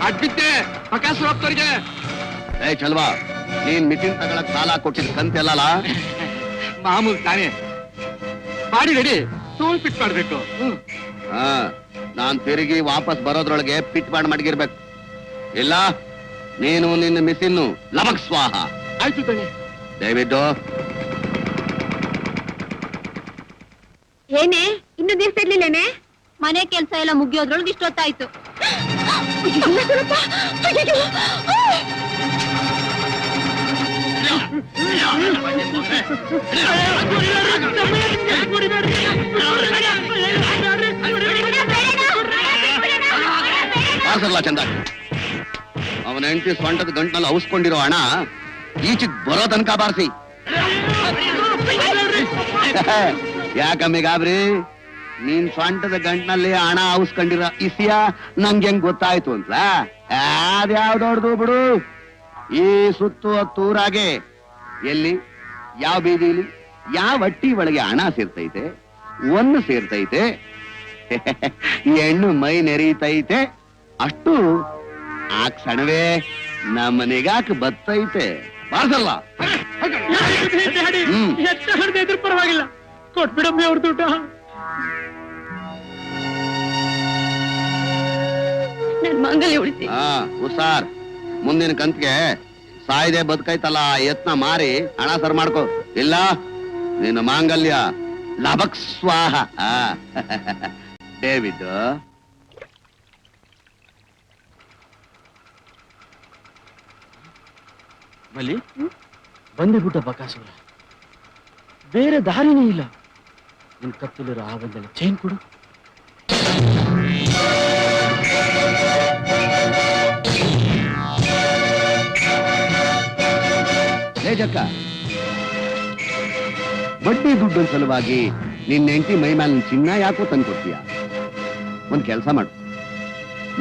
ಅಡ್ಬಿಟ್ಟೆ ಬಕಾಸುರಪ್ಪರಿಗೆ. ಏ ಚಲ್ವಾ, ನೀನ್ ಮಿಷಿನ್ ತಗೊಳಕ್ ಸಾಲ ಕೊಟ್ಟಿದ್ ಕಂತೆಲ್ಲ ಮಾಮೂಲ್ ತಾನೇ. ಮಾಡಿ ರೆಡಿ, ಟೋಲ್ ಪಿಟ್ ಮಾಡ್ಬೇಕು. ಹಾ, ನಾನ್ ತಿರುಗಿ ವಾಪಸ್ ಬರೋದ್ರೊಳಗೆ ಪಿಟ್ ಮಾಡಿ ಮಡಗಿರ್ಬೇಕು. ಇಲ್ಲ ನೀನು ನಿನ್ನ ಮಿಷಿನ್ನು ಲಬಕ್ ಸ್ವಾಹ. ಆಯ್ತು ತಾನೆ. ದಯವಿಟ್ಟು. ಏನೇ ಇನ್ನು ದಿವಸ ಇರ್ಲಿಲ್ಲೇನೆ? ಮನೆ ಕೆಲ್ಸ ಎಲ್ಲ ಮುಗಿಯೋದ್ರೊಳಗೆ ಇಷ್ಟೊತ್ತಾಯ್ತು. ಬಾರ್ಸಲ್ಲ ಚಂದ. ಅವನ ಹೆಂಡತಿ ಸೊಂಟದ ಗಂಟನಲ್ಲಿ ಔಸ್ಕೊಂಡಿರೋ ಹಣ ಈಚಿಗ್ ಬರೋ ತನಕ ಬಾರಿಸಿ. ಯಾಕಮ್ಮಿ ಗಾಬ್ರಿ? ನೀನ್ ಸೊಂಟದ ಗಂಟನಲ್ಲಿ ಹಣ ಔಸ್ಕೊಂಡಿರೋ ಇಸಿಯ ನಂಗೆ ಹೆಂಗ್ ಗೊತ್ತಾಯ್ತು ಅಂತ? ಅದ್ಯಾವ್ದೊಡ್ದು ಬಿಡು. ಈ ಸುತ್ತೂರಾಗೆ ಎಲ್ಲಿ, ಯಾವ ಬೀದಿಲಿ, ಯಾವ ಅಟ್ಟಿ ಒಳಗೆ ಹಣ ಸೇರ್ತೈತೆ, ಒಂದು ಸೇರ್ತೈತೆ, ಹೆಣ್ಣು ಮೈ ನೆರೀತೈತೆ, ಅಷ್ಟು ಆ ಕ್ಷಣವೇ ನಮ್ಮನೆಗಾಕ ಬತ್ತೈತೆ. ಬಾರ್ಸಲ್ಲ. ಎದ್ರು ಪರವಾಗಿಲ್ಲ, ಕೊಟ್ಬಿಡಮ್ಮೆ ಅವ್ರ ದುಡ್ಡ. ನನ್ ಮಂಗಲಿ ಉಳಿಸಿ. ಹುಷಾರ್. ಮುಂದಿನ ಕಂತಿಗೆ ಸಾಯ್ದೆ ಬದುಕೈತಲ್ಲ ಯತ್ನ ಮಾರಿ ಹಣ ಸರ್ ಮಾಡ್ಕೋ. ಇಲ್ಲ ನಿನ್ನ ಮಾಂಗಲ್ಯ ಲಬಕ್ ಸ್ವಾಹ. ಡೇವಿಡ್, ಮಲ್ಲಿ ಬಂದೇ ಬಕಾಸುರ. ಬೇರೆ ದಾರಿನೇ ಇಲ್ಲ. ನಿನ್ ಕತ್ತಲಿರೋ ಆ ಒಂದೆಲ್ಲ ಚೈನ್ ಕೊಡು. ಜಕ್ಕ, ಬಡ್ಡಿ ದುಡ್ಡಿನ ಸಲುವಾಗಿ ನಿನ್ನ ಹೆಂಡತಿ ಮೈ ಮೇಲೆ ಚಿನ್ನ ಯಾಕೋ ತಂದ್ಕೊಡ್ತೀಯ? ಒಂದ್ ಕೆಲಸ ಮಾಡು,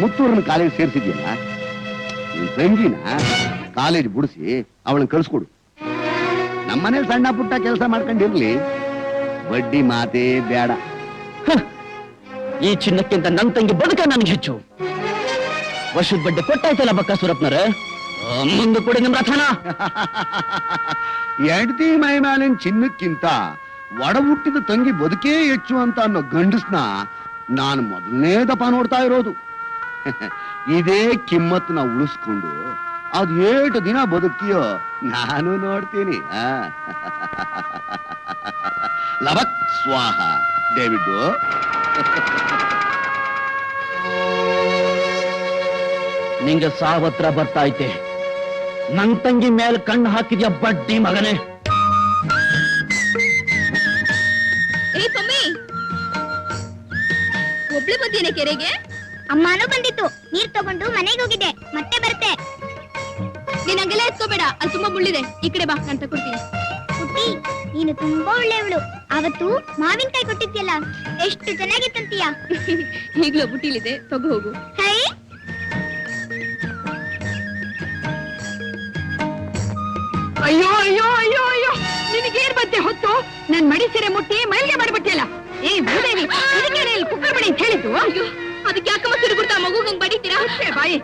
ಮುತ್ತೂರನ್ನ ಕಾಲೇಜ್ ಸೇರ್ಸಿದ್ಯಲ್ಲ, ನಿನ್ ತಂಗಿನ ಕಾಲೇಜ್ ಬಿಡಿಸಿ ಅವಳನ್ನ ಕಳ್ಸ್ಕೊಡು. ನಮ್ಮನೇಲಿ ಸಣ್ಣ ಪುಟ್ಟ ಕೆಲಸ ಮಾಡ್ಕೊಂಡಿರ್ಲಿ, ಬಡ್ಡಿ ಮಾತೇ ಬೇಡ. ಈ ಚಿನ್ನಕ್ಕಿಂತ ನನ್ ತಂಗಿ ಬದುಕ ನನಗೆ ಹೆಚ್ಚು. ವರ್ಷದ ಬಡ್ಡಿ ಕೊಟ್ಟಾಯ್ತಲ್ಲ ಬಕಾಸುರಪ್ಪನರ, ಮುಂದೆ ಕೊಡಿ ನಿಮ್ ರಥನ. ಹೆಂಡತಿ ಮೈ ಮೇಲಿನ ಚಿನ್ನಕ್ಕಿಂತ ಒಡ ಹುಟ್ಟಿದ ತಂಗಿ ಬದುಕೇ ಹೆಚ್ಚು ಅಂತ ಅನ್ನೋ ಗಂಡಸ್ನ ನಾನು ಮೊದಲನೇ ದಪ ನೋಡ್ತಾ ಇರೋದು. ಇದೇ ಕಿಮ್ಮತ್ನ ಉಳಿಸ್ಕೊಂಡು ಅದ್ 8 ದಿನ ಬದುಕ್ತಿಯೋ ನಾನು ನೋಡ್ತೀನಿ. ಲಬಕ್ ಸ್ವಾಹ. ಡೇವಿಡ್, ನಿಂಗೆ ಸಾವತ್ರ ಬರ್ತಾ ಐತೆ. ನನ್ ತಂಗಿ ಮೇಲೆ ಕಣ್ಣು ಹಾಕಿದ್ಯಾ ಬಡ್ಡಿ ಮಗನೇ. ಒಬ್ಳೆ ಬಂದೇನೆ ಕೆರೆಗೆ? ಅಮ್ಮನೂ ಬಂದಿತ್ತು. ನೀರ್ ತಗೊಂಡು ಮನೆಗೆ ಹೋಗಿದೆ, ಮತ್ತೆ ಬರ್ತೆ. ನೀನ್ ಹಂಗೆಲ್ಲ ಎತ್ಕೋಬೇಡ, ಅಲ್ಲಿ ತುಂಬಾ ಮುಳ್ಳಿದೆ. ಈ ಕಡೆ ಬಾ, ನಾನು ತಗೊಳ್ತೀನಿ. ಪುಟ್ಟಿ, ನೀನು ತುಂಬಾ ಒಳ್ಳೆಯವಳು. ಅವತ್ತು ಮಾವಿನಕಾಯಿ ಕೊಟ್ಟಿದ್ಯಲ್ಲ, ಎಷ್ಟು ಚೆನ್ನಾಗಿತ್ತಂತೀಯ. ಈಗ್ಲೂ ಬುಟ್ಟಿಲಿದೆ, ತಗೋ ಹೋಗು. ಹೈ, ಅಯ್ಯೋ ಅಯ್ಯೋ ಅಯ್ಯೋ ಅಯ್ಯೋ, ನಿನಗೇನ್ ಬಂತೆ ಹೊತ್ತು? ನನ್ ಮಡಿ ಸೀರೆ ಮುಟ್ಟಿ ಮೈಲಿಗೆ ಮಾಡ್ಬಿಟ್ಟಿಯಲ್ಲ. ಏ ಭೂದೇವಿ, ಇದಕ್ಕೆ ಕುಕ್ಕರ್ ಬಡಿ ಅಂತ ಹೇಳಿದ್ದು? ಅಯ್ಯೋ, ಅದಕ್ಕೆ ಯಾಕಮ್ಮ ಸಿರುಗುಡ್ತಾ ಮಗು ಹಂಗ್ ಬಡಿತೀರಾ? ಬಾಯಿ,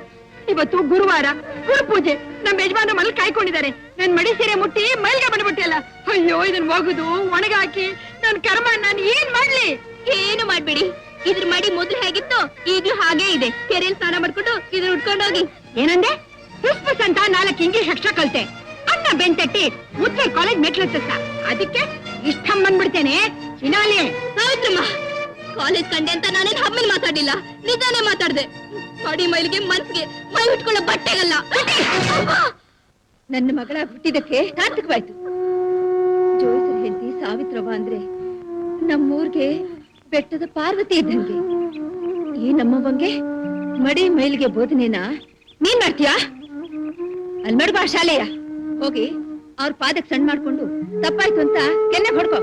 ಇವತ್ತು ಗುರುವಾರ, ಗುರು ಪೂಜೆ. ನಮ್ಮ ಯಜಮಾನ ಮಲ್ ಕಾಯ್ಕೊಂಡಿದ್ದಾರೆ. ನನ್ ಮಡಿ ಸೀರೆ ಮುಟ್ಟಿ ಮೈಲಿಗೆ ಬಂದ್ಬಿಟ್ಟಿಯಲ್ಲ. ಅಯ್ಯೋ, ಇದನ್ ಒಗದು ಒಣಗಾಕಿ ನನ್ ಕರ್ಮ ನಾನು ಏನ್ ಮಾಡ್ಲಿ? ಏನು ಮಾಡ್ಬೇಡಿ, ಇದ್ರ ಮಡಿ ಮೊದ್ಲು ಹೇಗಿತ್ತು ಈಗ್ಲೂ ಹಾಗೇ ಇದೆ. ಕೆರೆಯಲ್ಲಿ ಸ್ನಾನ ಮಾಡ್ಕೊಂಡು ಇದ್ರ ಉಟ್ಕೊಂಡೋಗಿ. ಏನಂದೆ? ಪುಷ್ಪಸ್ ಅಂತ 4 ಇಂಗ್ಲಿಷ್ ಅಕ್ಷರ ಕಲ್ತೆ. ಅನ್ನ ಬೆಂತಟ್ಟಿ ಮುಚ್ಚೆ ಕಾಲೇಜ್ ಮೆಟ್ಲು ಅದಕ್ಕೆ ಇಷ್ಟ ಬಂದ್ಬಿಡ್ತೇನೆ. ಚಿನಾಲಿ, ಹೌದಮ್ಮ, ಕಾಲೇಜ್ ಕಂಡೆ ಅಂತ ನಾನೇನ್ ಹಮ್ಮೇಲೆ ಮಾತಾಡಿಲ್ಲ, ನಿಜಾನೇ ಮಾತಾಡ್ದೆ. ಬಾಡಿ ಮೈಲಿಗೆ ಮನ್ಸ್ಗೆ ಮೈ ಉಟ್ಕೊಳ್ಳೋ ಬಟ್ಟೆಗಲ್ಲ. ನನ್ನ ಮಗಳ ಹುಟ್ಟಿದಕ್ಕೆ ಸಾರ್ಥಕವಾಯ್ತು. ಜೋಯಿಸರ ಹೆಂಡತಿ ಸಾವಿತ್ರವ ಅಂದ್ರೆ ನಮ್ಮೂರ್ಗೆ ಬೆಟ್ಟದ ಪಾರ್ವತಿ ಇದ್ದಂಗೆ. ಈ ನಮ್ಮವ್ವಂಗೆ ಮಡಿ ಮೈಲಿಗೆ ಬೋಧನೆನ ನೀನ್ ಮಾಡ್ತೀಯಾ? ಅಲ್ಲಿ ಮಾಡ್ಬಾ ಶಾಲೆಯ ಹೋಗಿ ಅವ್ರ ಪಾದಕ್ಕೆ ಸಣ್ಣ ಮಾಡ್ಕೊಂಡು ತಪ್ಪಾಯ್ತು ಅಂತ ಕೆನ್ನೆ ಹೊಡ್ಕೋ.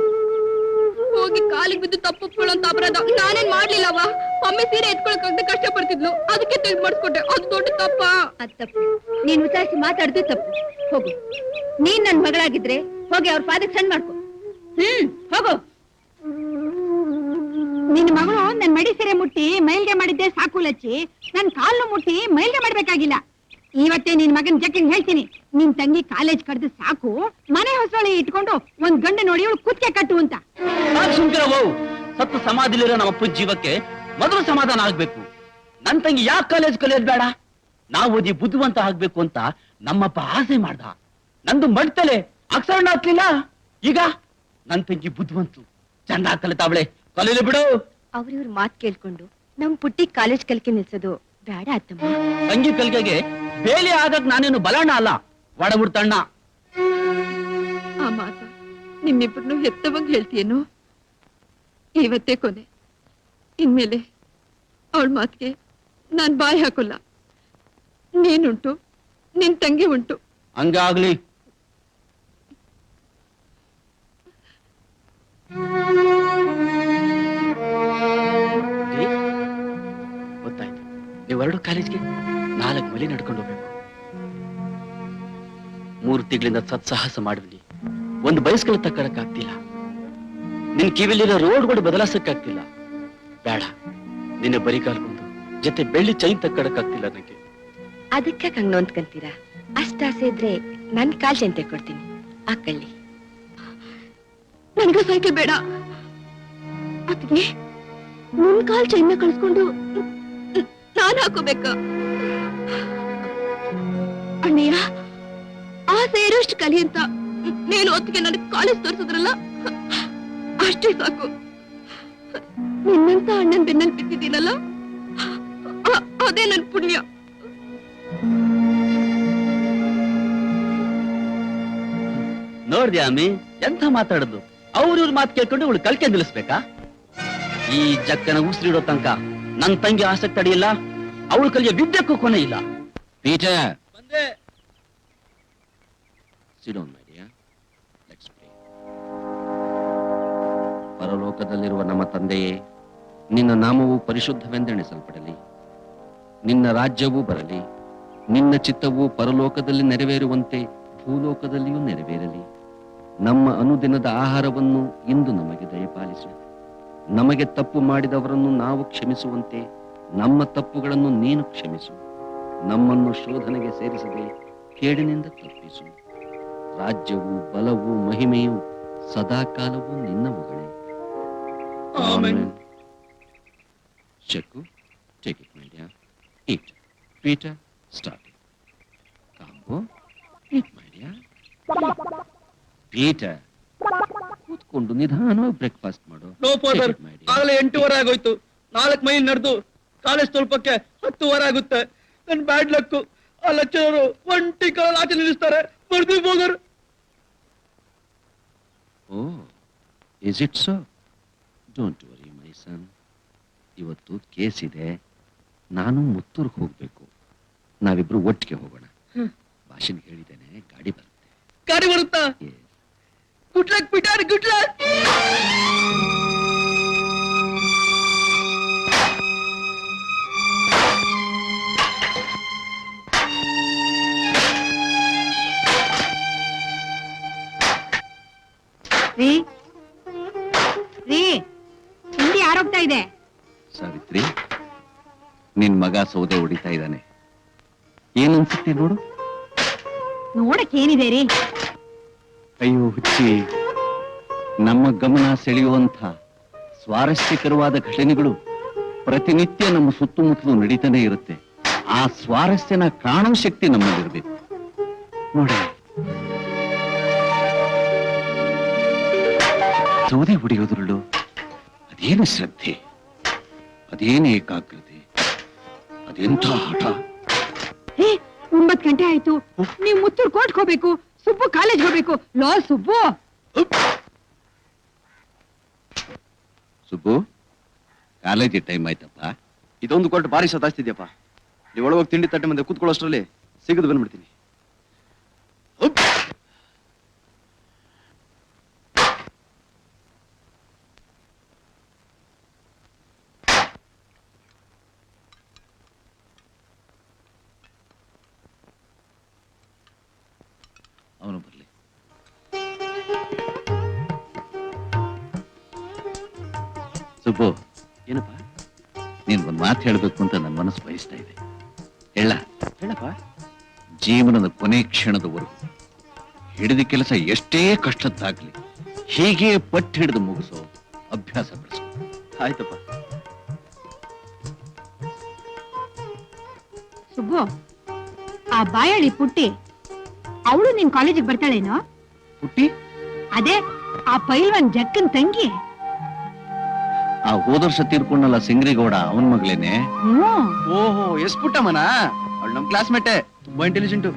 ಹೋಗಿ ಕಾಲಿಗೆ ಬಿದ್ದು ತಪ್ಪು ಅಂತ ಅಪರಾಧ ನಾನೇನ್ ಮಾಡ್ಲಿಲ್ಲವ. ಒಮ್ಮೆ ಸೀರೆ ಎತ್ಕೊಳಕ್ ಕಷ್ಟ ಪಡ್ತಿದ್ಲು, ಅದಕ್ಕೆ ತೆಗೆದು ಮಾಡಿಸ್ಕೊಟ್ಟೆ. ಅದು ದೊಡ್ಡ ತಪ್ಪ. ಅದ್ ತಪ್ಪು. ನೀನ್ ವಿಚಾರಿಸಿ ಮಾತಾಡ್ದು ತಪ್ಪು. ಹೋಗು, ನೀನ್ ನನ್ ಮಗಳಾಗಿದ್ರೆ ಹೋಗಿ ಅವ್ರ ಪಾದಕ್ಕೆ ಸಣ್ಣ ಮಾಡ್ಕೊ. ಹೋಗು. ನಿನ್ ಮಗಳು ನನ್ ಮಡಿ ಸೀರೆ ಮುಟ್ಟಿ ಮೈಲ್ಗೆ ಮಾಡಿದ್ದೆ ಸಾಕು ಲಚ್ಚಿ, ನನ್ ಕಾಲು ಮುಟ್ಟಿ ಮೈಲ್ಗೆ ಮಾಡ್ಬೇಕಾಗಿಲ್ಲ. ಇವತ್ತೇ ನಿನ್ ಮಗನ್ ಜಕ್ಕಿಂಗ್ ಹೇಳ್ತೀನಿ, ನಿನ್ ತಂಗಿ ಕಾಲೇಜ್ ಕಡ್ದು ಸಾಕು, ಮನೆ ಹೊಸೊಳಿ ಇಟ್ಕೊಂಡು ಒಂದ್ ಗಂಡು ನೋಡಿ ಇವಳು ಕುತ್ತಿಗೆ ಕಟ್ಟು ಅಂತ. ಸುಮ್ಕಿರವು, ಸತ್ತು ಸಮಾಧಿಲಿರೋ ನಮ್ಮ ಅಪ್ಪನ ಜೀವಕ್ಕೆ ಮೊದಲು ಸಮಾಧಾನ ಆಗ್ಬೇಕು. ನನ್ ತಂಗಿ ಯಾಕೆ ಕಾಲೇಜ್ ಕಲಿಯೋದ್ ಬೇಡ, ನಾವು ಓದಿ ಬುದ್ಧಿವಂತ ಆಗ್ಬೇಕು ಅಂತ ನಮ್ಮಪ್ಪ ಆಸೆ ಮಾಡ್ದ. ನಂದು ಮಡ್ತಲೆ ಅಕ್ಷರಣ ಆಗ್ಲಿಲ್ಲ. ಈಗ ನನ್ ತಂಗಿ ಬುದ್ಧಿವಂತು, ಚಂದ ಕಲಿತಾವಳೆ, ಕಲೀಲಿ ಬಿಡು. ಅವ್ರಿವ್ರ ಮಾತ್ ಕೇಳ್ಕೊಂಡು ನಮ್ ಪುಟ್ಟಿ ಕಾಲೇಜ್ ಕಲ್ಕೆ ನಿಲ್ಸೋದು ಬೇಡ ಅತ್ತಮ್ಮ. ತಂಗಿ ಕಲ್ಗೆಗೆ ಬೇಲಿ ಆಗಕ್ ನಾನೇನು ಬಲಣ್ಣ ಅಲ್ಲ, ಒಡಬುಡ್ತಣ್ಣ. ಆ ಮಾತು ನಿಮ್ಮಿಬ್ಬರನ್ನು ಹೆತ್ತವಾಗ ಹೇಳ್ತೀಯೇನು? ಇವತ್ತೇ ಕೊನೆ. ಇನ್ಮೇಲೆ ಅವಳ ಮಾತಿಗೆ ನಾನ್ ಬಾಯಿ ಹಾಕೋಲ್ಲ. ನೀನುಂಟು, ನಿನ್ ತಂಗಿ ಉಂಟು. ಹಂಗಾಗ್ಲಿ. ಗೊತ್ತಾಯ್ತು, ನೀವೆರಡು ಕಾಲೇಜ್ಗೆ 4 ಮೈಲಿ ನಡ್ಕೊಂಡು ಹೋಗ್ಬೇಕು. 3 ತಿಂಗಳಿಂದ ಸತ್ಸಾಹಸ ಮಾಡಿದ್ವಿ, ಒಂದು ಬೈಸ್ಕಲ್ ತಕ್ಕಡಕ್ಕಾಗ್ತಿಲ್ಲ. ನಿನ್ ಕಿವಿಲಿರೋ ರೋಡ್ಗಳು ಬದಲಾಸಕ್ಕಾಗ್ತಿಲ್ಲ. ಬೇಡ, ನಿನ್ನೆ ಬರಿ ಕಾಲ್ಕೊಂಡು ಜೊತೆ ಬೆಳ್ಳಿ ಚೈನ್ ತಕ್ಕಡಕ್ಕಾಗ್ತಿಲ್ಲ ನನಗೆ. ಅದಕ್ಕೆ ಹಂಗ ನೋಂದ್ಕಂತೀರಾ? ಅಷ್ಟಾಸೆ ಇದ್ರೆ ನನ್ ಕಾಲ್ ಚೈನ್ ತೆಕ್ಕೊಡ್ತೀನಿ, ಹಾಕೊಳ್ಳಿ. ನನ್ಗ ಸೈಕಲ್ ಬೇಡ. ಅದಕ್ಕೆ ನಿನ್ ಕಾಲ್ ಚೈನ್ ಕಳಿಸ್ಕೊಂಡು ನಾನ್ ಹಾಕೋಬೇಕ? ಅಣ್ಣಯ್ಯ, ಆಸೆ ಇರೋಷ್ಟು ಕಲಿ ಅಂತ ನೀನು ಹೊತ್ತಿಗೆ ನನಗೆ ಕಾಲೇಜ್ ತೋರಿಸಿದ್ರಲ್ಲ, ಅಷ್ಟೇ ಸಾಕು. ನಿನ್ನಂತ ಅಣ್ಣನ್ ಬೆನ್ನಲ್ಲಿ ಬಿದ್ದಿದ್ದೀನಲ್ಲ, ಅದೇ ನನ್ ಪುಣ್ಯ. ನೋಡ್ದ್ಯಾ ಅಮ್ಮಿ, ಎಂತ ಮಾತಾಡುದು? ಅವ್ರ ಮಾತು ಕೇಳ್ಕೊಂಡು ಇವಳು ಕಲ್ಕೆ ನಿಲ್ಲಿಸ್ಬೇಕಾ? ಈ ಜಕ್ಕನ ಉಸಿರಿಡೋ ತನಕ ನನ್ ತಂಗಿ ಆಸಕ್ತಿ ತಡೆಯಿಲ್ಲ, ಅವಳು ಕಲಿಯ ವಿದ್ಯಕ್ಕೂ ಕೊನೆ ಇಲ್ಲ. ಪೀಟರ್, ಬಂದೆ. Sit down, my dear. Let's pray. ಪರಲೋಕದಲ್ಲಿರುವ ನಮ್ಮ ತಂದೆಯೇ, ನಿನ್ನ ನಾಮವು ಪರಿಶುದ್ಧವೆಂದೆಣಿಸಲ್ಪಡಲಿ. ನಿನ್ನ ರಾಜ್ಯವೂ ಬರಲಿ. ನಿನ್ನ ಚಿತ್ತವು ಪರಲೋಕದಲ್ಲಿ ನೆರವೇರುವಂತೆ ಭೂಲೋಕದಲ್ಲಿಯೂ ನೆರವೇರಲಿ. ನಮ್ಮ ಅನುದಿನದ ಆಹಾರವನ್ನು ಇಂದು ನಮಗೆ ದಯಪಾಲಿಸು. ನಮಗೆ ತಪ್ಪು ಮಾಡಿದವರನ್ನು ನಾವು ಕ್ಷಮಿಸುವಂತೆ ನಮ್ಮ ತಪ್ಪುಗಳನ್ನು ನೀನು ಕ್ಷಮಿಸು. ನಮ್ಮನ್ನು ಶೋಧನೆಗೆ ಸೇರಿಸದೆ ಕೇಡಿನಿಂದ ತಪ್ಪಿಸು. ರಾಜ್ಯವು, ಬಲವು, ಮಹಿಮೆಯು ಸದಾಕಾಲವೂ ನಿನ್ನವುಗಳೇ. Amen. Cheku, take it, my dear. Eat. Peter, start it. Kambo, eat, my dear. Peter, ಕೂತ್ಕೊಂಡು ನಿಧಾನವಾಗಿ ಬ್ರೇಕ್ಫಾಸ್ಟ್ ಮಾಡು. ನೋ ಫಾದರ್, ಆಗಲೇ 8:15 ಆಗೋಯ್ತು. 4 ಮೈಲ್ ನಡೆದು ಕಾಲೇಜ್ ತಲುಪಕ್ಕೆ 10:15 ಆಗುತ್ತೆ. ನನ್ ಬ್ಯಾಡ್ ಲಕ್ಕು, ಆ ಲೆಕ್ಚರರು ಒಂಟಿ ಕಾಲ ಆಚೆ ನಿಲ್ಲಿಸ್ತಾರೆ. ಬರ್ತೀವಿ father. Oh, is it so? Don't worry my son. ಇವತ್ತು ಕೇಸ್ ಇದೆ, ನಾನು ಮುತ್ತೂರ್ಗೆ ಹೋಗ್ಬೇಕು. ನಾವಿಬ್ರು ಒಟ್ಟಿಗೆ ಹೋಗೋಣ. ಭಾಷಣ ಹೇಳಿದ್ದೇನೆ, ಗಾಡಿ ಬರುತ್ತೆ. ಗಾಡಿ ಬರುತ್ತಾ? Good luck Peter, good luck. ರೀ ರೀ, ತಿಂಡಿ ಆರೋಗ್ತಾ ಇದೆ. ಸಾವಿತ್ರಿ, ನಿನ್ ಮಗ ಸೌದೆ ಹೊಡಿತಾ ಇದ್ದಾನೆ. ಏನನ್ಸುತ್ತೆ ನೋಡು. ನೋಡಕ್ ಏನಿದೆ ರೀ? ಅಯ್ಯೋ ಹುಚ್ಚಿ, ನಮ್ಮ ಗಮನ ಸೆಳೆಯುವಂಥ ಸ್ವಾರಸ್ಯಕರವಾದ ಘಟನೆಗಳು ಪ್ರತಿನಿತ್ಯ ನಮ್ಮ ಸುತ್ತಮುತ್ತಲು ನಡೀತಾನೆ ಇರುತ್ತೆ. ಆ ಸ್ವಾರಸ್ಯನ ಕಾಣೋ ಶಕ್ತಿ ನಮ್ಮಲ್ಲಿರ್ಬೇಕು. ನೋಡಿ, ಸೌದೆ ಹೊಡೆಯೋದ್ರಲ್ಲೂ ಅದೇನು ಶ್ರದ್ಧೆ, ಅದೇನು ಏಕಾಗ್ರತೆ, ಅದೆಂಥ ಹಠ. 9 ಗಂಟೆ ಆಯ್ತು. ನೀವು ಮುತ್ತೂರ್ ಕೋರ್ಟ್ಗೆ ಹೋಗ್ಬೇಕು, ಸುಬ್ಬು ಕಾಲೇಜ್ ಹೋಗ್ಬೇಕು. Low Subbu. Subbu, college time ಆಯ್ತಪ್ಪ. ಇದೊಂದು ಕೊಟ್ಟು ಭಾರಿ ಸತಾಸ್ತಿದ್ಯಪ್ಪ. ನೀವು ಒಳಗೋಗಿ ತಿಂಡಿ ತಟ್ಟೆ ಮುಂದೆ ಕೂತ್ಕೊಳ್ಳೋಷ್ಟ್ರಲ್ಲಿ ಸಿಗದು ಬಂದ್ಬಿಡ್ತೀನಿ. ಅವನು ಬರ್ಲಿ. ಸುಬ್ಬು, ಏನಪ್ಪ? ನೀನ್ ಒಂದ್ ಮಾತು ಹೇಳ್ಬೇಕು ಅಂತ ನನ್ನ ಮನಸ್ಸು ಬಯಸ್ತಾ ಇದೆ. ಹೇಳಪ್ಪ. ಜೀವನದ ಕೊನೆ ಕ್ಷಣದವರೆಗೂ ಹಿಡಿದ ಕೆಲಸ ಎಷ್ಟೇ ಕಷ್ಟದ್ದಾಗ್ಲಿ ಹೀಗೆ ಪಟ್ಟು ಹಿಡಿದು ಮುಗಿಸೋ ಅಭ್ಯಾಸ ಬೆಳೆಸು. ಆಯ್ತಪ್ಪ. ಸುಬ್ಬು, ಆ ಬಾಯಳಿ ಪುಟ್ಟಿ ಅವಳು ನಿನ್ ಕಾಲೇಜಿಗೆ ಬರ್ತಾಳೇನೋ? ಪುಟ್ಟಿ? ಅದೇ ಆ ಪೈಲ್ವಾನ್ ಜಕ್ಕನ್ ತಂಗಿ. ಆ ಹೋದ ವರ್ಷ ತೀರ್ಕೊಂಡಲ್ಲ ಸಿಂಗ್ರಿಗೌಡ ಅವನ್ ಮಗಳೇನೆ. ಓಹೋ, ಎಸ್ ಪುಟ್ಟಮ್ಮನ? ಅವಳು ನಮ್ ಕ್ಲಾಸ್ಮೇಟೆ, ತುಂಬಾ ಇಂಟೆಲಿಜೆಂಟು.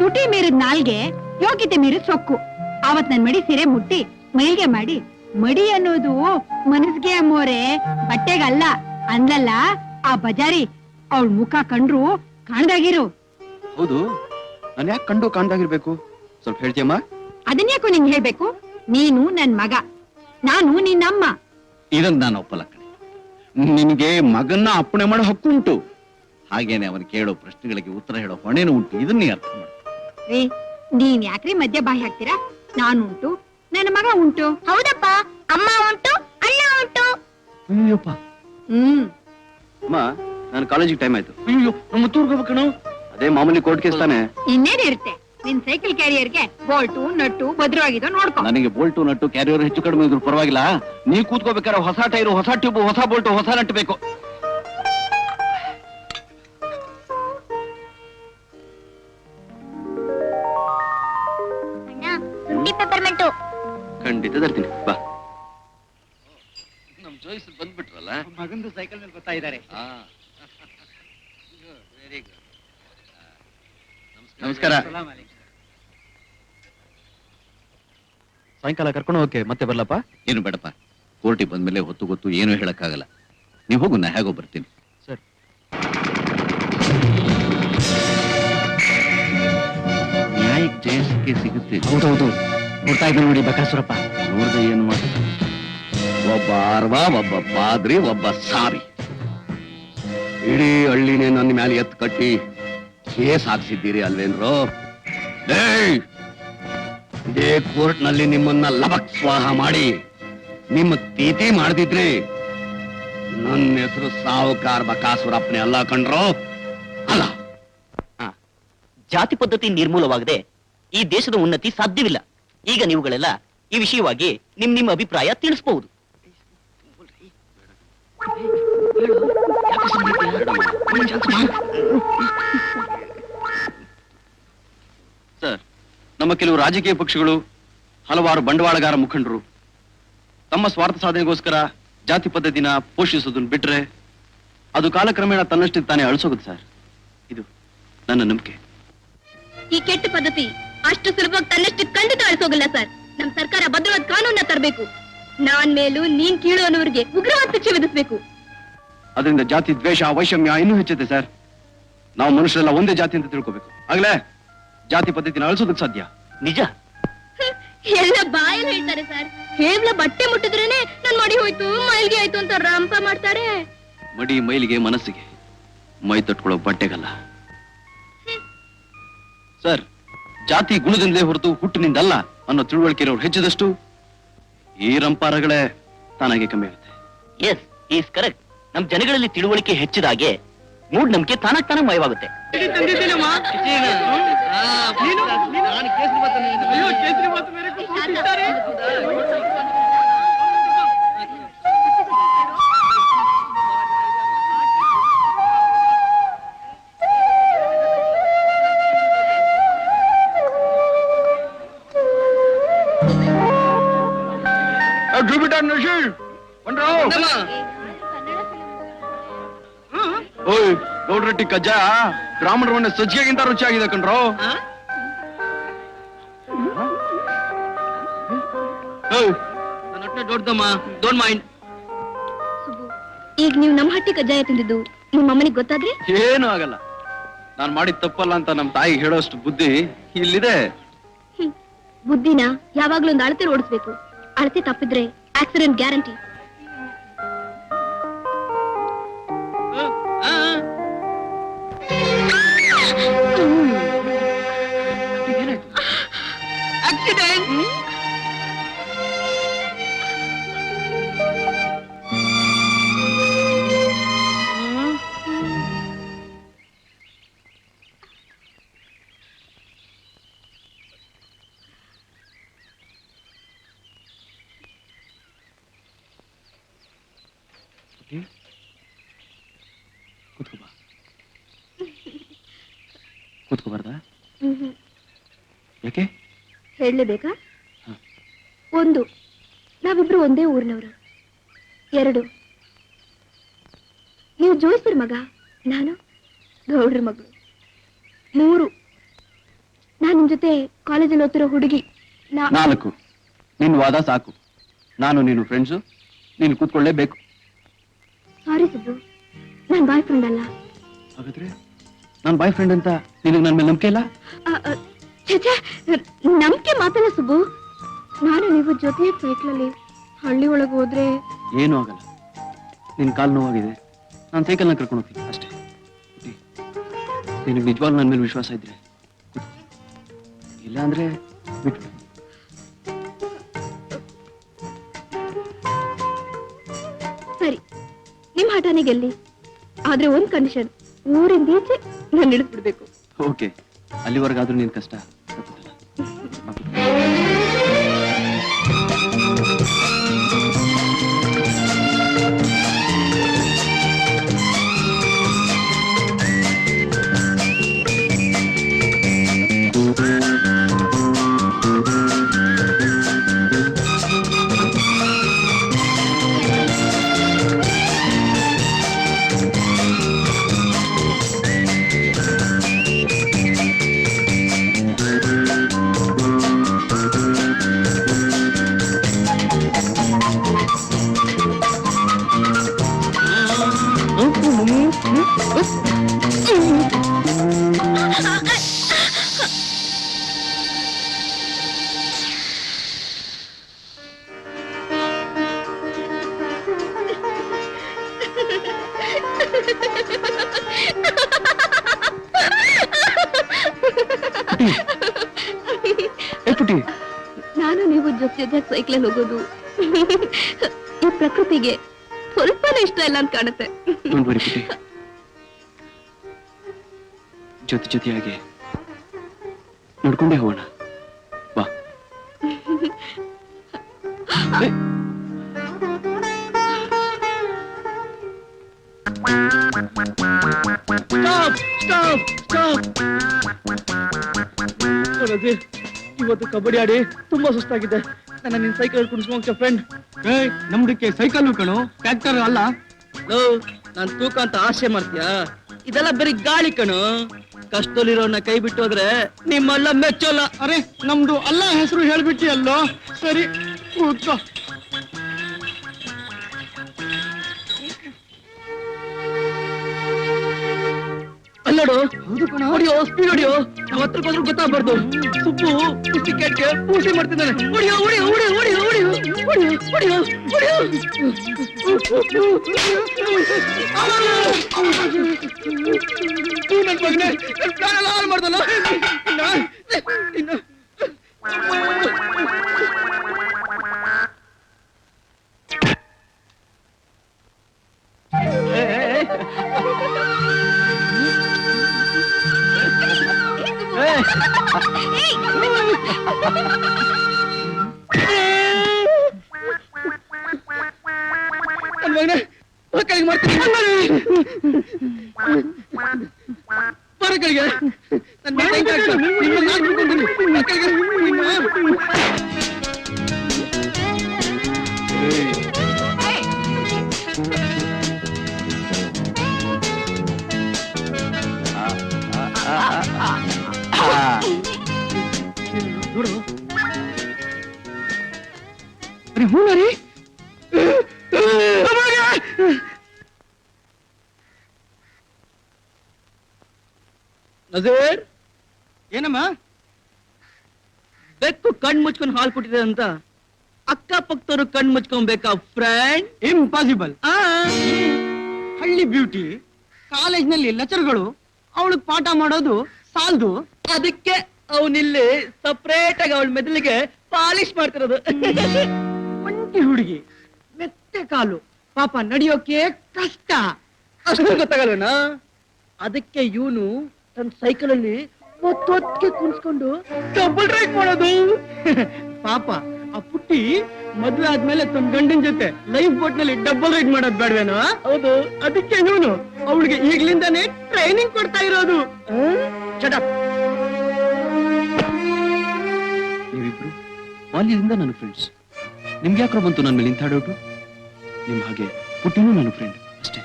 ತುಟಿ ಮೀರಿದ ನಾಲ್ಗೆ, ಯೋಗ್ಯತೆ ಮೀರಿದ ಸೊಕ್ಕು. ಅವತ್ ನನ್ ಮಡಿ ಸೀರೆ ಮುಟ್ಟಿ ಮೈಲ್ಗೆ ಮಾಡಿ, ಮಡಿ ಅನ್ನೋದು ಮನಸ್ಗೆ ಅಮ್ಮೋರೆ, ಬಟ್ಟೆಗಲ್ಲ ಅಂದ್ಲಲ್ಲ ಆ ಬಜಾರಿ. ಅವಳ ಮುಖ ಕಂಡ್ರು ಕಾಣ್ದಾಗಿರು. ಹೌದು, ನಾನು ಯಾಕೆ ಕಂಡು ಕಾಣ್ದಾಗಿರ್ಬೇಕು? ಸ್ವಲ್ಪ ಹೇಳ್ತೀಯಮ್ಮ? ಅದನ್ಯಾಕೋ ನಿಂಗೆ ಹೇಳ್ಬೇಕು? ನೀನು ನನ್ ಮಗ, ನಾನು ನಿನ್ನಮ್ಮ. ಇದನ್ನ ನಾನು ಒಪ್ಪಲ್ಲ ಕಣೆ. ನಿನ್ಗೆ ಮಗನ್ನ ಅಪ್ಪಣೆ ಮಾಡೋ ಹಕ್ಕು ಉಂಟು, ಹಾಗೇನೆ ಅವನು ಕೇಳೋ ಪ್ರಶ್ನೆಗಳಿಗೆ ಉತ್ತರ ಹೇಳೋ ಹೊಣೆನೂ ಉಂಟು. ಇದನ್ನೇ ಅರ್ಥ ಮಾಡು. ಏ, ನೀನ್ ಯಾಕ್ರಿ ಮಧ್ಯ ಬಾಯಿ ಹಾಕ್ತೀರಾ? ನಾನು ಉಂಟು, ನನ್ನ ಮಗ ಉಂಟು. ಹೌದಪ್ಪ, ಅಮ್ಮ ಉಂಟು, ಅಣ್ಣ ಉಂಟು. ಅಯ್ಯಪ್ಪ, ಅಮ್ಮ, ನಾನು ಕಾಲೇಜಿಗೆ ಟೈಮ್ ಆಯ್ತು. ಅಯ್ಯೋ ನಮ್ಮ ತೂರ್ಗೋಬೇಕಣ. ಅದೇ ಮಾಮೂಲಿ ಕೋರ್ಟ್ ಕೇಸ್ ತಾನೆ. ಇನ್ನೇನಿರುತ್ತೆ, ನಿನ್ ಸೈಕಲ್ ಕ್ಯಾರಿಯರ್ಗೆ ಬೋಲ್ಟು ನಟ್ಟು ಭದ್ರವಾಗಿದೋ ನೋಡ್ಕೊ. ನನಗೆ ಬೋಲ್ಟು ನಟ್ಟು ಕ್ಯಾರಿಯರ್ ಹೆಚ್ಚು ಕಡಿಮೆ ಇದ್ರು ಪರವಾಗಿಲ್ಲ. ನೀ ಕೂತ್ಕೋಬೇಕಾದ್ರೆ ಹೊಸ ಟೈರು, ಹೊಸ ಟ್ಯೂಬ್, ಹೊಸ ಬೋಲ್ಟು, ಹೊಸ ನಟ್ಟು ಬೇಕು. ಅಣ್ಣ, ಶುಂಠಿ ಪೆಪ್ಪರ್ಮೆಂಟು. ಖಂಡಿತ ತರ್ತೀನಿ, ಬಾ. ನಮ್ ಜೋಯಿಸ್ ಬಂದ್ಬಿಟ್ರಲ್ಲ. ಮಗಂದು ಸೈಕಲ್ ಮೇಲೆ ಬರ್ತಾ ಇದ್ದಾರೆ. Very good. ನಮಸ್ಕಾರ. ಸಾಯಂಕಾಲ ಕರ್ಕೊಂಡು ಹೋಗಕ್ಕೆ ಮತ್ತೆ ಬರ್ಲಪ್ಪ? ಏನು ಬೇಡಪ್ಪ, ಕೋರ್ಟಿಗೆ ಬಂದ್ಮೇಲೆ ಹೊತ್ತು ಗೊತ್ತು ಏನೂ ಹೇಳಕ್ಕಾಗಲ್ಲ. ನೀವು ಹೋಗು, ನಾ ಹೇಗೋ ಬರ್ತೀನಿ. ಸರಿ. ನ್ಯಾಯಕ್ಕೆ ಜಯಕ್ಕೆ ಸಿಗುತ್ತೆ. ಹೌದೌದು, ನೋಡ್ತಾ ಇದ್ದ ನೋಡಿ ಬಕಾಸುರಪ್ಪ. ನೋಡ್ದೆ ಏನು ಮಾಡ, ಒಬ್ಬ ಆರ್ವ, ಒಬ್ಬ ಪಾದ್ರಿ, ಒಬ್ಬ ಸಾರಿ, ಇಡೀ ಹಳ್ಳಿನೇ ನನ್ನ ಮೇಲೆ ಎತ್ತು ಕಟ್ಟಿ ಕೇಸ್ ಹಾಕ್ಸಿದ್ದೀರಿ ಅಲ್ವೇನ್ರೋ? ಇದೇ ಕೋರ್ಟ್ ನಲ್ಲಿ ನಿಮ್ಮನ್ನ ಲಬಕ್ ಸ್ವಾಹ ಮಾಡಿ ನಿಮ್ಮ ತೀತಿ ಮಾಡ್ತಿದ್ರಿ. ನನ್ನ ಹೆಸರು ಸಾವುಕಾರ ಬಕಾಸುರಪ್ಪನೆ ಅಲ್ಲ ಕಣ್ರೋ, ಅಲ್ಲ. ಜಾತಿ ಪದ್ಧತಿ ನಿರ್ಮೂಲವಾಗದೆ ಈ ದೇಶದ ಉನ್ನತಿ ಸಾಧ್ಯವಿಲ್ಲ. ಈಗ ನೀವುಗಳೆಲ್ಲ ಈ ವಿಷಯವಾಗಿ ನಿಮ್ಮ ಅಭಿಪ್ರಾಯ ತಿಳಿಸಬಹುದು. ಸರ್, ನಮ್ಮ ಕೆಲವು ರಾಜಕೀಯ ಪಕ್ಷಗಳು, ಹಲವಾರು ಬಂಡವಾಳಗಾರ ಮುಖಂಡರು ತಮ್ಮ ಸ್ವಾರ್ಥ ಸಾಧನೆಗೋಸ್ಕರ ಜಾತಿ ಪದ್ಧತಿನ ಪೋಷಿಸೋದನ್ನ ಬಿಟ್ರೆ ಅದು ಕಾಲಕ್ರಮೇಣ ತನ್ನಷ್ಟಕ್ಕೆ ತಾನೇ ಅಳಿಸೋಗುತ್ತೆ ಸರ್. ಇದು ನನ್ನ ನಂಬಿಕೆ. ಈ ಕೆಟ್ಟ ಪದ್ಧತಿ ಅಷ್ಟು ಸುಲಭವಾಗಿ ತನ್ನಷ್ಟು ಖಂಡಿತ ಅಳಿಸೋಗಲ್ಲ ಸರ್. ನಮ್ ಸರ್ಕಾರ ಭದ್ರವಾದ ಕಾನೂನ ತರಬೇಕು. ನಾನ್ ಮೇಲೂ ನೀನ್ ಕೀಳು ಅನ್ನೋರಿಗೆ ಉಗ್ರವಾದ ಶಿಕ್ಷೆ ವಿಧಿಸಬೇಕು. ಅದರಿಂದ ಜಾತಿ ದ್ವೇಷ, ವೈಷಮ್ಯ ಇನ್ನೂ ಹೆಚ್ಚುತ್ತೆ ಸರ್. ನಾವು ಮನುಷ್ಯರೆಲ್ಲ ಒಂದೇ ಜಾತಿ ಅಂತ ತಿಳ್ಕೋಬೇಕು. ಆಗ್ಲೇ ಜಾತಿ ಪದ್ಧತಿನ ಅಳಿಸೋದಕ್ಕೆ ಸಾಧ್ಯ. ನಿಜ. ಎಲ್ಲ ಬಾಯಲ್ಲಿ ಹೇಳ್ತಾರೆ ಸರ್. ಕೇವಲ ಬಟ್ಟೆ ಮುಟ್ಟಿದ್ರೇನೆ ನನ್ ಮಡಿ ಹೋಯ್ತು, ಮೈಲ್ಗೆ ಆಯ್ತು ಅಂತ ರಂಪ ಮಾಡ್ತಾರೆ. ಮಡಿ ಮೈಲಿಗೆ, ಮನಸ್ಸಿಗೆ, ಮೈ ತಟ್ಕೊಳ್ಳೋ ಬಟ್ಟೆಗಲ್ಲ ಸರ್. ಜಾತಿ ಗುಣದಿಂದಲೇ ಹೊರತು ಹುಟ್ಟಿನಿಂದಲ್ಲ ಅನ್ನೋ ತಿಳುವಳಿಕೆ ಇರೋರು ಹೆಚ್ಚಿದಷ್ಟು ಈ ರಂಪಾರಗಳೇ ತಾನಾಗೆ ಕಮ್ಮಿ ಆಗುತ್ತೆ. Yes, is correct. ನಮ್ ಜನಗಳಲ್ಲಿ ತಿಳುವಳಿಕೆ ಹೆಚ್ಚಿದಾಗೆ ಮೂಢನಂಬಿಕೆ ತಾನಾಗ್ ತಾನಾಗ್ ಮಯವಾಗುತ್ತೆ. ಓಯ್ ಗೌಡ್ರಟ್ಟಿ ಕಜ್ಜ, ಬ್ರಾಹ್ಮಣರವನ್ನ ಸಜ್ಜಿಗೆಗಿಂತ ರುಚಿಯಾಗಿದೆ ಕಣ್ರೋ. ದೊಡ್ಡದಮ್ಮ, ಡೋಂಟ್ ಮೈಂಡ್. ಈಗ ನೀವು ನಮ್ಮ ಹಟ್ಟಿ ಕಜ್ಜಾಯ ತಿಂದಿದ್ದು ನಿಮ್ಮ ಅಮ್ಮನಿಗೆ ಗೊತ್ತಾದ್ರೆ? ಏನು ಆಗಲ್ಲ. ನಾನ್ ಮಾಡಿದ ತಪ್ಪಲ್ಲ ಅಂತ ನಮ್ ತಾಯಿ ಹೇಳೋಷ್ಟು ಬುದ್ಧಿ ಇಲ್ಲಿದೆ. ಬುದ್ಧಿನ ಯಾವಾಗ್ಲೂ ಒಂದು ಅಳತೆ ಓಡಿಸ್ಬೇಕು. ಅಳತೆ ತಪ್ಪಿದ್ರೆ ಆಕ್ಸಿಡೆಂಟ್ ಗ್ಯಾರಂಟಿ. ಕೂತ್ಕೋ ಬಾ. ಕೂತ್ಕೋಬಾರ್ದಾ? ಯಾಕೆ? ಹೇಳಲೇಬೇಕಾ? ಹ. 1, ನಾವಿಬ್ರು ಒಂದೇ ಊರಿನವರು. 2, ನೀವು ಜೋಯಿಸ್ರ ಮಗ, ನಾನು ಗೌಡ್ರ ಮಗಳು. 3, ನಾನು ನಿಮ್ ಜೊತೆ ಕಾಲೇಜಲ್ಲಿ ಓದ್ತಿರೋ ಹುಡುಗಿ. 4, ನಿನ್ ವಾದ ಸಾಕು. ನಾನು ನೀನು ಫ್ರೆಂಡ್ಸು, ನೀನು ಕೂತ್ಕೊಳ್ಳೇಬೇಕು. ಸಾರಿ ಸುಬ್ಬು, ನನ್ ಬಾಯ್ ಫ್ರೆಂಡ್ ಅಲ್ಲ. ಹಾಗಾದ್ರೆ ನನ್ನ ಬಾಯ್ ಫ್ರೆಂಡ್ ಅಂತ ನಿನಗೆ ನನ್ನ ಮೇಲೆ ನಂಬಿಕೆ ಇಲ್ಲ? ಛೇ, ನಂಬಿಕೆ ಮಾತಲ್ಲ ಸುಬ್ಬು. ನಾನು ನೀವು ಜೊತೆ ಸೈಕ್ಲಲ್ಲಿ ಹಳ್ಳಿ ಒಳಗೆ ಹೋದ್ರೆ ಏನೂ ಆಗಲ್ಲ. ನಿನ್ ಕಾಲು ನೋವಾಗಿದೆ, ನಾನು ಸೈಕಲ್ನ ಕರ್ಕೊಂಡು ಹೋಗ್ತೀನಿ ಅಷ್ಟೇ. ನಿನಗೆ ನಿಜವಾಗ್ಲೂ ನನ್ನ ಮೇಲೆ ವಿಶ್ವಾಸ ಇದ್ರೆ ಕೂತ್ಕೋ. ಇಲ್ಲ ಅಂದ್ರೆ ಬಿಟ್ಬಿಡು. ಸರಿ, ನಿಮ್ ಹಠಾನೆ ಗೆಲ್ಲಿ. ಆದ್ರೆ ಒಂದ್ ಕಂಡೀಷನ್, ಊರಿಂದ ಈಚೆ ನಾನು ಇಳಿದ್ಬಿಡ್ಬೇಕು. ಓಕೆ, ಅಲ್ಲಿವರೆಗಾದ್ರೂ ನಿನ್ ಕಷ್ಟ ತಪ್ಪುತ್ತಲ್ಲ. ನಾನು ನೀವು ಜೊತೆ ಸೈಕ್ಲಲ್ಲಿ ಹೋಗೋದು ಈ ಪ್ರಕೃತಿಗೆ ಸ್ವಲ್ಪನೇ ಇಷ್ಟ ಇಲ್ಲ ಅಂತ ಕಾಣುತ್ತೆ. ಜೊತೆಯಾಗಿ ನೋಡ್ಕೊಂಡೇ ಹೋಗೋಣ ಬಾ. ಇವತ್ತು ಕಬಡ್ಡಿ ಆಡಿ ತುಂಬಾ ಸುಸ್ತಾಗಿದೆ. ನನ್ನ ನಿನ್ ಸೈಕಲ್ ಕುಣಿಸ್ಕೊಂಡ ಫ್ರೆಂಡ್. ನಮ್ದಕ್ಕೆ ಸೈಕಲ್ ಕಣು, ಟ್ರ್ಯಾಕ್ಟರ್ ಅಲ್ಲ. ನಾನ್ ತೂಕ ಅಂತ ಆಸೆ ಮಾಡ್ತೀಯಾ? ಇದೆಲ್ಲ ಬರೀ ಗಾಳಿ ಕಣು. ಕಷ್ಟದಲ್ಲಿರೋನ್ನ ಕೈ ಬಿಟ್ಟು ಹೋದ್ರೆ ನಿಮ್ಮಲ್ಲ ಮೆಚ್ಚೋಲ್ಲ. ಅರೆ, ನಮ್ದು ಅಲ್ಲ ಹೆಸರು ಹೇಳ್ಬಿಟ್ಟಿ ಅಲ್ಲೋ. ಸರಿ, ಕೂತ್ಕೋ. ಅಲ್ಲೋಡು, ಹೊಡಿಯೋ, ಸ್ಪೀಡ್ ಹೊಡಿಯೋ. ನಾವ್ ಹತ್ರಕ್ಕೆ ಹೋದ್ರೂ ಗೊತ್ತಾಗ್ಬಾರ್ದು. ಸುಬ್ಬು ಟಿಕೆಟ್ಗೆ ಪೂಜೆ ಮಾಡ್ತಿದ್ದಾನೆ. ಹೊಡಿಯೋ ಹೊಡಿಯೋ ಹೊಡಿಯೋ ಹೊಡಿಯೋ ಹೊಡಿಯೋ ಹೊಡಿಯೋ ಹೊಡಿಯೋ ಹೊಡಿಯೋ. ನನ್ ಮಗನೇ, ನನ್ ಪ್ರಾಣ ಎಲ್ಲ ಹಾಳು ಮಾಡ್ದಲ್ಲ. ನನ್ ಮಗನೇ, ಕಡೆಗೆ ಮಾಡ್ತೀನಿ. ಬರ ಕಡೆಗೆ. ನನ್ ನೋಡು. ಅರೆ ಹೂನ ರೀ. ನಜೀರ್, ಏನಮ್ಮ? ಬೆಕ್ಕು ಕಣ್ ಮುಚ್ಕೊಂಡು ಹಾಲು ಕೊಟ್ಟಿದೆ ಅಂತ ಅಕ್ಕಪಕ್ಕದವ್ರು ಕಣ್ ಮುಚ್ಕೊಬೇಕಾ ಫ್ರೆಂಡ್? ಇಂಪಾಸಿಬಲ್. ಹಳ್ಳಿ ಬ್ಯೂಟಿ ಕಾಲೇಜ್ನಲ್ಲಿ ಲೆಕ್ಚರ್ಗಳು ಅವಳಿಗೆ ಪಾಠ ಮಾಡೋದು ಸಾಲ್ದು. ಅದಕ್ಕೆ ಅವನಿಲ್ಲಿ ಸಪರೇಟ್ ಆಗಿ ಅವಳ ಮೆದುಳಿಗೆ ಪಾಲಿಶ್ ಮಾಡ್ತಿರೋದು. ಒಂಟಿ ಹುಡುಗಿ, ಮೆತ್ತೆ ಕಾಲು, ಪಾಪ ನಡೆಯೋಕೆ ಕಷ್ಟ. ಅಷ್ಟು ಗೊತ್ತಾಗಲ್ಲಣ್ಣ. ಅದಕ್ಕೆ ಇವನು ತನ್ನ ಸೈಕಲ್ ಅಲ್ಲಿ ಒತ್ತೊತ್ತಿಗೆ ಕುಣಿಸ್ಕೊಂಡು ಡಬಲ್ ರೈಡ್ ಮಾಡೋದು. ಪಾಪ ಆ ಪುಟ್ಟಿ ಮದ್ವೆ ಆದ್ಮೇಲೆ ತನ್ನ ಗಂಡನ್ ಜೊತೆ ಲೈಫ್ ಬೋಟ್ ನಲ್ಲಿ ಡಬಲ್ ರೈಡ್ ಮಾಡೋದ್ ಬೇಡವೇನೋ? ಹೌದು, ಅದಕ್ಕೆ ಇವನು ಅವಳಿಗೆ ಈಗ್ಲಿಂದಾನೇ ಟ್ರೈನಿಂಗ್ ಕೊಡ್ತಾ ಇರೋದು. ಚಟಪ್. ನೀವಿಬ್ರು ಬಾಲ್ಯದಿಂದ ನನ್ನ ಫ್ರೆಂಡ್ಸ್. ನಿಮ್ಗೆ ಯಾಕ್ರ ಬಂತು ನನ್ನ ಮೇಲೆ ಇಂಥ ಡೌಟು? ನಿಮ್ ಹಾಗೆ ಪುಟ್ಟಿನೂ ನನ್ನ ಫ್ರೆಂಡ್ ಅಷ್ಟೇ.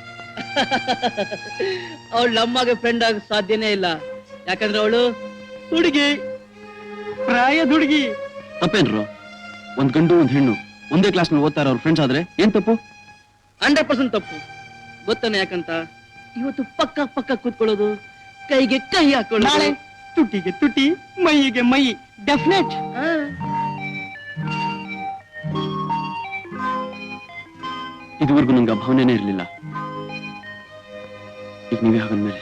ಅವಳು ನಮ್ಮಗೆ ಫ್ರೆಂಡ್ ಆಗ ಸಾಧ್ಯನೇ ಇಲ್ಲ. ಯಾಕಂದ್ರೆ ಅವಳು ಹುಡುಗಿ, ಪ್ರಾಯದ ಹುಡುಗಿ. ತಪ್ಪೇನ್ರು? ಒಂದ್ ಗಂಡು ಒಂದ್ ಹೆಣ್ಣು ಒಂದೇ ಕ್ಲಾಸ್ ನಲ್ಲಿ ಓದ್ತಾರ ಅವ್ರ ಫ್ರೆಂಡ್ಸ್ ಆದ್ರೆ ಏನ್ ತಪ್ಪು? 100% ತಪ್ಪು. ಗೊತ್ತಾನೆ ಯಾಕಂತ? ಇವತ್ತು ಪಕ್ಕ ಪಕ್ಕ ಕೂತ್ಕೊಳ್ಳೋದು, ಕೈಗೆ ಕೈ ಹಾಕೊಳ್ಳೋದು, ನಾಳೆ ತುಟಿಗೆ ತುಟಿ, ಮೈಗೆ ಮೈ. ಡೆಫಿನೆಟ್. ಇದುವರೆಗೂ ನಂಗೆ ಆ ಭಾವನೆನೇ ಇರಲಿಲ್ಲ. ಈಗ ನೀವೇ ಹಾಗಂದ್ಮೇಲೆ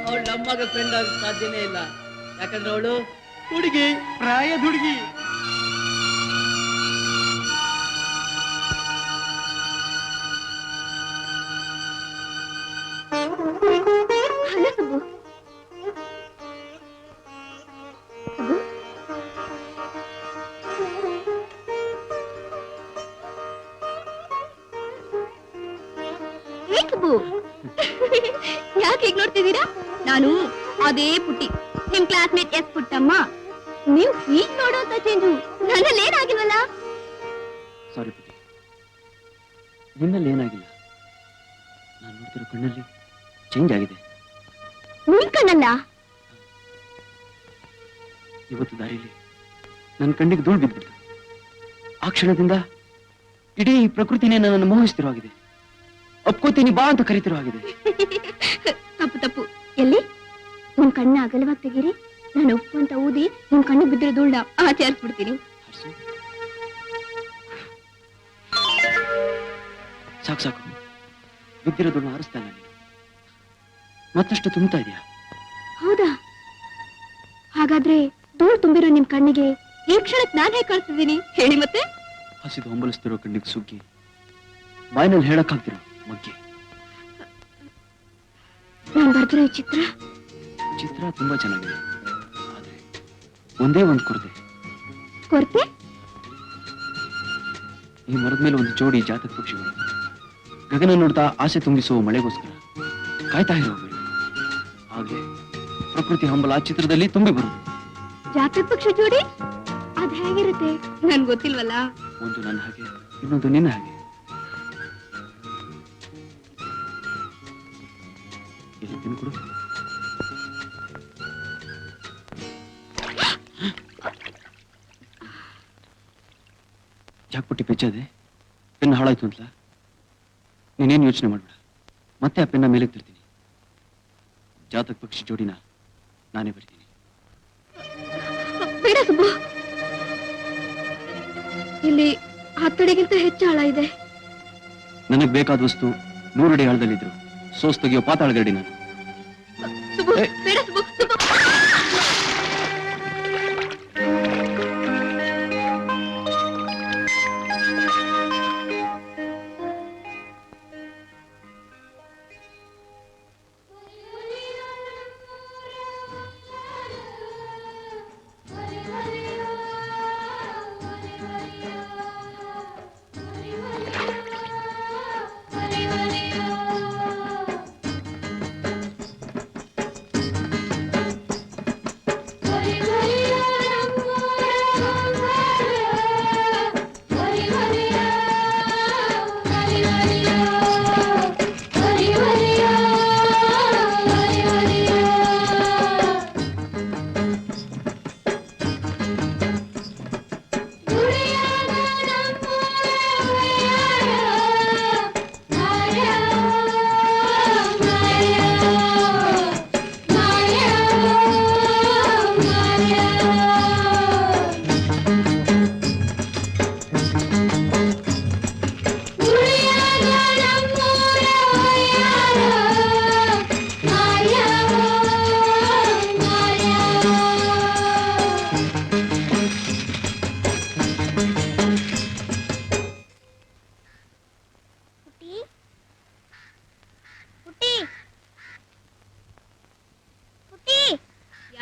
ಅವಳು ನಮ್ಮಗೆ ಫ್ರೆಂಡ್ ಆಗ ಸಾಧ್ಯನೇ ಇಲ್ಲ. ಯಾಕಂದ್ರೆ ಅವಳು ಹುಡುಗಿ, ಪ್ರಾಯದ ಹುಡುಗಿ. ಹಲೋ ಸುಬ್ಬು. ಸುಬ್ಬು? ಹೇ ಸುಬ್ಬು, ಯಾಕೆ ಈಗ ನೋಡ್ತಿದ್ದೀರಾ? ನಾನು ಅದೇ ಪುಟ್ಟಿ, ನಿಮ್ ಕ್ಲಾಸ್ಮೇಟ್ ಎಸ್ ಪುಟ್ಟಮ್ಮ. ನೀವು ಈಗ ನೋಡೋಂತ ಚೇಂಜು ನನ್ನಲ್ಲಿ ಏನಾಗಿಲ್ವಲ್ಲ? ಸಾರಿ ಪುಟ್ಟಿ, ನಿನ್ನಲ್ಲಿ ಏನಾಗಿಲ್ಲ. ನಾನು ನೋಡ್ತಿರೋ ಕಣ್ಣಲ್ಲಿ ಚೇಂಜ್ ಆಗಿದೆ. ನಿನ್ ಕಣ್ಣಲ್ಲ? ಇವತ್ತು ದಾರಿಯಲ್ಲಿ ನನ್ನ ಕಣ್ಣಿಗೆ ಧೂಳು ಬಿದ್ಬಿಡ್ತು. ಆ ಕ್ಷಣದಿಂದ ಇಡೀ ಪ್ರಕೃತಿನೇ ನನ್ನನ್ನು ಮೋಹಿಸ್ತಿರೋ ಆಗಿದೆ. ಒಪ್ಕೋತೀನಿ ಬಾ ಅಂತ ಕರಿತಿರೋ ಆಗಿದೆ. ತಪ್ಪು ತಪ್ಪು. ಎಲ್ಲಿ? ನಿಮ್ ಕಣ್ಣ ಅಗಲವಾಗಿ ತೆಗೀರಿ. ನಾನು ಉಪ್ಪು ಅಂತ ಊದಿ ನಿಮ್ ಕಣ್ಣು ಬಿದ್ದಿರೋ ಧೂಳ್ನ ಆಚರಿಸ್ಬಿಡ್ತೀನಿ. ಹರ್ಸು. ಸಾಕು ಸಾಕು, ಬಿದ್ದಿರೋದನ್ನ ಹಾರಿಸ್ತಾ ಇಲ್ಲ ನೀನು. ಮತ್ತಷ್ಟು ತುಂಬ್ತಾ ಇದೆಯಾ? ಹೌದಾ? ಹಾಗಾದ್ರೆ ಧೂಳು ತುಂಬಿರೋ ನಿಮ್ ಕಣ್ಣಿಗೆ ಈ ಕ್ಷಣಕ್ಕೆ ನಾನ್ ಹೇಗೆ ಕಾಣಿಸ್ತಿದ್ದೀನಿ ಹೇಳಿ ಮತ್ತೆ? ಹಸಿದು ಹಂಬಲಿಸ್ತಿರೋ ಕಣ್ಣಿಗೆ ಸುಗ್ಗಿ, ಬಾಯಿನಲ್ಲಿ ಹೇಳಕ್ಕಾಗ್ತಿರೋ ಮಗ್ಗಿ. ನಾನ್ ಬರ್ದಿರೋ ಈ ಚಿತ್ರ ತುಂಬಾ ಚೆನ್ನಾಗಿದೆ. ಆದ್ರೆ ಒಂದೇ ಒಂದು ಕೊರತೆ. ಕೊರತೆ? ಈ ಮರದ ಮೇಲೆ ಒಂದು ಜೋಡಿ ಜಾತಕ ಪಕ್ಷಿಗಳು ಗಗನ ನೋಡ್ತಾ ಆಸೆ ತುಂಬಿಸುವ ಮಳೆಗೋಸ್ಕರ ಕಾಯ್ತಾ ಇರೋರು. ಹಾಗೆ ಪ್ರಕೃತಿ ಹಂಬಲ ಆ ಚಿತ್ರದಲ್ಲಿ ತುಂಬಿ ಬರುವುದು. ಜಾತಕ ಪಕ್ಷಿ ಜೋಡಿ ಅದ್ ಹೇಗಿರುತ್ತೆ ನನ್ ಗೊತ್ತಿಲ್ವಲ್ಲ. ಒಂದು ನನ್ನ ಹಾಗೆ, ಇನ್ನೊಂದು ನಿನ್ನ ಹಾಗೆ. ಇಲ್ಲಿ ತಿನ್ನು ಕೊಡು. ಜಾಕ್ಪುಟ್ಟಿ ಪೆಚ್ಚದೆ ಪೆನ್ ಹಾಳಾಯ್ತು ಅಂತ ನೀನೇನು ಯೋಚನೆ ಮಾಡ್ಬೇಡ. ಮತ್ತೆ ಆ ಪೆನ್ನ ಮೇಲೆ ತರ್ತೀನಿ. ಜಾತಕ ಪಕ್ಷಿ ಜೋಡಿನ ನಾನೇ ಬರ್ತೀನಿ. ಬೇಡ ಸುಬ್ಬು, ಇಲ್ಲಿ 10 ಅಡಿಗಿಂತ ಹೆಚ್ಚು ಆಳ ಇದೆ. ನನಗ್ ಬೇಕಾದ ವಸ್ತು 100 ಅಡಿ ಆಳದಲ್ಲಿದ್ರು ಸೋಸ್ ತೆಗೆಯೋ ಪಾತಾಳ ಗರಡಿ ನಾನು. ಸುಬ್ಬು, ಏ. ಬೇಡ ಸುಬ್ಬು, ಸುಬ್ಬು.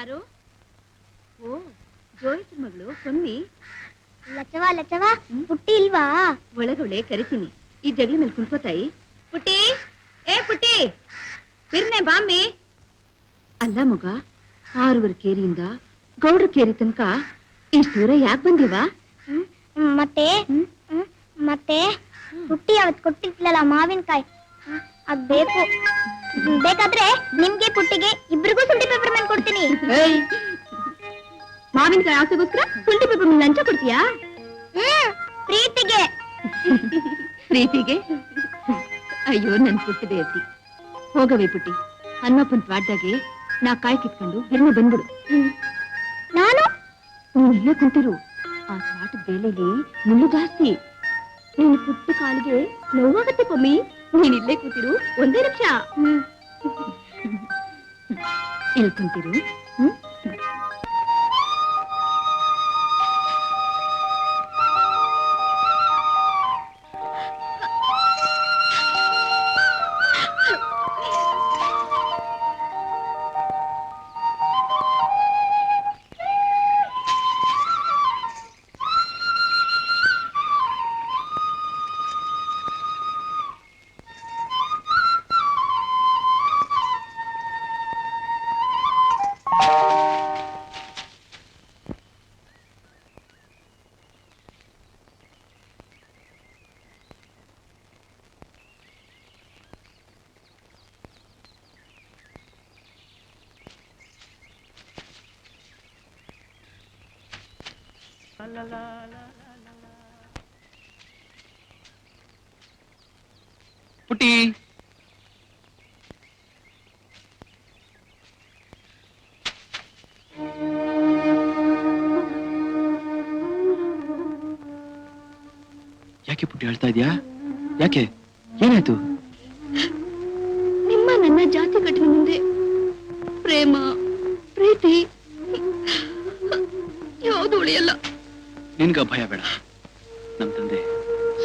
ಯಾರು? ಓ, ಜೋಯಿಸ್ ಮಗಳು ಪಮ್ಮಿ. ಲಚವ ಪುಟ್ಟಿ ಇಲ್ವಾ? ಒಳಗೊಳೆ ಕರಿತೀನಿ. ಈ ಜಗಲಿ ಮೇಲೆ ಕುಂತ್ಕೋತಾಯಿ. ಪುಟ್ಟಿ, ಏ ಪುಟ್ಟಿ, ಬಿರ್ನೆ ಬಾಮ್ಮಿ. ಅಲ್ಲ ಮಗ, 6 ಕೇರಿಯಿಂದ ಗೌಡ್ರ ಕೇರಿ ತನಕ ಇಷ್ಟು ದೂರ ಯಾಕೆ ಬಂದಿವಾ? ಮತ್ತೆ ಪುಟ್ಟಿ ಅವತ್ ಕೊಟ್ಟಿರ್ತಿಲ್ಲ ಮಾವಿನಕಾಯಿ, ಅದ್ ಬೇಕು. ಬೇಕಾದ್ರೆ ನಿಮ್ಗೆ ಪುಟ್ಟಿಗೆ ಇಬ್ರಿಗೂ ಶುಂಠಿ ಪೇಪರ್ ಮೇಲೆ ಕೊಡ್ತೀನಿ. ಮಾವಿನಕಾಯಿ ಆಸೆಗೋಸ್ಕರ ಶುಂಠಿ ಪೇಪರ್ ಮೇಲೆ ಲಂಚ ಕೊಡ್ತೀಯಾ? ಪ್ರೀತಿಗೆ. ಪ್ರೀತಿಗೆ? ಅಯ್ಯೋ ನನ್ ಪುಟ್ಟದೆ ಅತಿ. ಹೋಗವೇ ಪುಟ್ಟಿ, ಹನುಮಪ್ಪನ ತ್ವಾಟ್ದಾಗೆ ನಾ ಕಾಯಿ ಕಿತ್ಕೊಂಡು ಬಿರ್ನೆ ಬಂದ್ಬಿಡು. ನಾನು ನೀನ್ ಇಲ್ಲೇ ಕುಂತಿರು. ಆ ತ್ವಾಟದ ಬೇಳೆಲಿ ಮುಳ್ಳು ಜಾಸ್ತಿ. ನೀನು ಪುಟ್ಟ ಕಾಲಿಗೆ ನೋವಾಗತ್ತೆ ಪಮ್ಮಿ. ನೀನ್ ಇಲ್ಲೇ ಕೂತಿರು, ಒಂದೇ ನಿಮಿಷ. ಇಲ್ಲಿ ಕುಂತಿರು. ಪುಟ್ಟಿ, ಯಾಕೆ ಪುಟ್ಟಿ ಹೇಳ್ತಾ ಇದೀಯಾ? ಯಾಕೆ, ಏನಾಯ್ತು? ನಿಮ್ಮ ನನ್ನ ಜಾತಿ ಕಟ್ಟಿನ ಮುಂದೆ ಪ್ರೇಮ ಪ್ರೀತಿ ಯಾವುದು ಉಳಿಯಲ್ಲ. ನಿನ್ಗ ಭಯ ಬೇಡ. ನಮ್ ತಂದೆ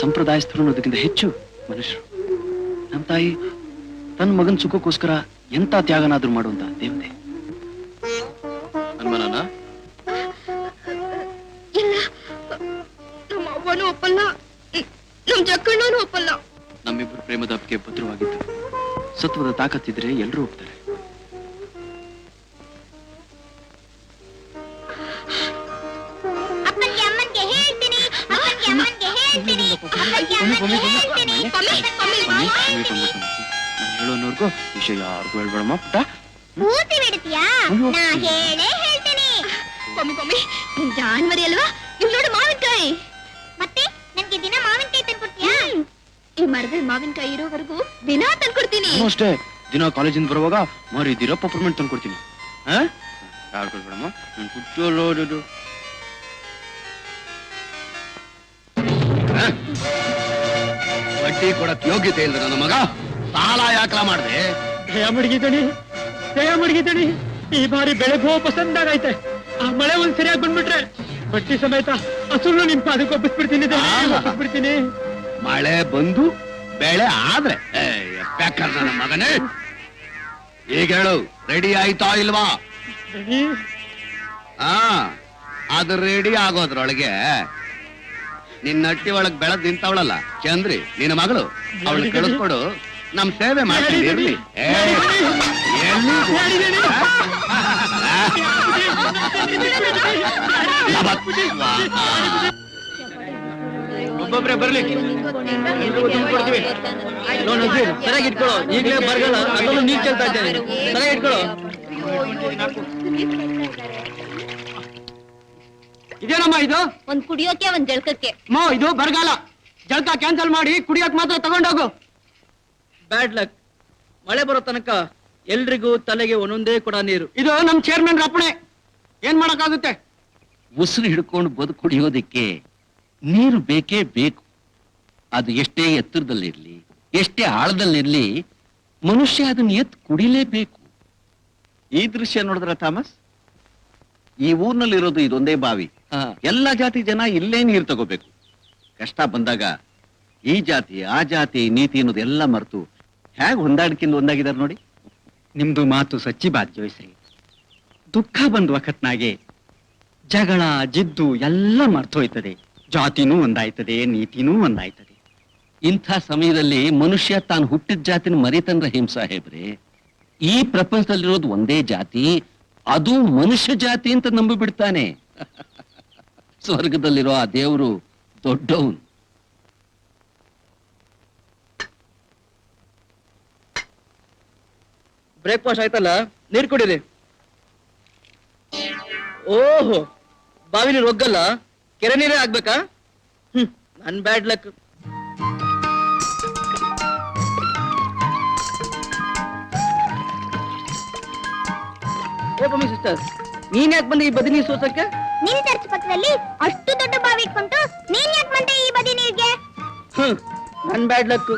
ಸಂಪ್ರದಾಯಸ್ಥರು ಅನ್ನೋದಕ್ಕಿಂತ ಹೆಚ್ಚು ಮನುಷ್ಯರು. ನಮ್ ತಾಯಿ ತನ್ನ ಮಗನ್ ಸುಖಕ್ಕೋಸ್ಕರ ಎಂತ ತ್ಯಾಗನಾದ್ರೂ ಮಾಡುವಂತ ದೇವತೆ. ಅನ್ಮನನ ಇಲ್ಲ, ನಮ್ಮ ಅವ್ವನೂ ಒಪ್ಪಲ್ಲ, ನಮ್ ಜಕ್ಕಣ್ಣನೂ ಒಪ್ಪಲ್ಲ. ನಮ್ಮಿಬ್ಬರು ಪ್ರೇಮದ ಹಬ್ಬಿಗೆ ಭದ್ರವಾಗಿತ್ತು. ಸತ್ವದ ತಾಕತ್ತಿದ್ರೆ ಎಲ್ಲರೂ ಹೋಗ್ತಾರೆ. ಅಮ್ಮನ್ಗೆ ಹೇಳ್ತೀನಿ. ಹೇಳೋನವ್ರಿಗೂ ವಿಷಯ ಯಾರಿಗೂ ಹೇಳ್ಬೇಡಮ್ಮ ಪುಟ್ಟ. ಪೂರ್ತಿ ಬಿಡ್ತೀಯಾ? ನಾ ಹೇಳೇ ಹೇಳ್ತೀನಿ. ಪಮ್ಮಿ ಜಾನ್ವರಿ ಅಲ್ವಾ? ಇಲ್ಲಿ ನೋಡು ಮಾವಿನಕಾಯಿ. ಮತ್ತೆ ನನ್ಗೆ ದಿನ ಮಾವಿನಕಾಯಿ ತಂದ್ಕೊಡ್ತೀಯಾ? ಈ ಮರದಲ್ಲಿ ಮಾವಿನಕಾಯಿ ಇರೋವರೆಗೂ ದಿನ ತಂದ್ಕೊಡ್ತೀನಿ. ನಾನು ಅಷ್ಟೇ, ದಿನ ಕಾಲೇಜಿಂದ ಬರುವಾಗ ಮಾರಿದಿರ ಪರ್ಮೆಂಟ್ ತಂದ್ಕೊಡ್ತೀನಿ. ಯಾರು ಕೊಡ್ಬೇಡಮ್ಮ, ನಾನು ಕುಚ್ಚೋದು. ಬಡ್ಡಿ ಕೊಡಕ್ ಯೋಗ್ಯತೆ ಇಲ್ಲ ನನ್ನ ಮಗ. ಸಾಲ ಯಾಕಲ ಮಾಡ್ದೆ? ದಯ ಮಡಗಿದಣಿ. ಈ ಬಾರಿ ಬೆಳೆ ಬಹು ಪಸಂದಾಗೈತೆ. ಆ ಮಳೆ ಒಂದ್ ಸರಿಯಾಗಿ ಬಂದ್ಬಿಟ್ರೆ ಬಟ್ಟಿ ಸಮೇತ ಹಸುರು ನಿಮ್ ಪಾದಕ್ಕೆ ಒಪ್ಪಿಸ್ಬಿಡ್ತೀನಿ. ಮಳೆ ಬಂದು ಬೆಳೆ ಆದ್ರೆ ನನ್ನ ಮಗನೇ, ಈಗ ಹೇಳು, ರೆಡಿ ಆಯ್ತಾ ಇಲ್ವಾ? ಅದು ರೆಡಿ ಆಗೋದ್ರೊಳಗೆ ನಿನ್ನ ಹಟ್ಟಿ ಒಳಗ್ ಬೆಳೆದ್ ನಿಂತವಳಲ್ಲ ಚಂದ್ರಿ, ನಿನ್ನ ಮಗಳು, ಅವಳು ಕಳಿಸ್ಕೊಡು, ನಮ್ ಸೇವೆ ಮಾಡ್ತೀನಿ ಇರ್ಲಿ. ಒಬ್ಬೊಬ್ರೆ ಬರ್ಲಿ, ಸರಿಯಾಗಿ ಇಟ್ಕೊಳ್ಳೋ. ಈಗಲೇ ಬರಗಲ್ಲ, ಅದನ್ನು ನೀರ್ ಚೆಲ್ತಾ ಇದ್ದೇನೆ. ಸರಿಯಾಗಿ ಇಟ್ಕೊಳ್ಳೋ. ಇದೇನಮ್ಮ ಇದು? ಒಂದ್ ಕುಡಿಯೋಕೆ ಒಂದ್ ಜಳಕಕ್ಕೆ. ಇದು ಬರಗಾಲ. ಜಳಕ ಕ್ಯಾನ್ಸಲ್ ಮಾಡಿ ಕುಡಿಯಕ್ ಮಾತ್ರ ತಗೊಂಡೋಗು. Bad luck. ಮಳೆ ಬರೋ ತನಕ ಎಲ್ರಿಗೂ ತಲೆಗೆ ಒಂದೊಂದೇ ಕೊಡ ನೀರು. ಇದು ನಮ್ ಚೇರ್ಮನ್ ರಪ್ಪಣೆ. ಏನ್ ಮಾಡಕ್ಕಾಗುತ್ತೆ? ಉಸಿರು ಹಿಡ್ಕೊಂಡು ಬದುಕು ಕುಡಿಯೋದಿಕ್ಕೆ ನೀರು ಬೇಕೇ ಬೇಕು. ಅದು ಎಷ್ಟೇ ಎತ್ತರದಲ್ಲಿರ್ಲಿ, ಎಷ್ಟೇ ಆಳದಲ್ಲಿರ್ಲಿ, ಮನುಷ್ಯ ಅದನ್ನ ಎತ್ತು ಕುಡಿಲೇಬೇಕು. ಈ ದೃಶ್ಯ ನೋಡಿದ್ರ ಥಾಮಸ್, ಈ ಊರ್ನಲ್ಲಿರೋದು ಇದೊಂದೇ ಬಾವಿ. ಎಲ್ಲ ಜಾತಿ ಜನ ಇಲ್ಲೇ ನೀರು ತಗೋಬೇಕು. ಕಷ್ಟ ಬಂದಾಗ ಈ ಜಾತಿ ಆ ಜಾತಿ ನೀತಿ ಅನ್ನೋದೆಲ್ಲ ಮರೆತು ಹೇಗೆ ಹೊಂದಾಣಿಕೆಯಿಂದ ಒಂದಾಗಿದ್ದಾರೆ ನೋಡಿ. ನಿಮ್ದು ಮಾತು ಸಚ್ಚಿ ಬಾತ್ ಜೋಯಿಸ್ರಿ. ದುಃಖ ಬಂದ ವಖತ್ನಾಗೆ ಜಗಳ ಜಿದ್ದು ಎಲ್ಲ ಮರ್ತೋಯ್ತದೆ. ಜಾತಿನೂ ಒಂದಾಯ್ತದೆ, ನೀತಿನೂ ಒಂದಾಯ್ತದೆ. ಇಂಥ ಸಮಯದಲ್ಲಿ ಮನುಷ್ಯ ತಾನು ಹುಟ್ಟಿದ ಜಾತಿನ ಮರಿತನ್ ರಹೀಂ ಸಾಹೇಬ್ರೆ. ಈ ಪ್ರಪಂಚದಲ್ಲಿರೋದು ಒಂದೇ ಜಾತಿ, ಅದು ಮನುಷ್ಯ ಜಾತಿ ಅಂತ ನಂಬಿಬಿಡ್ತಾನೆ. ಸ್ವರ್ಗದಲ್ಲಿರೋ ಆ ದೇವರು ದೊಡ್ಡವನು. ಬ್ರೇಕ್ಫಾಸ್ಟ್ ಆಯ್ತಲ್ಲ, ನೀರ್ ಕುಡೀರಿ. ಓಹೋ, ಬಾವಿ ನೀರು ಒಗ್ಗಲ್ಲ, ಕೆರೆ ನೀರೇ ಆಗ್ಬೇಕಾ? ನನ್ ಬ್ಯಾಡ್ ಲಕ್. ಸಿಸ್ಟರ್, ನೀನ್ ಯಾಕೆ ಬಂದೆ ಈ ಬದಿ ನೀರು ಸೋಸಕ್ಕೆ? ನಿನ್ ಚರ್ಚ್ ಪಕ್ಕದಲ್ಲಿ ಅಷ್ಟು ದೊಡ್ಡ ಬಾವಿ ಇಟ್ಕೊಂಡು ನೀನ್ ಯಾಕೆ ಬಂದೆ ಈ ಬದಿ ನೀರ್ಗೆ? ನನ್ ಬ್ಯಾಡ್ ಲಕ್.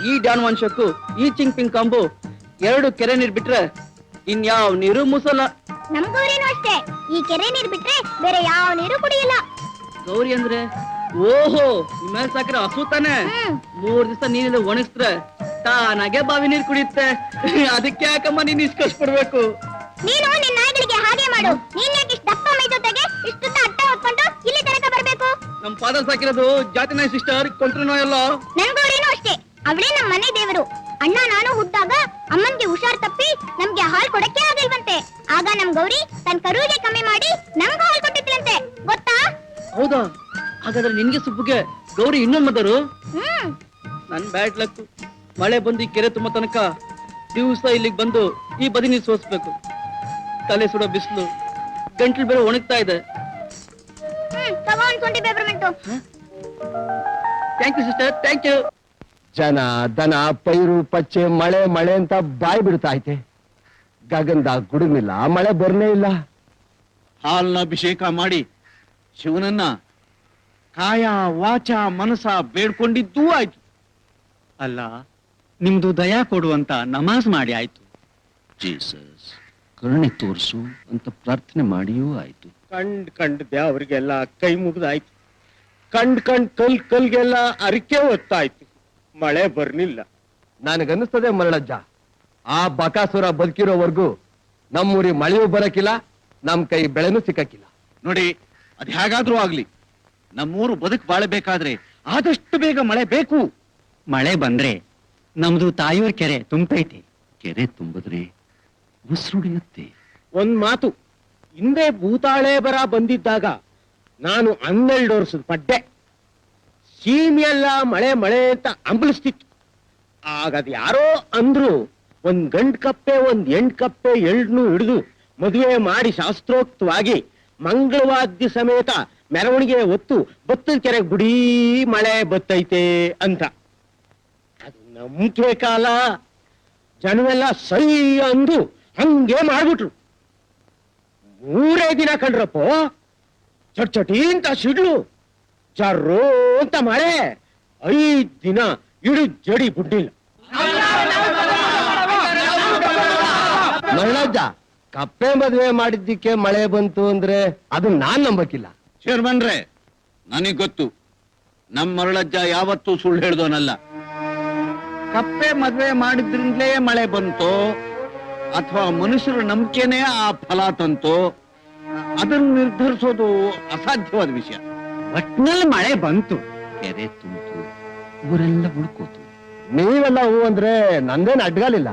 ಈ ಡಾನ್ ವಂಶಕ್ಕೂ ಈ ಚಿಂಗ್ ಪಿಂಗ್ ಕಾಂಬು 2 ಕೆರೆ ನೀರ್ ಬಿಟ್ರೆ ಇನ್ಯಾವ ನೀರು ಮುಸಲ್ಲ. ನಮ್ ಗೌರಿನೂ ಅಷ್ಟೇ, ಈ ಕೆರೆ ನೀರ್ ಬಿಟ್ರೆ ಬೇರೆ ಯಾವ ನೀರು ಕುಡಿಯಲ್ಲ. ಗೌರಿ ಅಂದ್ರೆ ಓಹೋ, ನಿಮ್ಮ ಸಾಕ್ರೆ ಹಸು ತಾನೆ. 3 ದಿವಸ ನೀರಿಲ್ಲ ಒಣಗಿಸ್ರೆ ತಾನಾಗೆ ಬಾವಿ ನೀರು ಕುಡಿಯುತ್ತೆ. ಅದಕ್ಕೆ ಯಾಕಮ್ಮ ನೀನ್ ಇಷ್ಟು ಕಷ್ಟಪಡ್ಬೇಕು? ನೀನು ನಿನ್ನ ನಾಯಿಗಳಿಗೆ ಹಾಗೆ ಮಾಡು. ನೀನ್ ಯಾಕೆ ಇಷ್ಟು ದಪ್ಪ ಮೈ ಜೊತೆಗೆ ಇಷ್ಟುದ್ದ ಅಟ್ಟ ಹೊತ್ಕೊಂಡು ಇಲ್ಲಿ ತನಕ ಬರ್ಬೇಕು? ನಮ್ ಫಾದರ್ ಸಾಕಿರೋದು ಜಾತಿ ನಾಯಿ ಸಿಸ್ಟರ್, ಕೊಂಟ್ರು ಎಲ್ಲ. ನನ್ ಗೌರಿನೂ ಅಷ್ಟೇ, ಅವಳೇ ನಮ್ಮ ಮನೆ ದೇವರು. ಅಣ್ಣ ನಾನು ಹುಟ್ಟಾಗ ಅಮ್ಮನ್ಗೆ ಹುಷಾರ್ ತಪ್ಪಿ ನಮ್ಗೆ ಹಾಲ್ ಕೊಡಕ್ಕೆ ಆಗಿಲ್ವಂತೆ. ಆಗ ನಮ್ ಗೌರಿ ತನ್ ಕರುವಿಗೆ ಕಮ್ಮಿ ಮಾಡಿ ನಮ್ಗೂ ಹಾಲ್ ಕೊಟ್ಟಿದ್ಲಂತೆ, ಗೊತ್ತಾ? ಹೌದಾ? ಹಾಗಾದ್ರೆ ನಿನ್ಗೆ ಸುಬ್ಬುಗೆ ಗೌರಿ ಇನ್ನೊಂದ್ ಮದರು. ಹ್ಮ್. ನನ್ ಬ್ಯಾಡ್ ಲಕ್. ಮಳೆ ಬಂದು ಈ ಕೆರೆ ತುಂಬ ತನಕ ದಿವಸ ಇಲ್ಲಿಗೆ ಬಂದು ಈ ಬದಿ ನೀರು ಸೋಸ್ಬೇಕು. ತಲೆ ಸುಡೋ ಬಿಸಿಲು, ಗಂಟ್ಲು ಬೇರೆ ಒಣಗ್ತಾ ಇದೆ. ತಗೊಂಡ್ twenty peppermint. Thank you sister, thank you. ಜನ ದನ ಪೈರು ಪಚ್ಚೆ ಮಳೆ ಮಳೆ ಅಂತ ಬಾಯಿ ಬಿಡ್ತಾ ಐತೆ. ಗಗನದಾಗ ಗುಡುಮಿಲ್ಲ, ಮಳೆ ಬರ್ನೇ ಇಲ್ಲ. ಹಾಲ್ನ ಅಭಿಷೇಕ ಮಾಡಿ ಶಿವನನ್ನ ಕಾಯ ವಾಚ ಮನಸ ಬೇಡ್ಕೊಂಡಿದ್ದೂ ಆಯ್ತು. ಅಲ್ಲ, ನಿಮ್ದು ದಯಾ ಕೊಡುವಂತ ನಮಾಜ್ ಮಾಡಿ ಆಯ್ತು. ಜೀಸಸ್ ಕರುಣೆ ತೋರಿಸು ಅಂತ ಪ್ರಾರ್ಥನೆ ಮಾಡಿಯೂ ಆಯ್ತು. ಕಂಡ್ ಅವ್ರಿಗೆಲ್ಲ ಕೈ ಮುಗ್ದಾಯ್ತು. ಕಂಡ್ ಕಲ್ಗೆಲ್ಲ ಅರಿಕೆ ಹೊತ್ತಾಯ್ತು. ಮಳೆ ಬರ್ಲಿಲ್ಲ. ನನಗನ್ನಿಸ್ತದೆ ಮರಳಜ್ಜ, ಆ ಬಕಾಸುರ ಬದುಕಿರೋವರೆಗೂ ನಮ್ಮೂರಿ ಮಳೆಯೂ ಬರಕಿಲ್ಲ, ನಮ್ ಕೈ ಬೆಳೆನೂ ಸಿಕ್ಕಕ್ಕಿಲ್ಲ. ನೋಡಿ, ಅದ್ ಹೇಗಾದ್ರೂ ಆಗ್ಲಿ, ನಮ್ಮೂರು ಬದುಕು ಬಾಳಬೇಕಾದ್ರೆ ಆದಷ್ಟು ಬೇಗ ಮಳೆ ಬೇಕು. ಮಳೆ ಬಂದ್ರೆ ನಮ್ದು ತಾಯೂರ್ ಕೆರೆ ತುಂಬೈತೆ. ಕೆರೆ ತುಂಬಿದ್ರೆ ಉಸಿರುಡಿಯುತ್ತೆ. ಒಂದ್ ಮಾತು, ಹಿಂದೆ ಭೂತಾಳೆ ಬರ ಬಂದಿದ್ದಾಗ ನಾನು 12 ವರ್ಷದ ಪಡ್ಡೆ. ಸೀಮೆಲ್ಲ ಮಳೆ ಮಳೆ ಅಂತ ಅಂಬಲಿಸ್ತಿತ್ತು. ಆಗದ್ ಯಾರೋ ಅಂದ್ರು, ಒಂದ್ ಗಂಡ್ ಕಪ್ಪೆ ಒಂದ್ ಹೆಣ್ ಕಪ್ಪೆ ಎಳ್ನು ಹಿಡಿದು ಮದುವೆ ಮಾಡಿ ಶಾಸ್ತ್ರೋಕ್ತವಾಗಿ ಮಂಗಳವಾದ್ಯ ಸಮೇತ ಮೆರವಣಿಗೆ ಹೊತ್ತು ಬತ್ತದ ಕೆರೆ ಗುಡೀ ಮಳೆ ಬತ್ತೈತೆ ಅಂತ. ಅದು ನಂಬಿಕೆ ಕಾಲ. ಜನವೆಲ್ಲ ಸೈ ಅಂದು ಹಂಗೆ ಮಾಡ್ಬಿಟ್ರು. 3 ದಿನ ಕಂಡ್ರಪ್ಪೋ, ಚಟಿ ಅಂತ ಸಿಡ್ಲು, ಜರ್ರೋ ಅಂತ ಮಳೆ. 5 ದಿನ ಇಡು ಜಡಿ ಬಿಡ್ಲಿಲ್ಲ. ಮರಳಜ್ಜ, ಕಪ್ಪೆ ಮದುವೆ ಮಾಡಿದ್ದಕ್ಕೆ ಮಳೆ ಬಂತು ಅಂದ್ರೆ ಅದು ನಾನ್ ನಂಬಕ್ಕಿಲ್ಲ. ಚೇರ್ಮನ್ರೆ, ನನಗ್ ಗೊತ್ತು, ನಮ್ಮ ಮರಳಜ್ಜ ಯಾವತ್ತೂ ಸುಳ್ಳು ಹೇಳ್ದೋನಲ್ಲ. ಕಪ್ಪೆ ಮದ್ವೆ ಮಾಡಿದ್ರಿಂದಲೇ ಮಳೆ ಬಂತು ಅಥವಾ ಮನುಷ್ಯರ ನಂಬಿಕೆನೇ ಆ ಫಲ ತಂತು, ಅದನ್ನು ನಿರ್ಧರಿಸೋದು ಅಸಾಧ್ಯವಾದ ವಿಷಯ. ಒಟ್ನಲ್ಲಿ ಮಳೆ ಬಂತು. ಕೆರೆ ತುಂಬಿತು, ಊರೆಲ್ಲ ಉಳ್ಕೋತು. ನೀವೆಲ್ಲ ಹೂ ಅಂದ್ರೆ ನಂದೇನ್ ಅಡ್ಗಾಲಿಲ್ಲ.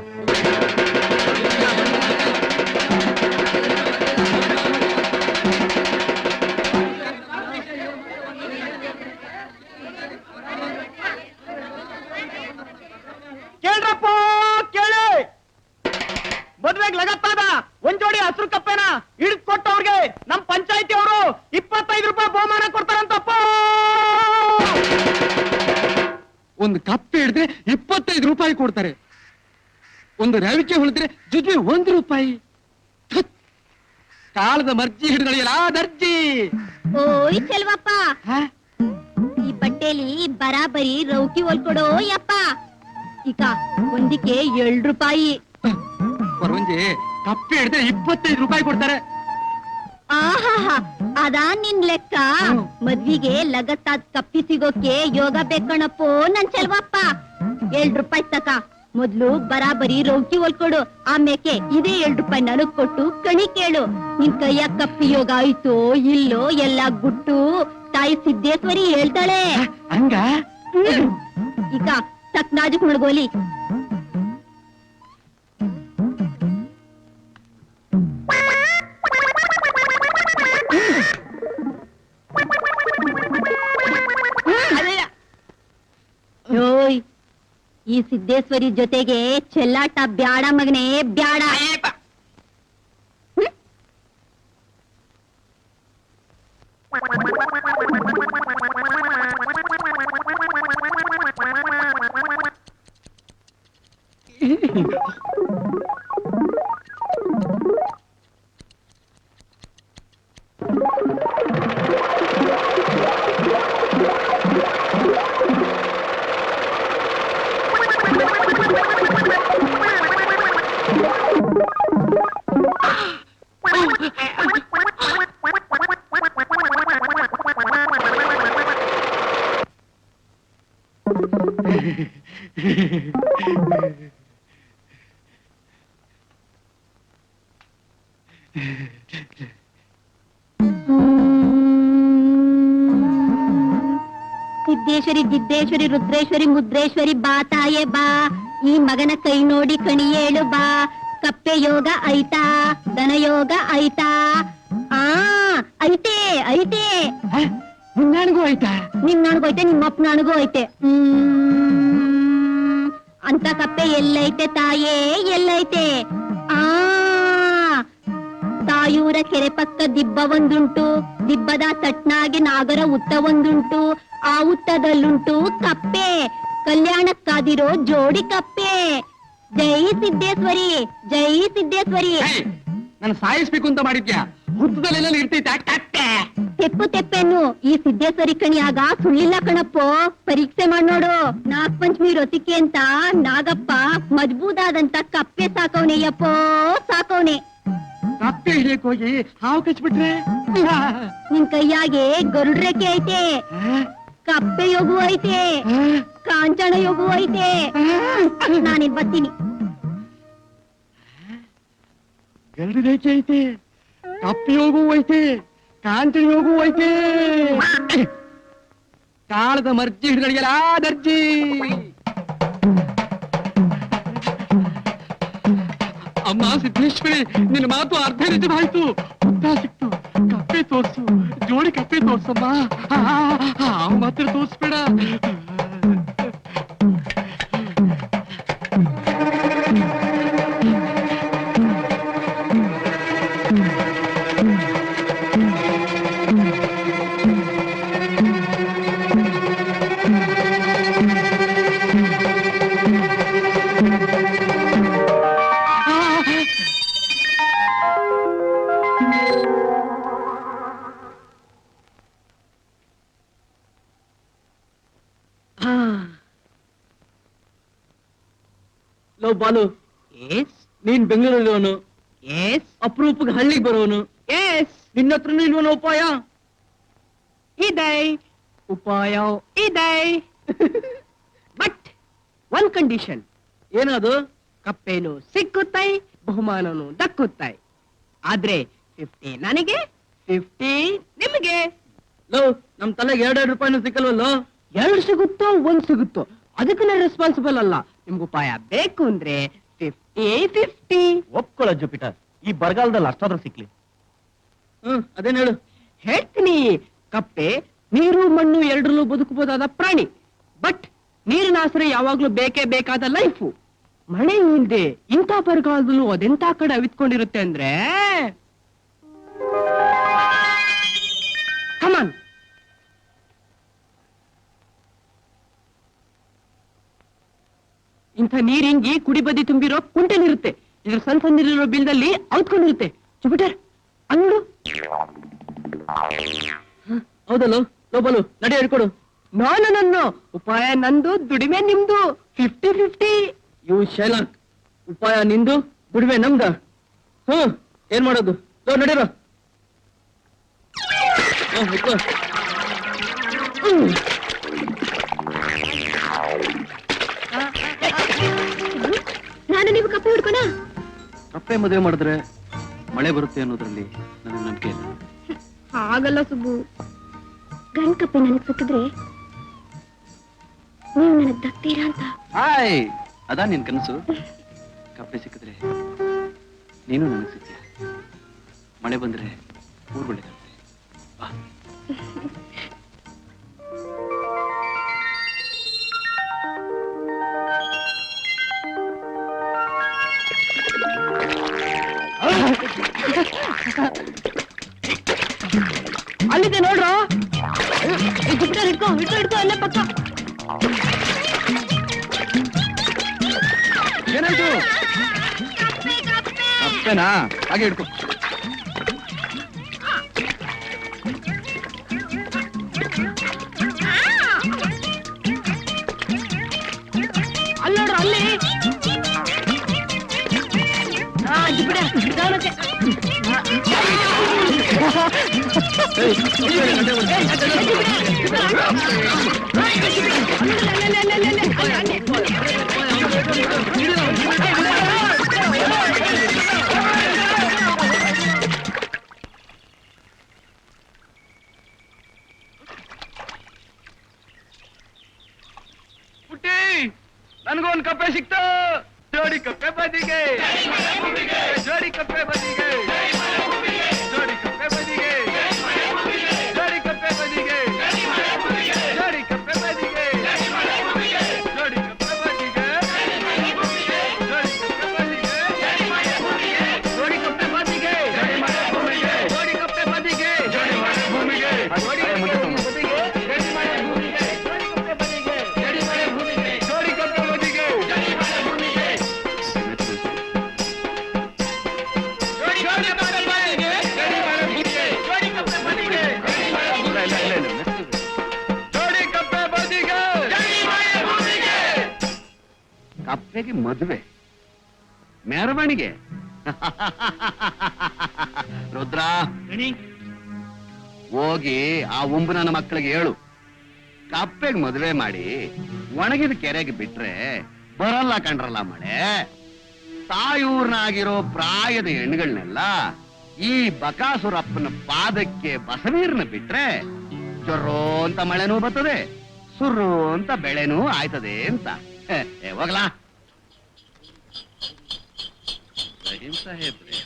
ಕೇಳ್ರಪ್ಪ ಕೇಳಿ, ಮದ್ವೆಗ್ ಲಗತ್ತಾದ ಒಂದ್ ಜೋಡಿ ಹಸಿರು ಕಪ್ಪೆನ ಹಿಡಿದು ಕೊಟ್ಟವ್ರಿಗೆ ನಮ್ ಪಂಚಾಯತಿ ಅವರು 25 ರೂಪಾಯಿ ಬಹುಮಾನ ಕೊಡ್ತಾರಂತಪ್ಪ. ಒಂದು ಕಪ್ಪೆ ಹಿಡಿದ್ರೆ 25 ರೂಪಾಯಿ ಕೊಡ್ತಾರೆ. ಒಂದು ರವಿಕೆ ಹೊಲಿದ್ರೆ ಜೊತೆ 1 ರೂಪಾಯಿ. ಕಾಲದ ಮರ್ಜಿ ಹಿಡಿದಳಿಯಲ್ಲ ದರ್ಜಿ. ಓಯ್ ಚೆಲ್ವಪ್ಪ, ಈ ಬಟ್ಟೆಲಿ ಬರಾಬರಿ ರೌಕಿ ಹೊಲ್ಕೊಡೋ ಯಪ್ಪ. ಈಗ ಒಂದಿಕ್ಕೆ 2 ರೂಪಾಯಿ. ಪರವಂಜಿ, ಕಪ್ಪೆ ಹಿಡಿದ್ರೆ 25 ರೂಪಾಯಿ ಕೊಡ್ತಾರೆ. ಆಹಾ, ಅದಾ ನಿನ್ ಲೆಕ್ಕ. ಮದ್ವಿಗೆ ಲಗತ್ತಾದ್ ಕಪ್ಪಿ ಸಿಗೋಕೆ ಯೋಗ ಬೇಕಣಪ್ಪೋ ನನ್ ಚೆಲ್ವಪ್ಪ. 2 ರೂಪಾಯಿ ತಕ ಮೊದ್ಲು ಬರಾಬರಿ ರೌಕಿ ಹೊಲ್ಕೊಡು ಆಮೇಕೆ ಇದೇ 2 ರೂಪಾಯಿ ನನಗ್ ಕೊಟ್ಟು ಕಣಿ ಕೇಳು. ನಿನ್ ಕೈಯ ಕಪ್ಪಿಯೋಗ ಆಯ್ತೋ ಇಲ್ಲೋ ಎಲ್ಲ ಗುಟ್ಟು ತಾಯಿ ಸಿದ್ದೇಶ್ವರಿ ಹೇಳ್ತಾಳೆ. ಹಂಗ ಈಗ ತಕ್ನಾಜಕ್ ಮುಳುಗೋಲಿ. ಓಯ್ ಈ ಸಿದ್ದೇಶ್ವರಿ ಜೊತೆಗೆ ಚೆಲ್ಲಾಟ ಬ್ಯಾಡ ಮಗನೇ ಬ್ಯಾಡ. ಸಿದ್ದೇಶ್ವರಿ ಗಿದ್ದೇಶ್ವರಿ ರುದ್ರೇಶ್ವರಿ ಮುದ್ರೇಶ್ವರಿ ಬಾ ತಾಯೇ ಬಾ. ಈ ಮಗನ ಕೈ ನೋಡಿ ಕಣಿ ಹೇಳು ಬಾ. ಕಪ್ಪೆ ಯೋಗ ಐತಾ ದನ ಯೋಗ ಐತಾ? ಆ ಐತೆ ಐತೆ. ನನಗೂ ಆಯ್ತಾ? ನಿಮ್ ನನಗೂ ಐತೆ ನಿಮ್ಮ ಅಪ್ಪ ನನಗೂ ಐತೆ. ಅಂತ ಕಪ್ಪೆ ಎಲ್ಲೈತೆ ತಾಯೇ ಎಲ್ಲೈತೆ? ಆ ತಾಯೂರ ಕೆರೆ ಪಕ್ಕ ದಿಬ್ಬ ಒಂದುಂಟು. ದಿಬ್ಬದ ತಟ್ನಾಗೆ ನಾಗರ ಉತ್ತ ಒಂದುಂಟು. ಆ ಉತ್ತದಲ್ಲುಂಟು ಕಪ್ಪೆ. ಕಲ್ಯಾಣಕ್ಕಾದಿರೋ ಜೋಡಿ ಕಪ್ಪೆ. ಜೈ ಸಿದ್ದೇಶ್ವರಿ ಜೈ ಸಿದ್ದೇಶ್ವರಿ. ನಾನು ಸಾಯಿಸ್ಬೇಕು ಅಂತ ಮಾಡಿದ್ಯಾ? ಹುತ್ತದಲ್ಲೆಲ್ಲ ಇರ್ತೈತೆ ಕಟ್ಟೆ. ತೆಪ್ಪು ತೆಪ್ಪೆನ್ನು ಈ ಸಿದ್ದೇಶ್ವರಿ ಕಣಿಯಾಗ ಸುಳ್ಳಿಲ್ಲ ಕಣಪ್ಪೋ. ಪರೀಕ್ಷೆ ಮಾಡ್ ನೋಡು. ನಾಗಪಂಚಮಿ ರೊತಿಕೆ ಅಂತ ನಾಗಪ್ಪ ಮಜ್ಬೂದಾದಂತ ಕಪ್ಪೆ ಸಾಕವ್ನೆ ಯಪ್ಪೋ ಸಾಕವ್ನೆ. ಕಪ್ಪೆ ಹಿಡಿಯಕ್ ಹೋಗಿ ಹಾವು ಕಚ್ಬಿಟ್ರೆ ನಿನ್ ಕೈಯಾಗೆ ಗರುಡ್ ರೇಖೆ ಐತೆ. ಕಪ್ಪೆ ಯೋಗು ಐತೆ. ಕಾಂಚನ ಯೋಗು ಐತೆ. ನಾನಿನ್ ಬರ್ತೀನಿ. ಗರುಡ ರೇಖೆ ಐತೆ, ಕಪ್ಪೆ ಯೋಗು ಐತೆ, ಕಾಂಚನ ಯೋಗು ಐತೆ. ಕಾಳದ ಮರ್ಜಿ ಹಿಡಿದಳಿಯಲ್ಲ ದರ್ಜಿ. ಅಮ್ಮ ಸಿದ್ದೇಶ್ವರಿ, ನಿನ್ನ ಮಾತು ಅರ್ಧ ನಿಜವಾಯ್ತು. ಉದ್ದ ಸಿಕ್ತು. ಕಪ್ಪೆ ತೋರ್ಸು, ಜೋಡಿ ಕಪ್ಪೆ ತೋರ್ಸಮ್ಮ. ಮಾತ್ರ ತೋರ್ಸ್ಬೇಡ. ಲೋ ಬಾಲು, ನೀನ್ ಬೆಂಗಳೂರಿರೋನು, ಅಪರೂಪಕ್ಕೆ ಹಳ್ಳಿಗೆ ಬರೋನು, ನಿನ್ನ ಹತ್ರನೂ ಇಲ್ವನ ಉಪಾಯ? ಇದೆ ಉಪಾಯ ಇದೆ. But one condition. ಏನದು? ಕಪ್ಪೇನು ಸಿಕ್ಕುತ್ತೈ, ಬಹುಮಾನನು ದಕ್ಕುತ್ತೈ. ಆದ್ರೆ 50 ನನಗೆ, 50 ನಿಮಗೆ. ಲೋ, ನಮ್ ತಲೆಗೆ 2 ರೂಪಾಯಿನೂ ಸಿಕ್ಕಲ್ವಲ್ಲೋ? 2 ಸಿಗುತ್ತೋ 1 ಸಿಗುತ್ತೋ ಅದಕ್ಕೆ ನಾನು ರೆಸ್ಪಾನ್ಸಿಬಲ್ ಅಲ್ಲ. ನಿಮ್ಗೆ ಉಪಾಯ ಬೇಕು ಅಂದ್ರೆ 50-50. ಒಪ್ಕೊಳ್ಳೋ ಜುಪಿಟರ್, ಈ ಬರಗಾಲದಲ್ಲಿ ಅಷ್ಟಾದ್ರೂ ಸಿಕ್ಲಿ. ಅದೇನ್ ಹೇಳು. ಹೇಳ್ತೀನಿ. ಕಪ್ಪೆ ನೀರು ಮಣ್ಣು ಎರಡರಲ್ಲೂ ಬದುಕಬಹುದಾದ ಪ್ರಾಣಿ. ಬಟ್ ನೀರಿನ ಆಸರೆ ಯಾವಾಗ್ಲೂ ಬೇಕೇ ಬೇಕಾದ ಲೈಫು. ಮಳೆ ಇಲ್ದೆ ಇಂಥ ಬರಗಾಲದಲ್ಲೂ ಅದೆಂತ ಕಡೆ ಅವಿತ್ಕೊಂಡಿರುತ್ತೆ ಅಂದ್ರೆ ಕಮಾನ್. ಇಂಥ ನೀರಿಂಗಿ ಕುಡಿ ಬದಿ ತುಂಬಿರೋ ಕುಂಟೆಲಿರುತ್ತೆ. ಇದ್ರ ಸಣ್ಣ ಸಣ್ಣಲಿರೋ ಬಿಲ್ದಲ್ಲಿ ಔತ್ಕೊಂಡಿರುತ್ತೆ. ಜುಪಿಟರ್ ಅಂಗಡು. ಹೌದಲ್ಲೋ? ಲೋ ಬಾಲು, ನಡಿ ಹೇಳ್ಕೊಡು. ನಾನು ಉಪಾಯ ನಂದು, ದುಡಿಮೆ ನಿಮ್ದು. 50-50. ಇವು ಶೈಲಾಕ್, ಉಪಾಯ ನಿಂದು, ದುಡಿಮೆ ನಮ್ದ. ಏನ್ ಮಾಡೋದು? ಲೋ ನಡೀರೋ. ಕಪ್ಪೆ ಹುಡ್ಕೋಣ. ಕಪ್ಪೆ ಮದುವೆ ಮಾಡಿದ್ರೆ ಮಳೆ ಬರುತ್ತೆ ಅನ್ನೋದ್ರಲ್ಲಿ ನನಗೆ ನಂಬಿಕೆ ಇಲ್ಲ. ಹಾಗಲ್ಲ ಸುಬ್ಬು, ಗಂಡ್ ಕಪ್ಪೆ ನನಗ್ ಸಿಕ್ಕಿದ್ರೆ ನೀವು ನನಗ್ ದತ್ತೀರಾ ಅಂತ. ಹಾಯ್, ಅದಾ ನಿನ್ ಕನಸು? ಕಪ್ಪೆ ಸಿಕ್ಕಿದ್ರೆ ನೀನು ನನಗೆ ಸಿಗ್ತೀಯ. ಮಳೆ ಬಂದ್ರೆ ಊರ್ ಒಳ್ಳೆದಾಗುತ್ತೆ. ಬಾ. ಅಲ್ಲಿದೆ ನೋಡ್ರು. ಹಿಡ್ಕೊ ಅಲ್ಲೇ ಪಕ್ಕ. ಏನಾಯ್ತು? ಕಪ್ಪೆನಾ? ಹಾಗೆ ಹಿಡ್ಕೊ. ಅಲ್ಲಿ ನೋಡ್ರು, ಅಲ್ಲಿ. ಜಿಬಿಡ ನಿಧಾನಕ್ಕೆ. ಪುಟ್ಟಿ, ನನಗೊಂದು ಕಪ್ಪೆ ಸಿಕ್ತು. ಜೋಡಿ ಕಪ್ಪೆ ಬದಿಗೆ, ಜೋಡಿ ಕಪ್ಪೆ ಬದಿಗೆ, ಜೋಡಿ ಕಪ್ಪೆ ಬದಿಗೆ, ಜೋಡಿ ಕಪ್ಪೆ ಬದಿಗೆ, ಜೋಡಿ ಕಪ್ಪೆ ಬದಿಗೆ, ಜೋಡಿ ಕಪ್ಪೆ ಬದಿಗೆ, ಜೋಡಿ ಕಪ್ಪೆ ಬದಿಗೆ, ಜೋಡಿ ಕಪ್ಪೆ ಬದಿಗೆ, ಜೋಡಿ ಮಳೆ ಭೂಮಿಗೆ, ಜೋಡಿ ಕಪ್ಪೆ ಬದಿಗೆ, ಜಡಿ ಮಳೆ ಭೂಮಿಗೆ, ಜೋಡಿ ಕಪ್ಪೆ ಬದಿಗೆ, ಜಡಿ ಮಳೆ ಭೂಮಿಗೆ, ಜೋಡಿ ಕಪ್ಪೆ ಬದಿಗೆ, ಜಡಿ ಮಳೆ ಭೂಮಿಗೆ. ಕಪ್ಪೆಗೆ ಮದುವೆ, ಮೆರವಣಿಗೆ. ರುದ್ರ, ಹೋಗಿ ಆ ಉಂಬನ ಮಕ್ಕಳಿಗೆ ಹೇಳು, ಕಪ್ಪೆಗೆ ಮದುವೆ ಮಾಡಿ ಒಣಗಿದ ಕೆರೆಗೆ ಬಿಟ್ರೆ ಬರಲ್ಲ ಕಂಡ್ರಲ್ಲ ಮಳೆ. ತಾಯೂರ್ನಾಗಿರೋ ಪ್ರಾಯದ ಹೆಣ್ಣುಗಳನ್ನೆಲ್ಲ ಈ ಬಕಾಸುರಪ್ಪನ ಪಾದಕ್ಕೆ ಬಸವೀರ್ನ ಬಿಟ್ರೆ ಜೊರ್ರೋ ಅಂತ ಮಳೆನೂ ಬರ್ತದೆ, ಸುರ್ರು ಅಂತ ಬೆಳೆನೂ ಆಯ್ತದೆ ಅಂತ. ಹೋಗ್ಲಾ ರಹೀಂ ಸಾಹೇಬ್ರೆ,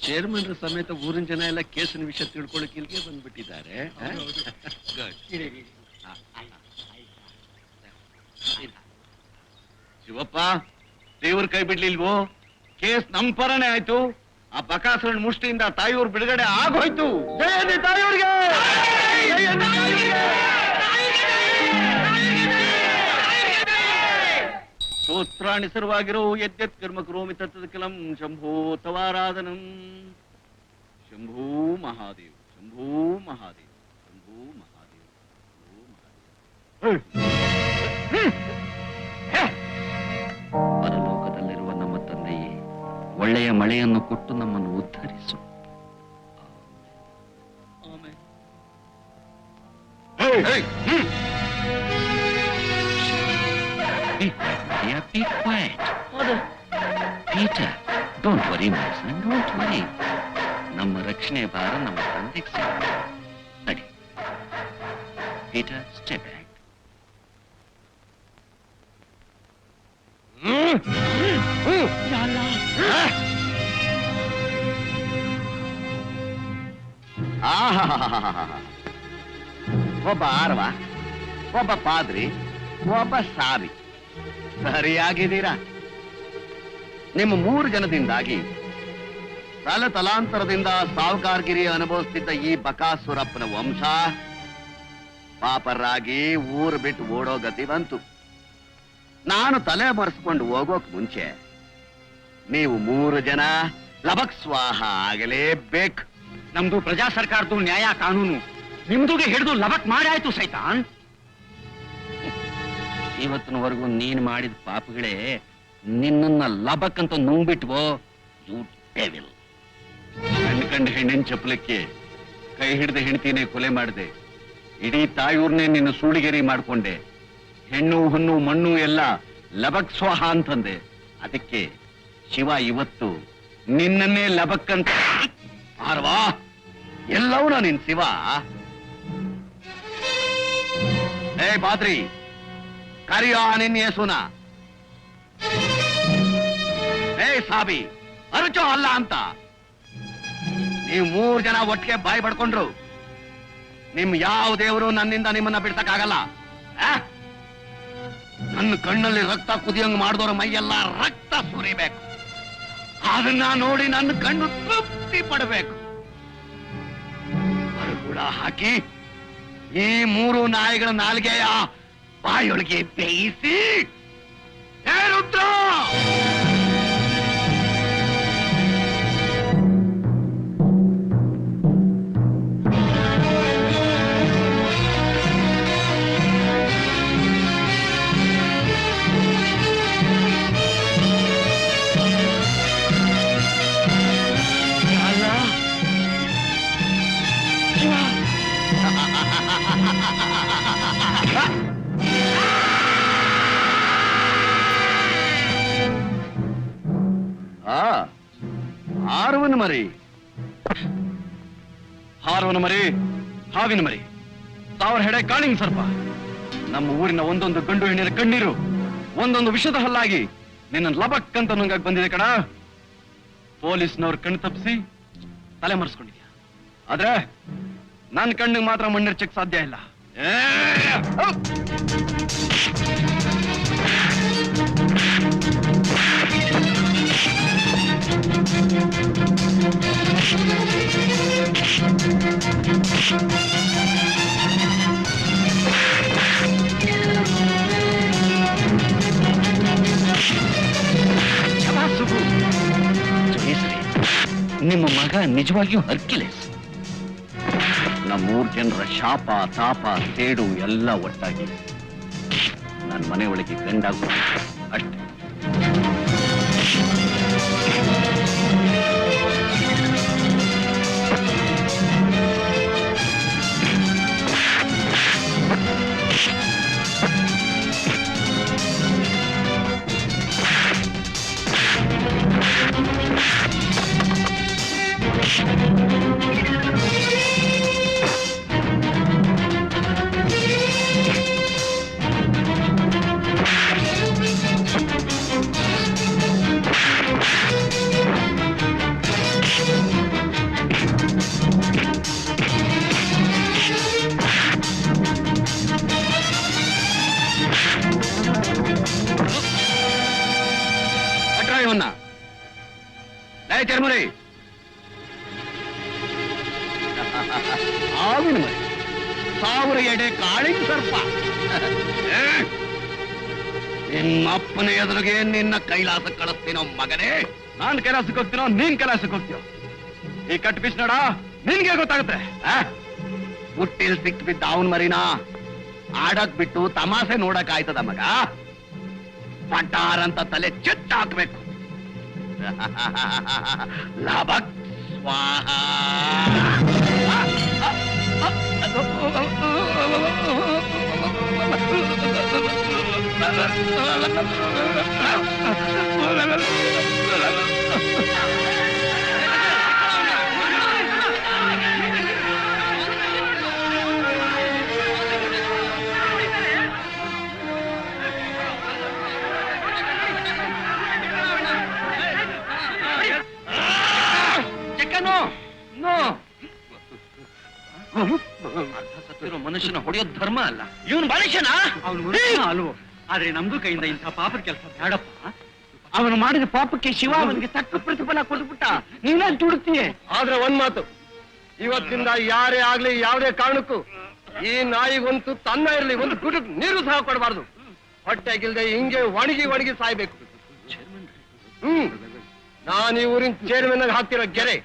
ಚೇರ್ಮನ್ ಸಮೇತ ಊರಿನ ಜನ ಎಲ್ಲ ಕೇಸಿನ ವಿಷಯ ತಿಳ್ಕೊಳಕ್ ಇಲ್ಲಿಗೆ ಬಂದ್ಬಿಟ್ಟಿದ್ದಾರೆ. ಶಿವಪ್ಪ, ದೇವ್ರ ಕೈ ಬಿಡ್ಲಿಲ್ವೋ? ಕೇಸ್ ನಮ್ ಪರನೇ ಆಯ್ತು. ಆ ಬಕಾಸುರನ್ ಮುಷ್ಟಿಯಿಂದ ತಾಯಿಯವ್ರ ಬಿಡುಗಡೆ ಆಗೋಯ್ತು. ಜಯ ತಾಯಿಯವ್ರಿಗೆ, ಸ್ತೋತ್ರಾಣಿ ಸರ್ವಾಗಿರೋ ಯದ್ಯತ್ ಕರ್ಮ ಕರೋಮಿ ತತ್ತದ ಕಿಲಂ ಶಂಭೋ ತವಾರಾಧನಂ. ಶಂಭೋ ಮಹಾದೇವ್, ಶಂಭೋ ಮಹಾದೇವ್, ಶಂಭೋ ಮಹಾದೇವ್, ಶಂಭೋ ಮಹಾದೇವ್. ಪರಲೋಕದಲ್ಲಿರುವ ನಮ್ಮ ತಂದೆಯೇ, ಒಳ್ಳೆಯ ಮಳೆಯನ್ನು ಕೊಟ್ಟು ನಮ್ಮನ್ನು ಉದ್ಧರಿಸು. Be quiet. Peter, don't worry, my son, don't worry. ನಮ್ಮ ರಕ್ಷಣೆ ಭಾರ ನಮ್ಮ ತಂದೆಗೆ ಸೇರಿದೆ. ನಡಿ. Peter, step back. ಒಬ್ಬ ಆರ್ವ, ಒಬ್ಬ ಪಾದ್ರಿ, ಒಬ್ಬ ಸಾವಿ. ಸರಿಯಾಗಿದ್ದೀರಾ? ನಿಮ್ಮ 3 ಜನದಿಂದಾಗಿ ತಲಾಂತರದಿಂದ ಸಾವುಕಾರ್ಗಿರಿ ಅನುಭವಿಸ್ತಿದ್ದ ಈ ಬಕಾಸುರಪ್ಪನ ವಂಶ ಪಾಪರಾಗಿ ಊರು ಬಿಟ್ಟು ಓಡೋ ಗತಿ ಬಂತು. ನಾನು ತಲೆ ಮರೆಸ್ಕೊಂಡು ಹೋಗೋಕ್ ಮುಂಚೆ ನೀವು 3 ಜನ ಲಬಕ್ ಸ್ವಾಹ ಆಗಲೇಬೇಕು. ನಮ್ದು ಪ್ರಜಾ ಸರ್ಕಾರದ್ದು ನ್ಯಾಯ ಕಾನೂನು, ನಿಮ್ದುಗೆ ಹಿಡಿದು ಲಬಕ್ ಮಾಡಾಯ್ತು ಸೈತಾನ್. ಇವತ್ತಿನವರೆಗೂ ನೀನ್ ಮಾಡಿದ ಪಾಪಗಳೇ ನಿನ್ನನ್ನ ಲಬಕ್ ಅಂತ ನುಂಗ್ಬಿಟ್ವೋ. You devil. ಕಂಡು ಹೆಣ್ಣಿನ ಚಪ್ಪಲಕ್ಕೆ ಕೈ ಹಿಡಿದ ಹೆಂಡತಿನೇ ಕೊಲೆ ಮಾಡಿದೆ. ಇಡೀ ತಾಯೂರ್ನೇ ನಿನ್ನ ಸೂಳಿಗೆರಿ ಮಾಡ್ಕೊಂಡೆ. ಹೆಣ್ಣು ಹೊನ್ನು ಮಣ್ಣು ಎಲ್ಲ ಲಬಕ್ ಸ್ವಾಹ ಅಂತಂದೆ. ಅದಕ್ಕೆ ಶಿವ ಇವತ್ತು ನಿನ್ನನ್ನೇ ಲಬಕ್ಕಂತ ಆರ್ವಾ ಎಲ್ಲವೂ ನಿನ್ ಶಿವ. ಏ ಬಾದ್ರಿ, ಕರಿಯೋ ನಿನ್ ಯೇಸುನ. ಏ ಸಾಬಿ, ಅರುಚೋ ಅಲ್ಲ ಅಂತ. ನೀವು 3 ಜನ ಒಟ್ಟಿಗೆ ಬಾಯಿ ಪಡ್ಕೊಂಡ್ರು ನಿಮ್ ಯಾವ ದೇವರು ನನ್ನಿಂದ ನಿಮ್ಮನ್ನ ಬಿಡ್ತಕ್ಕಾಗಲ್ಲ. ನನ್ನ ಕಣ್ಣಲ್ಲಿ ರಕ್ತ ಕುದಿಯಂಗ್ ಮಾಡಿದವ್ರ ಮೈಯೆಲ್ಲ ರಕ್ತ ಸುರಿಬೇಕು. ಅದನ್ನ ನೋಡಿ ನನ್ನ ಕಣ್ಣು ತೃಪ್ತಿ ಪಡಬೇಕು. ಕೂಡ ಹಾಕಿ ಈ 3 ನಾಯಿಗಳ ನಾಲ್ಗೆಯ ಬಾಯೊಳಗೆ ಬೇಯಿಸಿ ರುದ್ರ ಹಾರುವನ ಮರಿ, ಹಾರುವನ ಮರಿ, ಹಾವಿನ ಮರಿ, 1000 ಹೆಡೆ ಕಾಳಿಂಗ್ ಸರ್ಪ. ನಮ್ಮ ಊರಿನ ಒಂದೊಂದು ಗಂಡು ಹೆಣ್ಣಿನ ಕಣ್ಣೀರು ಒಂದೊಂದು ವಿಷದ ಹಲ್ಲಾಗಿ ನಿನ್ನ ಲಬಕ್ ಅಂತ ನಂಗಾಗಿ ಬಂದಿದೆ ಕಣ. ಪೊಲೀಸ್ನವ್ರ ಕಣ್ಣು ತಪ್ಪಿಸಿ ತಲೆ ಮರೆಸ್ಕೊಂಡಿದ್ಯಾ. ಆದ್ರೆ ನನ್ನ ಕಣ್ಣಿಗೆ ಮಾತ್ರ ಮಣ್ಣಿರ್ಚಕ್ ಸಾಧ್ಯ ಇಲ್ಲ. ನಿಮ್ಮ ಮಗ ನಿಜವಾಗಿಯೂ ಹರ್ಕಿಲೆಸ್. ನಮ್ಮೂರ್ ಜನರ ಶಾಪ ತಾಪ ಸೇಡು ಎಲ್ಲ ಒಟ್ಟಾಗಿ ನನ್ನ ಮನೆ ಒಳಗೆ ಗಂಡಾಗ ಅಷ್ಟೇ. ಚರ್ಮರಿ ಆವಿನ ಮರಿ, 1000 ಎಡೆ ಕಾಳಿಂಗ್ ಸರ್ಪ. ನಿನ್ನಪ್ಪನ ಎದುರಿಗೆ ನಿನ್ನ ಕೈಲಾಸ ಕಳಿಸ್ತೀನೋ ಮಗನೇ. ನಾನ್ ಕೈಲಾಸಕ್ಕೆ ಹೋಗ್ತೀನೋ ನೀನ್ ಕೈಲಾಸಕ್ಕೆ ಹೋಗ್ತೀಯೋ ಈ ಕಟ್ ಪೀಸ್ ನೋಡ ನಿನ್ಗೆ ಗೊತ್ತಾಗುತ್ತೆ. ಹುಟ್ಟಿಲ್ ಸಿಕ್ ಬಿದ್ದ ಅವನ್ ಮರಿನಾ ಆಡಕ್ ಬಿಟ್ಟು ತಮಾಷೆ ನೋಡಕ್ ಆಯ್ತದ ಮಗ. ಪಟಾರ್ ಅಂತ ತಲೆ ಚೆಟ್ ಹಾಕ್ಬೇಕು. ಲಬಕ್ ಸ್ವಾಹ. ಮನುಷ್ಯನ ಹೊಡೆಯೋದು ಧರ್ಮ ಅಲ್ಲ. ಇವನು ಮನುಷ್ಯನ ಅವನು ಮನುಷ್ಯ ಅಲ್ವೋ, ಆದ್ರೆ ನಮ್ದು ಕೈಯಿಂದ ಇಂಥ ಪಾಪದ ಕೆಲಸ ಬೇಡಪ್ಪ. ಅವನು ಮಾಡಿದ ಪಾಪಕ್ಕೆ ಶಿವ ಅವನಿಗೆ ತಕ್ಕ ಪ್ರತಿಫಲ ಕೊಟ್ಬಿಟ್ಟ. ನೀನೇ ತುಡುತ್ತೀಯ. ಆದ್ರೆ ಒಂದ್ ಮಾತು, ಇವತ್ತಿಂದ ಯಾರೇ ಆಗ್ಲಿ ಯಾವುದೇ ಕಾರಣಕ್ಕೂ ಈ ನಾಯಿಗಂತೂ ತನ್ನ ಇರಲಿ ಒಂದು ಗುಡು ನೀರು ಸಹ ಕೊಡಬಾರ್ದು. ಹೊಟ್ಟೆಗಿಲ್ದೆ ಹಿಂಗೆ ಒಣಗಿ ಸಾಯ್ಬೇಕು. ನಾನು ಈ ಊರಿನ ಚೇರ್ಮನ್ ಹಾಕ್ತಿರೋ ಗೆರೆ,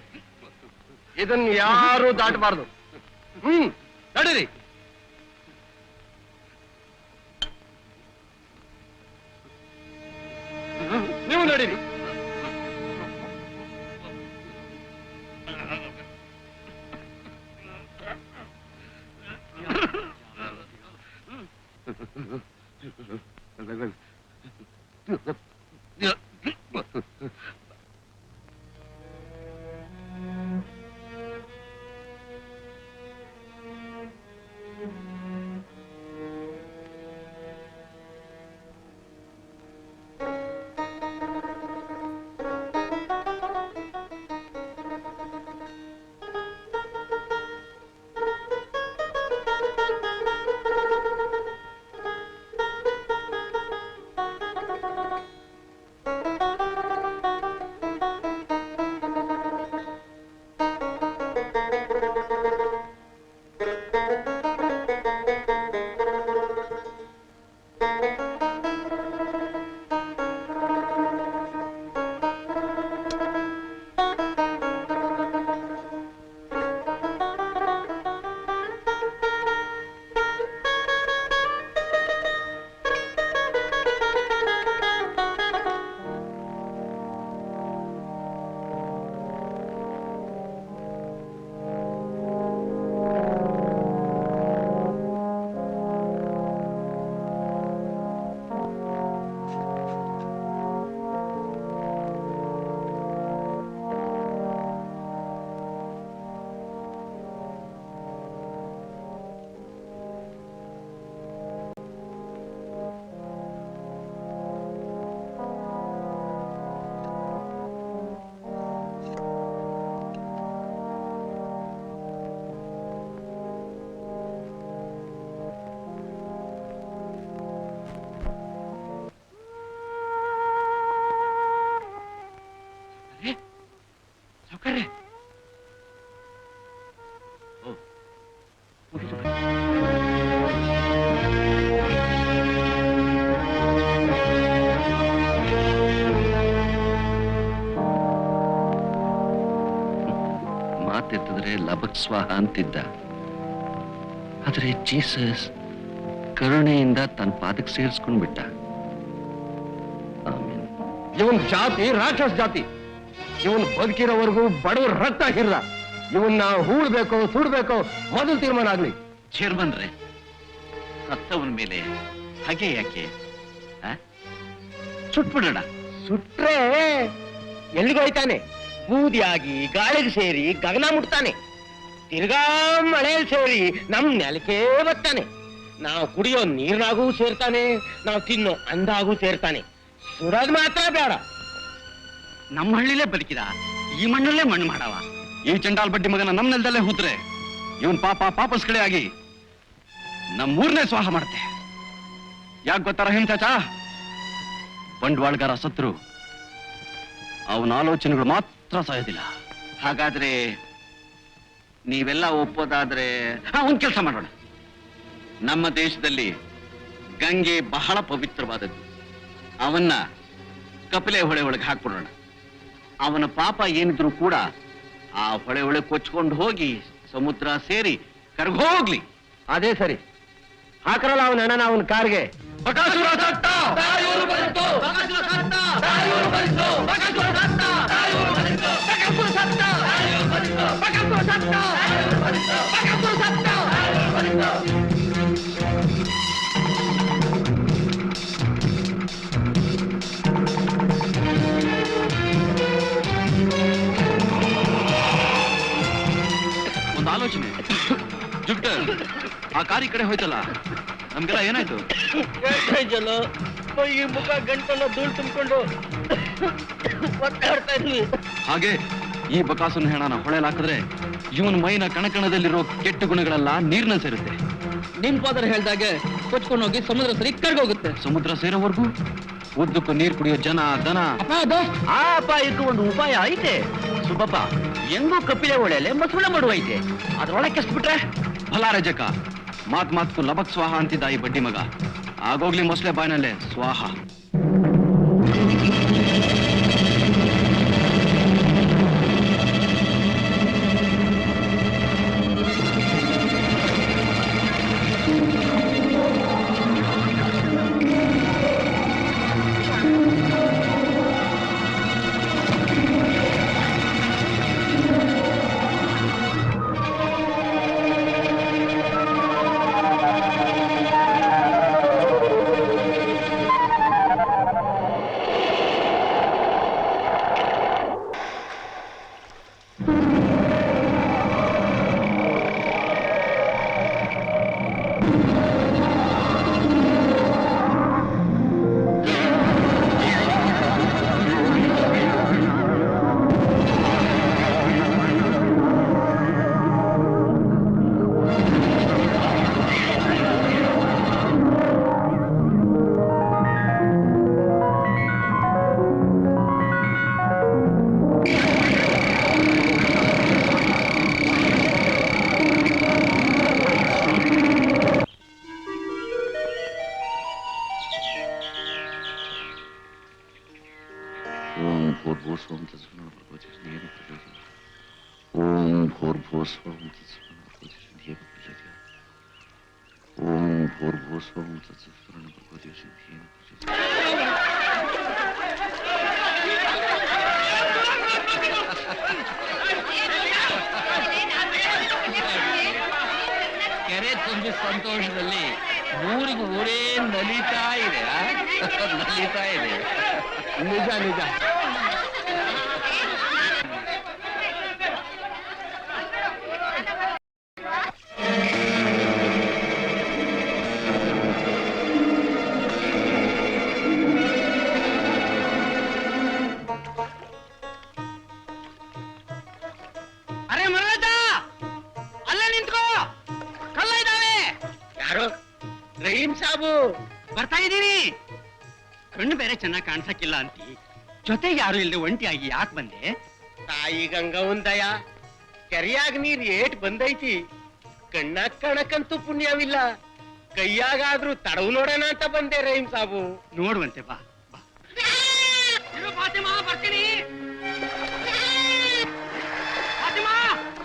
ಇದನ್ನ ಯಾರು ದಾಟಬಾರ್ದು. ನಡೀರಿ. ನೀವು ನಡೀರಿ. ಮಾತೆತ್ತಿದ್ರೆ ಲಬಕ್ ಸ್ವಾಹ ಅಂತಿದ್ದ. ಆದ್ರೆ ಜೀಸಸ್ ಕರುಣೆಯಿಂದ ತನ್ನ ಪಾದಕ್ಕೆ ಸೇರಿಸ್ಕೊಂಡ್ಬಿಟ್ಟ. ಆಮೇಲೆ ಇವನ್ ಜಾತಿ ರಾಕ್ಷಸ ಜಾತಿ. ಇವನ್ ಬದುಕಿರೋವರೆಗೂ ಬಡವ್ರ ರಕ್ತ ಹಿರ್ದ. ಇವನ್ನ ಹೂಳ್ಬೇಕೋ ಸುಡ್ಬೇಕೋ ಮೊದಲು ತೀರ್ಮಾನ ಆಗ್ಲಿ. ಚೇರ್ಮನ್ರೆ, ಸತ್ತವನ ಮೇಲೆ ಹಾಗೆ ಯಾಕೆ? ಸುಟ್ಬಿಡೋಣ. ಸುಟ್ರೆ ಎಲ್ಲಿಗೋಯ್ತಾನೆ? ಬೂದಿಯಾಗಿ ಗಾಳಿಗೆ ಸೇರಿ ಗಗನ ಮುಟ್ತಾನೆ. ತಿರ್ಗಾ ಮಳೆಯಲ್ಲಿ ಸೇರಿ ನಮ್ ನೆಲಕ್ಕೆ ಬರ್ತಾನೆ. ನಾವು ಕುಡಿಯೋ ನೀರ್ನಾಗೂ ಸೇರ್ತಾನೆ, ನಾವು ತಿನ್ನೋ ಅಂದಾಗೂ ಸೇರ್ತಾನೆ. ಸುಡೋದ್ ಮಾತ್ರ ಬೇಡ. ನಮ್ಮ ಹಳ್ಳಿಲೇ ಬದುಕಿದ, ಈ ಮಣ್ಣಲ್ಲೇ ಮಣ್ಣು ಮಾಡವ. ಈ ಚಂಡಾಲ್ ಬಡ್ಡಿ ಮಗನ ನಮ್ಮ ನೆಲದಲ್ಲೇ ಹೂತ್ರೆ ಇವನ್ ಪಾಪಸ್ಗಳೇ ಆಗಿ ನಮ್ಮೂರ್ನೇ ಸ್ವಾಹ ಮಾಡುತ್ತೆ. ಯಾಕೆ ಗೊತ್ತಾರ ಹಿಂಚಾಚಾ? ಬಂಡವಾಳಗಾರ ಸತ್ರು ಅವನ ಆಲೋಚನೆಗಳು ಮಾತ್ರ ಸಾಯೋದಿಲ್ಲ. ಹಾಗಾದ್ರೆ ನೀವೆಲ್ಲ ಒಪ್ಪೋದಾದ್ರೆ ಒಂದ್ ಕೆಲಸ ಮಾಡೋಣ. ನಮ್ಮ ದೇಶದಲ್ಲಿ ಗಂಗೆ ಬಹಳ ಪವಿತ್ರವಾದದ್ದು. ಅವನ್ನ ಕಪಿಲೆ ಹೊಳೆ ಒಳಗೆ ಹಾಕ್ಬಿಡೋಣ. ಅವನ ಪಾಪ ಏನಿದ್ರು ಕೂಡ ಆ ಹೊಳೆ ಒಳಗೆ ಕೊಚ್ಕೊಂಡು ಹೋಗಿ ಸಮುದ್ರ ಸೇರಿ ಕರ್ಗೋಗ್ಲಿ. ಅದೇ ಸರಿ. ಹಾಕರಲ್ಲ ಅವನ ಅವನ ಕಾರ್ಗೆ. ಬಕಾಸುರ ಸತ್ತ! ಬಕಾಸುರ ಬಂತು! ಬಕಾಸುರ ಸತ್ತ! ಬಕಾಸುರ ಬಂತು! ಬಕಾಸುರ ಸತ್ತ! ಬಕಾಸುರ ಸತ್ತ! ಬಕಾಸುರ ಸತ್ತ! ಬಕಾಸುರ ಸತ್ತ! ಒಂದು ಆಲೋಚನೆ. ಜುಪ್ಟರ್, ಆ ಕಾರಿ ಕಡೆ ಹೋಯ್ತಲ್ಲ, ನಮ್ಗೆಲ್ಲ ಏನಾಯ್ತು? ಈ ಮುಖ ಗಂಟೆಲ್ಲ ಧೂಳು ತುಂಬಿಕೊಂಡು ಒತ್ತಾಡ್ತಾ ಇದ್ವಿ. ಹಾಗೆ ಈ ಬಕಾಸುನ ಹೆಣನ ಹೊಳೆಲ್ ಹಾಕಿದ್ರೆ ಇವನ್ ಮೈನ ಕಣಕಣದಲ್ಲಿರೋ ಕೆಟ್ಟ ಗುಣಗಳೆಲ್ಲ ನೀರ್ನ ಸೇರುತ್ತೆ. ನಿಮ್ ಫಾದರ್ ಹೇಳ್ದಾಗೆ ಕೊಚ್ಕೊಂಡು ಹೋಗಿ ಸಮುದ್ರ ಸರಿ ಕರ್ಗೋಗುತ್ತೆ. ಸಮುದ್ರ ಸೇರೋವರೆಗೂ ಉದ್ದಕ್ಕೂ ನೀರ್ ಕುಡಿಯೋ ಜನ ದನ. ಆ ಅಪಾಯಕ್ಕೆ ಒಂದು ಉಪಾಯ ಐತೆ ಸುಬ್ಬಪ್ಪ. ಹೆಂಗೂ ಕಪಿಲೆ ಹೊಳೆಯಲ್ಲೇ ಮಸುಳೆ ಮಾಡುವ ಐತೆ, ಅದ್ರೊಳಗೆ ಕೆಸ್ಬಿಟ್ರೆ ಫಲ ರಜಕ. ಮಾತ್ಕು ಲಬಕ್ ಸ್ವಾಹ ಅಂತಿದ್ದ ಈ ಬಡ್ಡಿ ಮಗ. ಆಗೋಗ್ಲಿ ಮೊಸಳೆ ಬಾಯ್ನಲ್ಲೇ ಸ್ವಾಹ. ಓಂ ಭೂರ್ಭುವಸ್ವಂ ತತ್ಸವಿತುರ್ವರೆಣ್ಯಂ ಭರ್ಗೋ ದೇವಸ್ಯ ಧೀಮಹಿ ಓಂ ಭೂರ್ಭುವಸ್ವಂ ತತ್ಸವಿತುರ್ವರೆಣ್ಯಂ ಓಂ ಭೂರ್ಭುವಸ್ವಂ ತತ್ಸವಿತುರ್ವರೆಣ್ಯಂ ಭರ್ಗೋ ದೇವಸ್ಯ ಧೀಮಹಿ ಕೆರೆ ತುಂಬಿ ಸಂತೋಷದಲ್ಲಿ ಊರಿಗೆ ಊರೇ ನಲಿತಾ ಇದೆ ನಲಿತಾ ಇದೆ. ನಿಜ ನಿಜ. ಅರೆ ಮರಳದ ಅಲ್ಲೇ ನಿಂತ್ಕೋ, ಕಲ್ಲ ಇದ್ದಾವೆ. ಯಾರು? ರಹೀಮ್ ಸಾಬು. ಬರ್ತಾ ಇದ್ದೀನಿ. ಕಣ್ಣು ಬೇರೆ ಚೆನ್ನಾಗಿ ಕಾಣಿಸಕ್ಕಿಲ್ಲ ಅಂತಿ, ಜೊತೆಗೆ ಯಾರು ಇಲ್ಲದೆ ಒಂಟಿಯಾಗಿ ಯಾಕೆ ಬಂದೆ? ತಾಯಿ ಗಂಗವನ್ ದಯ, ಕೆರೆಯಾಗ ನೀರ್ ಏಟ್ ಬಂದೈತಿ. ಕಣ್ಣಾಗ ಕಣಕ್ಕಂತೂ ಪುಣ್ಯವಿಲ್ಲ, ಕೈಯಾಗಾದ್ರೂ ತಡವು ನೋಡೋಣ ಅಂತ ಬಂದೆ ರಹೀಮ್ ಸಾಬು. ನೋಡುವಂತೆ ಬಾ ಬಾ. ಇರು ಫಾತಿಮಾ, ಬರ್ತೀನಿ. ಫಾತಿಮಾ,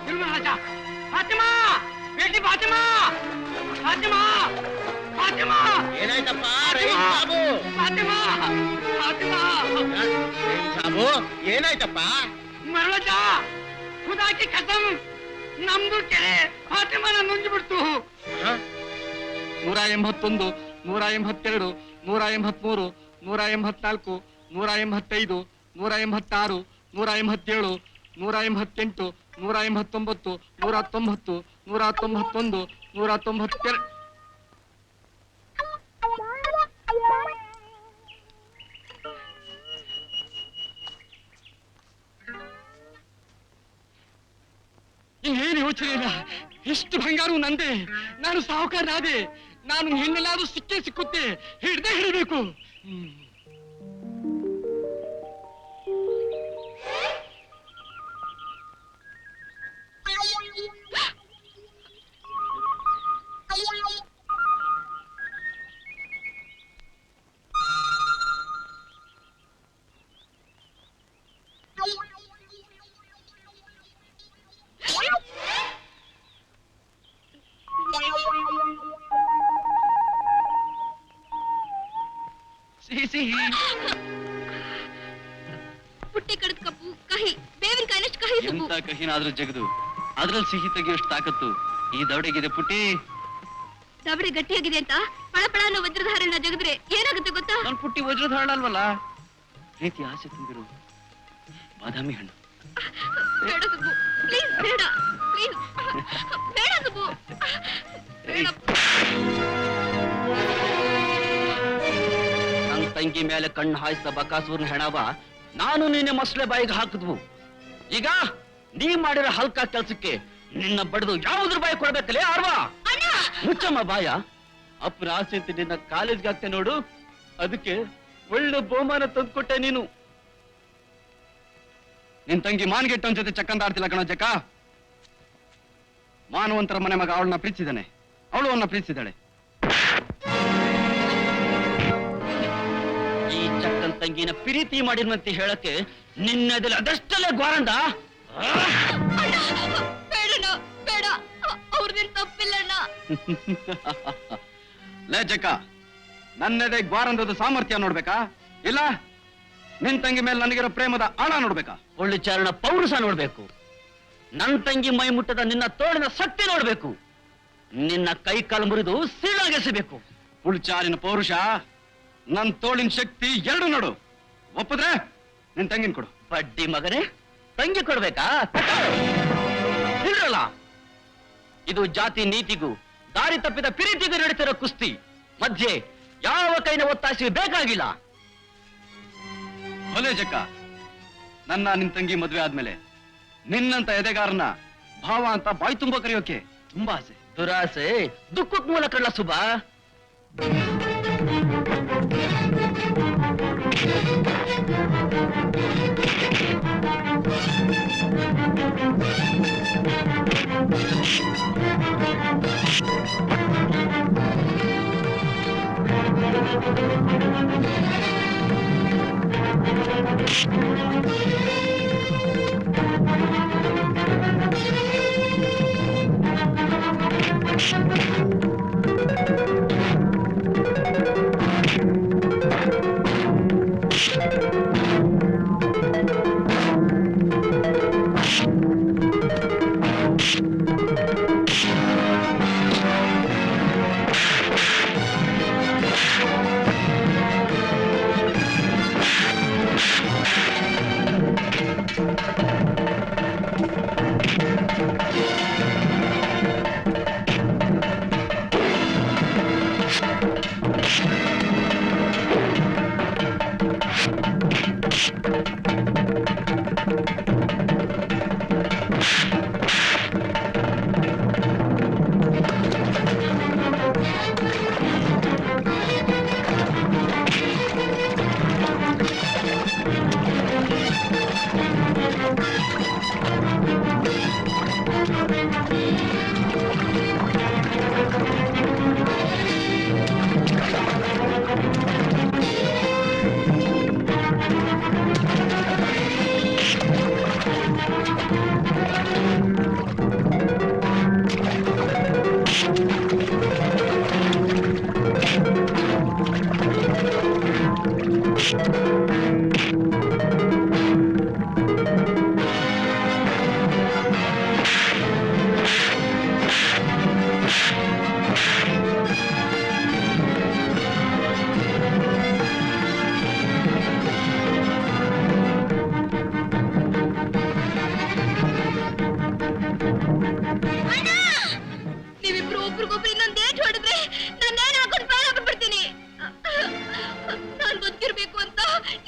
ಇರು ರಾಜ. ಫಾತಿಮಾ, ಬೇಟಿ ಫಾತಿಮಾ, ಫಾತಿಮಾ, ಫಾತಿಮಾ. ಏನಾಯ್ತಪ್ಪ ರಹೀಮ್ ಸಾಬು? ಫಾತಿಮಾ, ಫಾತಿಮಾ. ರಹೀಮ್ ಸಾಬು ಏನಾಯ್ತಪ್ಪ? ಮರಳಜ, ಖುದಾ ಕಿ ಕಸಮ್, ನಮ್ದು ಕೆರೆ ಫಾತಿಮಾನ ನುಂಜಿಬಿಡ್ತು. 181, 182, 183, 184, 185, 186, 187, 188, 189, 190, 191, 192. ಇನ್ನೇನು ಯೋಚನೆ ಇಲ್ಲ. ಎಷ್ಟು ಬಂಗಾರು ನಂದೆ. ನಾನು ಸಾಹುಕಾರನಾದೆ. ನಾನು ಹೆಣ್ಣೆಲ್ಲಾದ್ರೂ ಸಿಕ್ಕೇ ಸಿಕ್ಕುತ್ತೆ, ಹಿಡ್ದೇ ಹಿಡಬೇಕು. ಸಿಹಿ ಪುಟ್ಟಿ ಕಡದ ಕಪ್ಪು ಕಹಿ, ಬೇವಿನ ಕಾಯಿನಷ್ಟು ಕಹಿ ಸೊಪ್ಪು. ಎಂತ ಕಹಿನಾದ್ರೂ ಜಗದು ಅದ್ರಲ್ಲಿ ಸಿಹಿ ತೆಗಿಯೋಷ್ಟು ತಾಕತ್ತು ಈ ದವಡೆಗಿದೆ ಪುಟ್ಟಿ. ದವಡೆ ಗಟ್ಟಿಯಾಗಿದೆ ಅಂತ ಪಳಪಳ ಅನ್ನೋ ವಜ್ರಧಾರಣ ಜಗದ್ರೆ ಏನಾಗುತ್ತೆ ಗೊತ್ತಾ? ನನ್ ಪುಟ್ಟಿ ವಜ್ರಧಾರಣ ಅಲ್ವಲ್ಲ, ಪ್ರೀತಿ ಆಸೆ ತುಂಬಿರು ಬಾದಾಮಿ ಹಣ್ಣು. ಬೇಡ ಸುಬ್ಬು, ಪ್ಲೀಸ್ ಬೇಡ, ಪ್ಲೀಸ್ ಬೇಡ ಸುಬ್ಬು, ಬೇಡ. ನನ್ ತಂಗಿ ಮೇಲೆ ಕಣ್ಣು ಹಾಯಿಸಿದ ಬಕಾಸೂರ್ನ ಹೆಣವ ನಾನು ನಿನ್ನೆ ಮಸಳೆ ಬಾಯಿಗೆ ಹಾಕಿದ್ವು. ಈಗ ನೀ ಮಾಡಿರೋ ಹಲ್ಕ ಕೆಲ್ಸಕ್ಕೆ ನಿನ್ನ ಬಡ್ದು ಯಾವುದ್ರ ಬಾಯಿ ಕೊಡ್ಬೇಕಲ್ಲೇ ಆರ್ವಾ? ಮುಚ್ಚಮ್ಮ ಬಾಯ. ಅಪ್ಪನ ಆಸೆ ಅಂತ ನಿನ್ನ ಕಾಲೇಜ್ಗೆ ಹಾಕ್ತೆ ನೋಡು, ಅದಕ್ಕೆ ಒಳ್ಳೆ ಬಹುಮಾನ ತಂದ್ಕೊಟ್ಟೆ ನೀನು. ನಿನ್ ತಂಗಿ ಮಾನ್ಗೆಟ್ಟವನ್ ಜೊತೆ ಚಕ್ಕಂದ ಆಡ್ತಿಲ್ಲ ಕಣ ಜಕ್ಕ. ಮಾನವಂತರ ಮನೆ ಮಗ ಅವಳನ್ನ ಪ್ರೀತಿಸಿದಾನೆ, ಅವಳು ಅವನ್ನ ಪ್ರೀತಿಸಿದಾಳೆ. ಈ ಚಕ್ಕನ್ ತಂಗಿನ ಪ್ರೀತಿ ಮಾಡಿರುವಂತೆ ಹೇಳಕ್ಕೆ ನಿನ್ನದಲ್ಲಿ ಅದಷ್ಟಲ್ಲೇ ಗೋರಂಡ. ಬೇಡಣ್ಣ, ಬೇಡ, ಅವ್ರದೇನ್ ತಪ್ಪಿಲ್ಲಣ್ಣ. ಲೇ ಜಕ್ಕ, ನನ್ನದೇ ಗ್ವಾರಂದದ ಸಾಮರ್ಥ್ಯ ನೋಡ್ಬೇಕಾ, ಇಲ್ಲ ನಿನ್ ತಂಗಿ ಮೇಲೆ ನನಗಿರೋ ಪ್ರೇಮದ ಆಳ ನೋಡ್ಬೇಕಾ? ಒಳ್ಳೆ ಚಾರಣ ಪೌರುಷ ನೋಡ್ಬೇಕು. ನನ್ ತಂಗಿ ಮೈ ಮುಟ್ಟದ ನಿನ್ನ ತೋಳಿನ ಶಕ್ತಿ ನೋಡ್ಬೇಕು. ನಿನ್ನ ಕೈ ಕಾಲು ಮುರಿದು ಸೀಳಾಗೆಸಬೇಕು. ಪುಳ್ಚಾರಿನ ಪೌರುಷ, ನನ್ ತೋಳಿನ ಶಕ್ತಿ ಎರಡು ನೋಡು. ಒಪ್ಪದ್ರೆ ನಿನ್ ತಂಗಿನ ಕೊಡು. ಬಡ್ಡಿ ಮಗನೇ, ತಂಗಿ ಕೊಡ್ಬೇಕಾ? ಇಲ್ರಲ್ಲ, ಇದು ಜಾತಿ ನೀತಿಗೂ ದಾರಿ ತಪ್ಪಿದ ಪ್ರೀತಿಗೂ ನಡೀತಿರೋ ಕುಸ್ತಿ. ಮಧ್ಯೆ ಯಾವ ಕೈನ ಒತ್ತಾಯಿಸಿ ಬೇಕಾಗಿಲ್ಲ. ಹೊಲೆ ಜಕ್ಕ, ನನ್ನ ನಿನ್ ತಂಗಿ ಮದ್ವೆ ಆದ್ಮೇಲೆ ನಿನ್ನಂತ ಎದೆಗಾರನ ಭಾವ ಅಂತ ಬಾಯಿ ತುಂಬಾ ಕರೆಯೋಕೆ ತುಂಬಾ ಆಸೆ. ದುರಾಸೆ ದುಃಖಕ್ ಮೂಲ ಕಳ್ಳ ಸುಬಾ. ನೀವಿಬ್ರು ಒಬ್ರಿಗೊಬ್ರು ಇನ್ನೊಂದ್ ಏಟ್ ಹೊಡೆದ್ರೆ ನಾನೇನ್ ಹಾಕೊಂಡು ಪಾರಾಗ ಬಿಡ್ತೀನಿ. ನಾನ್ ಬದುಕಿರ್ಬೇಕು ಅಂತ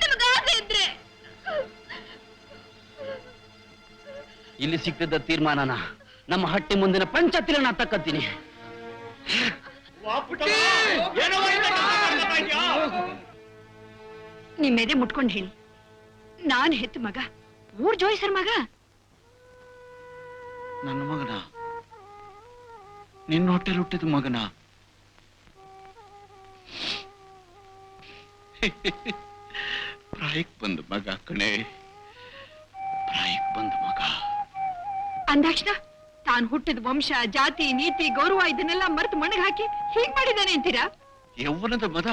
ನಿಮಗ ಆಸೆ ಇದ್ರೆ ಇಲ್ಲಿ ಸಿಕ್ತಿದ್ದ ತೀರ್ಮಾನನ ನಮ್ಮ ಹಟ್ಟಿ ಮುಂದಿನ ಪಂಚಾಯತಿನ ನಾ ತಕ್ಕತ್ತೀನಿ. ನಿಮ್ಮೆದೆ ಮುಟ್ಕೊಂಡ್ ಹೇಳಿ, ನಾನ್ ಹೆತ್ತ ಮಗ, ಊರ್ ಜೋಯಿಸರ್ ಮಗ. ನನ್ನ ಮಗನ, ನಿನ್ನ ಹೊಟ್ಟೆಲಿ ಹುಟ್ಟಿದ ಮಗನ. ಪ್ರಾಯಕ್ ಬಂದ ಮಗ ಕಣೆ, ಪ್ರಾಯಕ್ ಬಂದ ಮಗ. ಅಂದಾಕ್ಷಣ ತಾನ್ ಹುಟ್ಟಿದ ವಂಶ, ಜಾತಿ, ನೀತಿ, ಗೌರವ ಇದನ್ನೆಲ್ಲ ಮರೆತು ಮಣ್ಣಗೆ ಹಾಕಿ ಹೀಗ್ ಮಾಡಿದಾನೆ ಅಂತೀರಾ? ಯೌವನದ ಮದ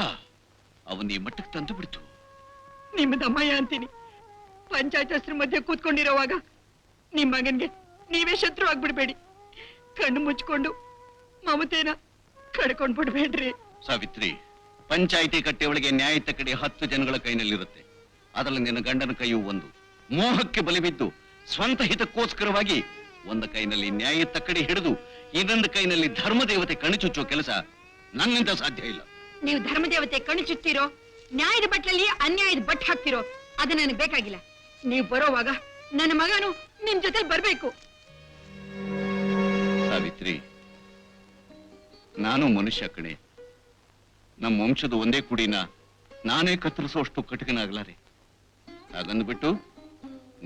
ಅವನ್ ಈ ಮಟ್ಟಕ್ಕೆ ತಂದು ಬಿಡ್ತು. ನಿಮ್ಮದಮ್ಮಯ್ಯ ಅಂತೀನಿ. ಪಂಚಾಯತ್ ಹೆಸರು ಮಧ್ಯೆ ಕೂತ್ಕೊಂಡಿರೋವಾಗ ನಿಮ್ ಮಗನ್ಗೆ ನೀವೇ ಶತ್ರು ಆಗ್ಬಿಡ್ಬೇಡಿ. ಕಣ್ಣು ಮುಚ್ಕೊಂಡು ಮಮತೆನ ಕಡ್ಕೊಂಡ್ ಬಿಡ್ಬೇಡ್ರಿ. ಸಾವಿತ್ರಿ, ಪಂಚಾಯಿತಿ ಕಟ್ಟೆಯೊಳಗೆ ನ್ಯಾಯ ಕಡೆ 10 ಜನಗಳ ಕೈನಲ್ಲಿರುತ್ತೆ. ಅದರಲ್ಲಿ ನಿನ್ನ ಗಂಡನ ಕೈಯು ಒಂದು. ಮೋಹಕ್ಕೆ ಬಲಿಬಿದ್ದು ಸ್ವಂತ ಹಿತಕ್ಕೋಸ್ಕರವಾಗಿ ಒಂದು ಕೈನಲ್ಲಿ ನ್ಯಾಯ ತಕ್ಕಡಿ ಹಿಡಿದು ಇನ್ನೊಂದು ಕೈನಲ್ಲಿ ಧರ್ಮದೇವತೆ ಕಣಿಚುಚ್ಚೋ ಕೆಲಸ ನನ್ನಿಂದ ಸಾಧ್ಯ ಇಲ್ಲ. ನೀವು ಧರ್ಮದೇವತೆ ಕಣ್ಣು ಚುಚ್ತೀರೋ, ನ್ಯಾಯದ ಬಟ್ಲಲ್ಲಿ ಅನ್ಯಾಯದ ಬಟ್ ಹಾಕ್ತಿರೋ, ಅದು ನನಗೆ ಬೇಕಾಗಿಲ್ಲ. ನೀವು ಬರೋವಾಗ ನನ್ನ ಮಗನು ನಿಮ್ ಜೊತೆ ಬರ್ಬೇಕು. ಸಾವಿತ್ರಿ, ನಾನು ಮನುಷ್ಯ ಕಣೆ. ನಮ್ಮ ವಂಶದ ಒಂದೇ ಕುಡಿನ ನಾನೇ ಕತ್ತರಿಸುವಷ್ಟು ಕಟಕನಾಗಲಾರೆ. ಹಾಗಂದ್ಬಿಟ್ಟು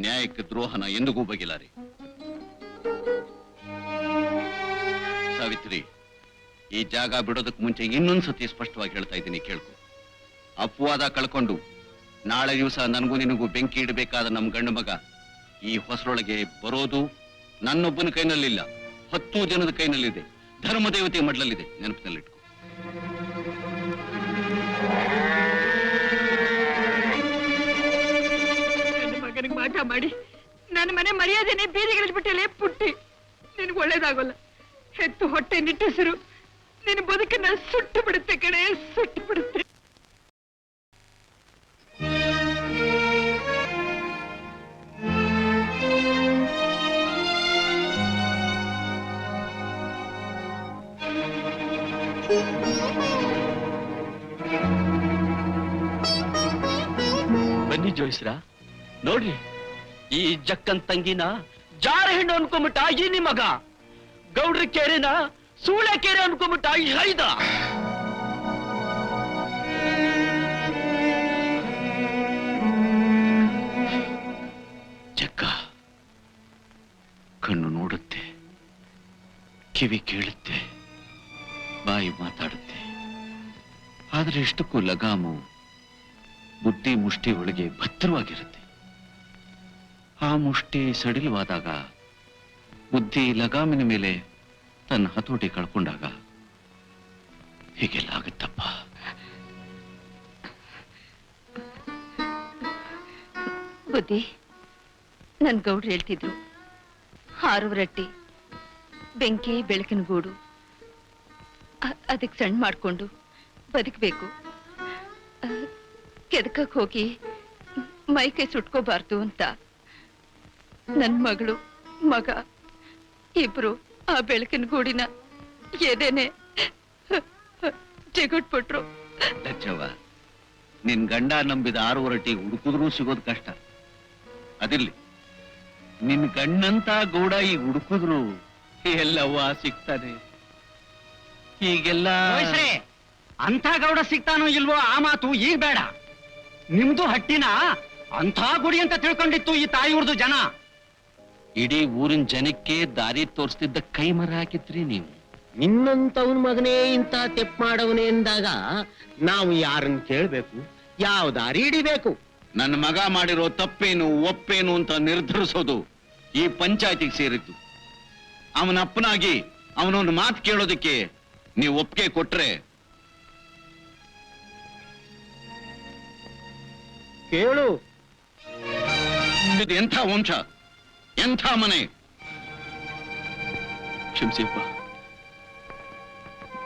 ನ್ಯಾಯಕ್ಕೆ ದ್ರೋಹನ ಎಂದಿಗೂ ಬಗೆಲಾರೆ. ಸಾವಿತ್ರಿ, ಈ ಜಾಗ ಬಿಡೋದಕ್ಕೆ ಮುಂಚೆ ಇನ್ನೊಂದ್ಸತಿ ಸ್ಪಷ್ಟವಾಗಿ ಹೇಳ್ತಾ ಇದ್ದೀನಿ, ಕೇಳ್ಕೊ. ಅಪವಾದ ಕಳ್ಕೊಂಡು ನಾಳೆ ದಿವಸ ನನಗೂ ನಿನಗೂ ಬೆಂಕಿ ಇಡಬೇಕಾದ ನಮ್ಮ ಗಂಡು ಮಗ ಈ ಹೊಸರೊಳಗೆ ಬರೋದು ನನ್ನೊಬ್ಬನ ಕೈನಲ್ಲಿಲ್ಲ, 10 ಜನದ ಕೈನಲ್ಲಿದೆ. ಧರ್ಮದೇವತೆ ಮಡ್ಲಲ್ಲಿದೆ, ನೆನಪಿನಲ್ಲಿಟ್ಕೊ. ನನ್ನ ಮಗನಿಗೆ ಮಾಟ ಮಾಡಿ ನನ್ನ ಮನೆ ಮರ್ಯಾದೆನೆ ಬೀದಿಗಿಳಿದ್ಬಿಟ್ಟಲೆ ಪುಟ್ಟಿ. ನಿನ್ಗೆ ಒಳ್ಳೇದಾಗೋಲ್ಲ. ಹೆತ್ತು ಹೊಟ್ಟೆ ನಿಟ್ಟುಸಿರು ನಿನ್ನ ಬದುಕನ್ನ ಸುಟ್ಟು ಬಿಡುತ್ತೆ ಕಣೆ, ಸುಟ್ಟು ಬಿಡುತ್ತೆ. ಬನ್ನಿ ಜೋಯಿಸ್ರ, ನೋಡ್ರಿ ಈ ಜಕ್ಕನ್ ತಂಗಿನ ಜಾರ ಹೆಣ್ಣು ಅನ್ಕೊಂಬಿಟ್ಟ ಈ ನಿಮಗ. ಗೌಡ್ರ ಕೆರೆನ ಸೂಳೆ ಕೆರೆ ಅನ್ಕೊಂಬಿಟ್ಟ ಈ ಹೈದ. ಜಗ್ಗ ಕಣ್ಣು ನೋಡುತ್ತೆ, ಕಿವಿ ಕೇಳುತ್ತೆ, ಬಾಯಿ ಮಾತಾಡುತ್ತೆ. ಆದ್ರೆ ಇಷ್ಟಕ್ಕೂ ಲಗಾಮು ಬುದ್ಧಿ ಮುಷ್ಟಿ ಒಳಗೆ ಭದ್ರವಾಗಿರುತ್ತೆ. ಆ ಮುಷ್ಟಿ ಸಡಿಲವಾದಾಗ, ಬುದ್ಧಿ ಲಗಾಮಿನ ಮೇಲೆ ತನ್ನ ಹತೋಟಿ ಕಳ್ಕೊಂಡಾಗ ಹೀಗೆಲ್ಲ ಆಗುತ್ತಪ್ಪ. ಬುದ್ಧಿ, ನನ್ ಗೌಡ್ರು ಹೇಳ್ತಿದ್ರು, ಹಾರುವ ರಟ್ಟಿ, ಬೆಂಕಿ ಬೆಳಕಿನ ಗೂಡು, ಅದಕ್ಕೆ ಸಣ್ಣ ಮಾಡ್ಕೊಂಡು ಬದುಕಬೇಕು, ಕೆದಕಕ್ ಹೋಗಿ ಮೈ ಕೈ ಸುಟ್ಕೋಬಾರ್ದು ಅಂತ. ನನ್ ಮಗಳು ಮಗ ಇಬ್ರು ಆ ಬೆಳಕಿನ ಗೂಡಿನ ಎದೇನೆ ಜಗಟ್ಬಿಟ್ರು. ಲಚ್ಚವ್ವ, ನಿನ್ ಗಂಡ ನಂಬಿದ 6 ರೊಟ್ಟಿ ಹುಡುಕಿದ್ರೂ ಸಿಗೋದು ಕಷ್ಟ. ಅದಿರ್ಲಿ, ನಿನ್ ಗಂಡಂತ ಗೌಡ ಈಗ ಹುಡುಕಿದ್ರು ಎಲ್ಲವ್ವ ಸಿಗ್ತಾನೆ. ಹೀಗೆಲ್ಲ ಅಂಥ ಗೌಡ ಸಿಗ್ತಾನೋ ಇಲ್ವೋ ಆ ಮಾತು ಈಗ ಬೇಡ. ನಿಮ್ದು ಹಟ್ಟಿನ ಅಂಥ ಗುಡಿ ಅಂತ ತಿಳ್ಕೊಂಡಿತ್ತು ಈ ತಾಯಿಯವ್ರದು ಜನ. ಇಡೀ ಊರಿನ ಜನಕ್ಕೆ ದಾರಿ ತೋರಿಸ್ತಿದ್ದ ಕೈ ಮರ ಹಾಕಿದ್ರಿ ನೀವು. ನಿನ್ನಂತವನ್ ಮಗನೇ ಇಂಥ ತೆಪ್ ಮಾಡವನೇ ಎಂದಾಗ ನಾವು ಯಾರನ್ನ ಕೇಳ್ಬೇಕು, ಯಾವ ದಾರಿ ಹಿಡಿಬೇಕು? ನನ್ನ ಮಗ ಮಾಡಿರೋ ತಪ್ಪೇನು ಒಪ್ಪೇನು ಅಂತ ನಿರ್ಧರಿಸೋದು ಈ ಪಂಚಾಯತಿಗೆ ಸೇರಿದ್ದು. ಅವನ ಅಪ್ಪನಾಗಿ ಅವನೊಂದು ಮಾತು ಕೇಳೋದಕ್ಕೆ ನೀವು ಒಪ್ಪಿಗೆ ಕೊಟ್ರೆ ಕೇಳು. ಇದು ಎಂಥ ವಂಶ, ಎಂಥ ಮನೆ. ಕ್ಷಮಿಸಿಯಪ್ಪ,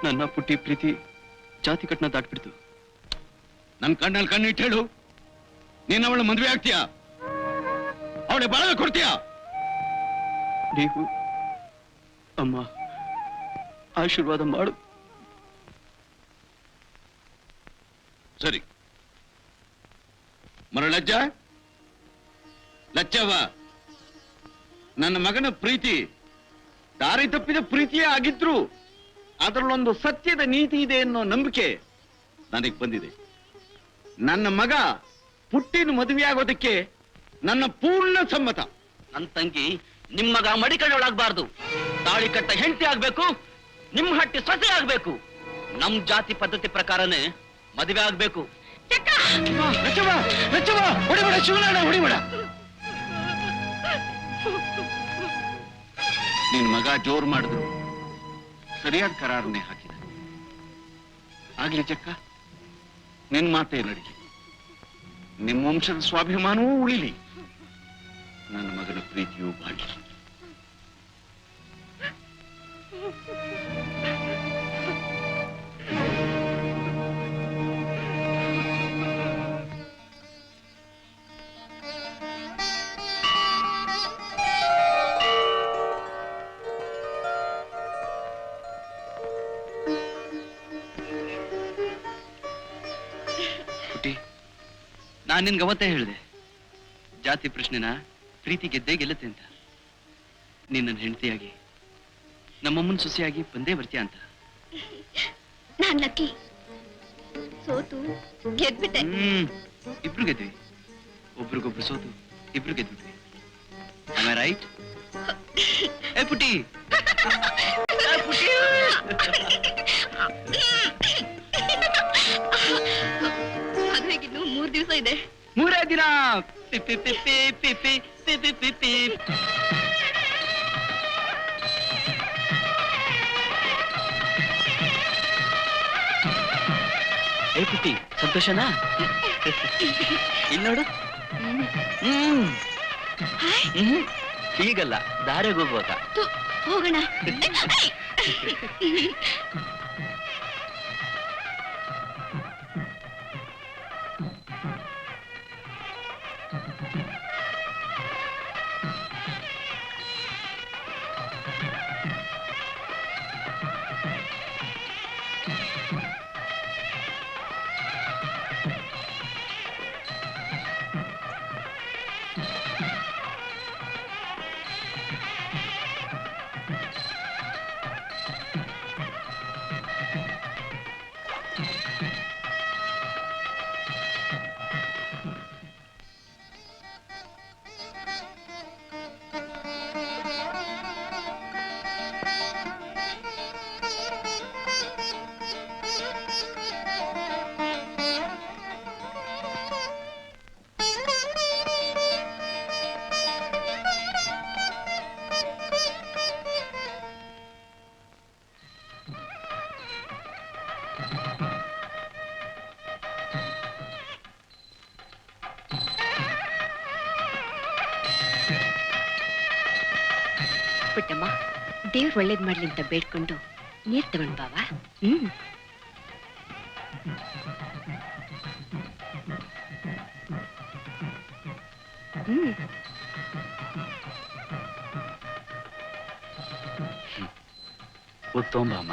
ನನ್ನ ಪುಟ್ಟಿ ಪ್ರೀತಿ ಜಾತಿ ಕಟ್ನ ದಾಟ್ಬಿಡ್ತು. ನನ್ನ ಕಣ್ಣಲ್ಲಿ ಕಣ್ಣಿಟ್ಟು ಹೇಳು, ನೀನ್ ಅವಳ ಮದುವೆ ಆಗ್ತೀಯಾ? ಅವಳೆ ಬಾಳ ಕೊಡ್ತೀಯಾ? ನೀವು ಅಮ್ಮ ಆಶೀರ್ವಾದ ಮಾಡು. ಸರಿ ಮರಳಜ್ಜ, ಲಚ್ಚವ್ವ, ನನ್ನ ಮಗನ ಪ್ರೀತಿ ದಾರಿ ತಪ್ಪಿದ ಪ್ರೀತಿಯೇ ಆಗಿದ್ರು ಅದರಲ್ಲೊಂದು ಸತ್ಯದ ನೀತಿ ಇದೆ ಅನ್ನೋ ನಂಬಿಕೆ ನನಗೆ ಬಂದಿದೆ. ನನ್ನ ಮಗ ಪುಟ್ಟಿನ ಮದುವೆಯಾಗೋದಕ್ಕೆ ನನ್ನ ಪೂರ್ಣ ಸಮ್ಮತ. ನನ್ನ ತಂಗಿ ನಿಮ್ ಮಗ ಮಡಿಕಣ್ಣೊಳಾಗ್ಬಾರ್ದು. ತಾಳಿ ಕಟ್ಟ ಹೆಂಡತಿ ಆಗ್ಬೇಕು, ನಿಮ್ ಹಟ್ಟಿ ಸೊಸೆ ಆಗ್ಬೇಕು. ನಮ್ ಜಾತಿ ಪದ್ಧತಿ ಪ್ರಕಾರನೇ ಮದುವೆ ಆಗ್ಬೇಕು. ಹೊಡಿಬೇಡ ಶಿವನಾಡ, ಹೊಡಿಬೇಡ. ನಿನ್ ಮಗ ಜೋರ್ ಮಾಡಿದ್ರು ಸರಿಯಾದ ಕರಾರನ್ನೇ ಹಾಕಿದ. ಆಗ್ಲಿ ಚಕ್ಕ, ನಿನ್ ಮಾತೇ ನಡಿ. ನಿಮ್ಮ ವಂಶದ ಸ್ವಾಭಿಮಾನವೂ ಉಳಿಲಿ, ನನ್ನ ಮಗನ ಪ್ರೀತಿಯೂ ಬಾಳಿ. ನಾನ್ ನಿನ್ಗೆ ಅವತ್ತೇ ಹೇಳಿದೆ, ಜಾತಿ ಪ್ರಶ್ನೆನ ಪ್ರೀತಿ ಗೆದ್ದೇ ಗೆಲ್ಲುತ್ತೆ ಅಂತ. ನೀನ್ ನನ್ನ ಹೆಂಡತಿಯಾಗಿ ನಮ್ಮಮ್ಮನ ಸೊಸೆಯಾಗಿ ಬಂದೇ ಬರ್ತೀಯ ಅಂತ. ನಾನ್ ಲಕ್ಕಿ, ಸೋತು ಗೆದ್ಬಿಟ್ಟೆ. ಇಬ್ರು ಗೆದ್ವಿ, ಒಬ್ರಿಗೊಬ್ರು ಸೋತು ಇಬ್ರು ಗೆದ್ಬಿಟ್ವಿ. Am I right? ಏ ಪುಟ್ಟಿ, ಮದ್ವೆಗಿನ್ನು 3 ದಿವಸ ಇದೆ. 3 ದಿನ. ಪಿಪಿ ಪಿಪಿ ಪಿಪಿ ಪಿಪಿ ಪಿಪಿ. ಏ ಪುಟ್ಟಿ, ಸಂತೋಷನಾ? ಇಲ್ಲಿ ನೋಡು. ಹೀಗಲ್ಲ, ದಾರಿಗೆ ಹೋಗ್ಬೇಕಾ? ಹೋಗೋಣ. ಪುಟ್ಟಮ್ಮ, ದೇವ್ರು ಒಳ್ಳೇದ್ ಮಾಡ್ಲಿ ಅಂತ ಬೇಡ್ಕೊಂಡು ನೀರ್ ತಗೊಂಡ್ ಬಾವಾ. ಗೊತ್ತೋಂಬಮ್ಮ.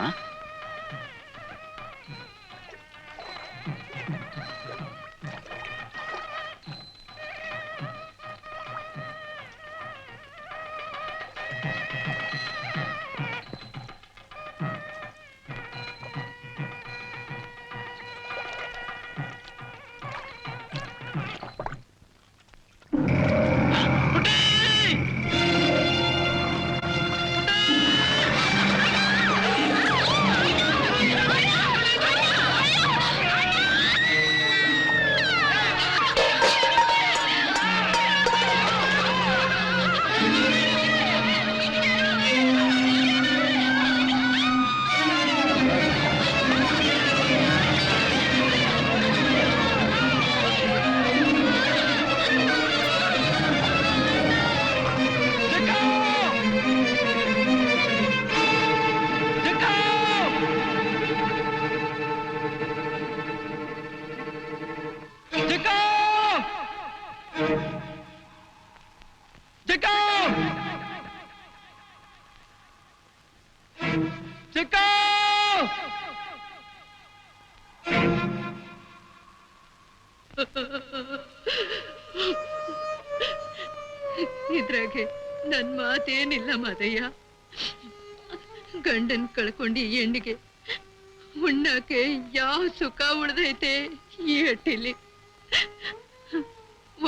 ಇದ್ರಾಗೆ ನನ್ ಮಾತೇನಿಲ್ಲ ಮಾದಯ್ಯ. ಗಂಡನ್ ಕಳ್ಕೊಂಡು ಈ ಹೆಣ್ಣಿಗೆ ಉಣ್ಣಾಕೆ ಯಾವ ಸುಖ ಉಳ್ದೈತೆ ಈ ಹಟ್ಟಿಲಿ.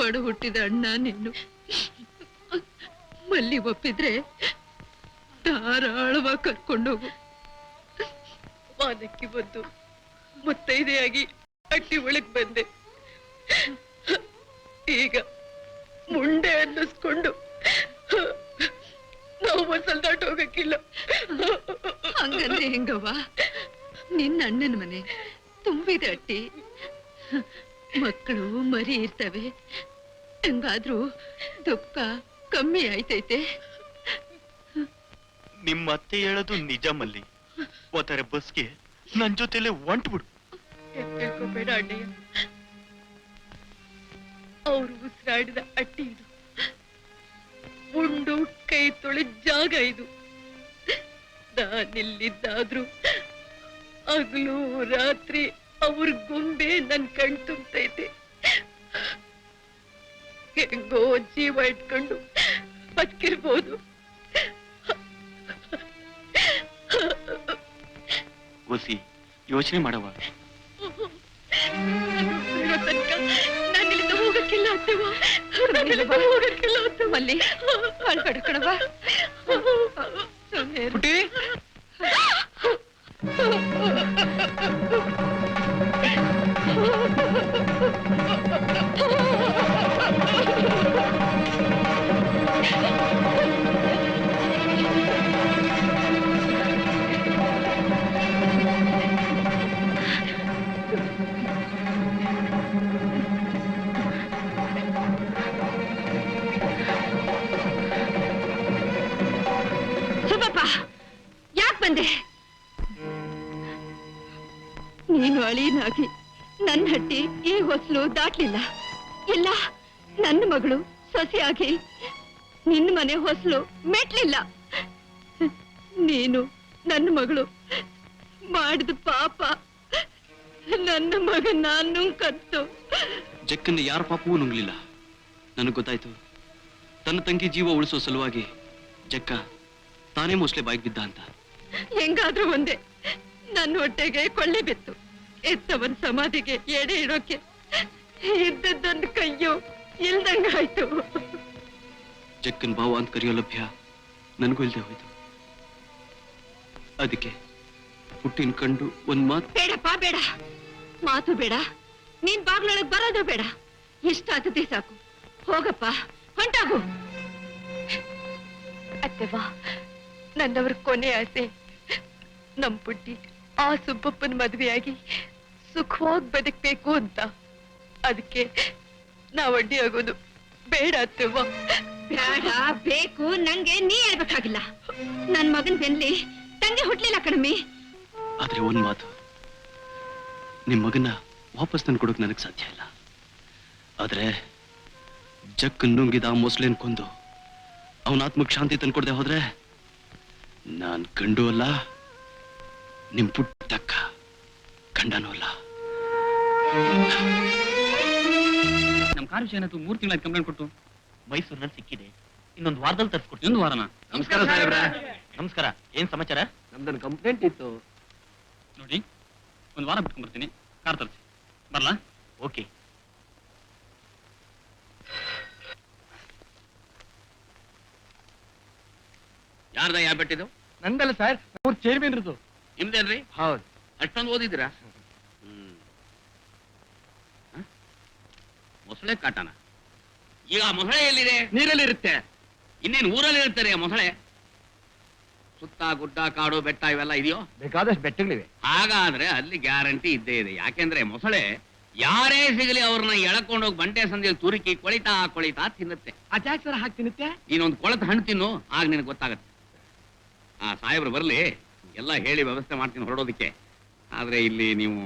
ಒಡ ಹುಟ್ಟಿದ ಅಣ್ಣ ನಿನ್ನು ಮಲ್ಲಿ ಒಪ್ಪಿದ್ರೆ ಧಾರಾಳವಾಗಿ ಕರ್ಕೊಂಡೋಗು. ವಾದಕ್ಕೆ ಬಂದು ಮುತ್ತೈದೆಯಾಗಿ ಹಟ್ಟಿ ಒಳಗ್ ಬಂದೆ. ಈಗ ಮುಂಡೆ ಅನ್ನಿಸ್ಕೊಂಡು ನಾವು ಮಸಲ್ದಾಟ ಹೋಗಕ್ಕಿಲ್ಲ. ಹಂಗಂದ್ರೆ ಹೆಂಗವ್ವ? ನಿನ್ನ ಅಣ್ಣನ ಮನೆ ತುಂಬಿದ ಅಟ್ಟಿ, ಮಕ್ಕಳು ಮರಿ ಇರ್ತವೆ. ಹೆಂಗಾದ್ರೂ ದುಃಖ ಕಮ್ಮಿ ಆಯ್ತೈತೆ. ನಿಮ್ಮ ಅತ್ತೆ ಹೇಳೋದು ನಿಜ ಮಲ್ಲಿ. ಹೋದರೆ ಬಸ್ಗೆ ನನ್ ಜೊತೆಲೆ ಹೊಂಟ್ಬಿಡು. ತಿಳ್ಕೊಬೇಡ ಅಣ್ಣಯ್ಯ, ಅವ್ರು ಉಸಿರಾಡಿದ ಅಟ್ಟಿ ಇದು. ಉಂಡು ಕೈ ತೊಳೆದ ಜಾಗ ಇದು. ನಾನಿಲ್ಲಿದ್ದಾದ್ರೂ ಹಗಲು ರಾತ್ರಿ ಅವ್ರ ಗೊಂಬೆ ನನ್ ಕಣ್ ತುಂಬತೈತೆ. ಹೆಂಗೋ ಜೀವ ಇಟ್ಕೊಂಡು ಬದುಕಿರ್ಬೋದು. ಒಸಿ ಯೋಚನೆ ಮಾಡವ. ನಾನು ಇಲ್ಲಿಂದ ಹೋಗಕ್ಕಿಲ್ಲ ಅತ್ತೇವ, ಹೋಗಕ್ಕಿಲ್ಲ ಅತ್ತೇವ. ಅಲ್ಲಿ ಅಳ್ಬೇಡ ಕಣವ. ಪುಟಿ, ಸುಬ್ಬಪ್ಪ, ಯಾಕೆ ಬಂದೆ? ನೀನು ಅಳಿನಾಗಿ ನನ್ನ ಹಟ್ಟಿ ಈ ಹೊಸಲು ದಾಟ್ಲಿಲ್ಲ. ಇಲ್ಲ, ನನ್ನ ಮಗಳು ಸೊಸೆಯಾಗಿ ನಿನ್ನ ಮನೆ ಹೊಸಲು ಮೆಟ್ಲಿಲ್ಲ. ನೀನು ನನ್ನ ಮಗಳು ಮಾಡಿದ ಪಾಪ ನನ್ನ ಮಗ ನಾನು ಕತ್ತು. ಜಕ್ಕನ್ನ ಯಾರ ಪಾಪವೂ ನುಂಗ್ಲಿಲ್ಲ. ನನಗ್ ಗೊತ್ತಾಯ್ತು, ತನ್ನ ತಂಗಿ ಜೀವ ಉಳಿಸೋ ಸಲುವಾಗಿ ಜಕ್ಕ ತಾನೇ ಮೋಸ್ಲೆ ಬಾಯಿಗೆ ಬಿದ್ದ ಅಂತ. ಹೆಂಗಾದ್ರೂ ಒಂದೇ, ನನ್ನ ಹೊಟ್ಟೆಗೆ ಕೊಳ್ಳೆ ಬಿತ್ತು. ಎತ್ತವನ್ ಸಮಾಧಿಗೆ ಎಡೆ ಇಡೋಕೆ ಇದ್ದದ್ದೊಂದು ಕೈಯೋ ಇಲ್ದಂಗಾಯ್ತು. ಜಕ್ಕನ್ ಭಾವ ಅಂತ ಕರೆಯೋ ಲಭ್ಯ ನನಗೂ ಇಲ್ದೆ ಹೋಯ್ತು. ಅದಕ್ಕೆ ಹುಟ್ಟಿನ ಕಂಡು ಒಂದ್ ಮಾತು. ಬೇಡಪ್ಪ ಬೇಡ, ಮಾತು ಬೇಡ. ನೀನ್ ಬಾಗ್ಲೊಳಗ್ ಬರೋದು ಬೇಡ. ಇಷ್ಟಾಗ್ತದೆ ಸಾಕು. ಹೋಗಪ್ಪ, ಹೊಂಟಾಗು. ಅತ್ತೆವಾ, ನನ್ನವ್ರ ಕೊನೆ ಆಸೆ ನಮ್ ಪುಟ್ಟಿ ಆ ಸುಬ್ಬಪ್ಪನ ಮದ್ವೆಯಾಗಿ ಸುಖವಾಗಿ ಬದುಕ್ಬೇಕು ಅಂತ. ಅದಕ್ಕೆ ನಾವ್ ಅಡ್ಡಿ ಆಗೋದು ಬೇಡ ಅತ್ತೆವ್ವ. ಬೇಡ ಬೇಕು ನಂಗೆ ನೀ ಹೇಳ್ಬೇಕಾಗಿಲ್ಲ ನನ್ ಮಗನ್ ಬೆನ್ಲಿ ತಂಗಿ ಹುಟ್ಲಿಲ್ಲ ಕಣಮ್ಮಿ. ಆದ್ರೆ ಒಂದ್ ಮಾತು, ನಿಮ್ ಮಗನ ವಾಪಸ್ ತಂದು ಕೊಡೋಕ್ ನನಗ್ ಸಾಧ್ಯ ಇಲ್ಲ. ಆದ್ರೆ ಜಕ್ ನುಂಗಿದ ಮೊಸಳೆನ್ ಕೊಂದು ಅವನ ಆತ್ಮಕ್ ಶಾಂತಿ ತಂದ್ಕೊಡ್ದೆ ಹೋದ್ರೆ ನಾನ್ ಗಂಡು ಅಲ್ಲ, ನಿಮ್ ಪುಟ್ಟಕ್ಕ ಗಂಡನೂ ಅಲ್ಲ. ನಮ್ ಕಾರು ಏನಾಯ್ತು? 3 ತಿಂಗಳ ಕಂಪ್ಲೇಂಟ್ ಕೊಟ್ಟು ಮೈಸೂರಿನಲ್ಲಿ ಸಿಕ್ಕಿದೆ, ಇನ್ನೊಂದು ವಾರದಲ್ಲಿ ತರಿಸ್ಕೊಡ್ತೀನಿ. 1 ವಾರನ? ನಮಸ್ಕಾರ ಸಾಹೇಬ್ರ. ನಮಸ್ಕಾರ, ಏನ್ ಸಮಾಚಾರ? ನಮ್ದೊಂದು ಕಂಪ್ಲೇಂಟ್ ಇತ್ತು. ನೋಡಿ, 1 ವಾರ ಬಿಟ್ಕೊಂಡ್ ಬರ್ತೀನಿ. ಕಾರ್ ತರಿಸಿ ಬರ್ಲಾ? ಓಕೆ. ಯಾರ್ದ ಯಾವ ಬೆಟ್ಟಿದ್ದು? ನಂದಲ್ಲ ಸರ್, ಅವ್ರ ಚೇರ್ಮನ್ ಇರೋದು. ನಿಮ್ದೇನ್ರಿ? ಹೌದು. ಅಷ್ಟೊಂದು ಓದಿದ್ದೀರಾ? ಮೊಸಳೆ ಕಾಟನ. ಈಗ ಮೊಸಳೆ ಎಲ್ಲಿದೆ? ನೀರಲ್ಲಿ ಇರುತ್ತೆ. ಇನ್ನೇನು ಊರಲ್ಲಿ ಇರ್ತಾರೆ ಮೊಸಳೆ? ಸುತ್ತ ಗುಡ್ಡ ಕಾಡು ಬೆಟ್ಟ ಇವೆಲ್ಲ ಇದೆಯೋ? ಬೇಕಾದಷ್ಟು ಬೆಟ್ಟಗಳಿವೆ. ಹಾಗಾದ್ರೆ ಅಲ್ಲಿ ಗ್ಯಾರಂಟಿ ಇದ್ದೇ ಇದೆ. ಯಾಕೆಂದ್ರೆ ಮೊಸಳೆ ಯಾರೇ ಸಿಗಲಿ ಅವ್ರನ್ನ ಎಳ್ಕೊಂಡೋಗಿ ಬಂಟೆ ಸಂದಿಯಲ್ಲಿ ತುರುಕಿ ಕೊಳಿತಾ ಕೊಳಿತಾ ತಿನ್ನುತ್ತೆ. ಅದ್ಯಾಕೆ ಸರ್ ಹಾಕಿ ತಿನ್ನುತ್ತೆ? ನೀನೊಂದು ಕೊಳತ ಹಣ್ಣು ತಿನ್ನು, ಆಗ ನಿನಗೆ ಗೊತ್ತಾಗತ್ತೆ. ಸಾಹೇಬ್ರು ಬರ್ಲಿ, ಎಲ್ಲ ಹೇಳಿ ವ್ಯವಸ್ಥೆ ಮಾಡ್ತೀನಿ ಹೊರಡೋದಕ್ಕೆ. ಆದ್ರೆ ಇಲ್ಲಿ ನೀವು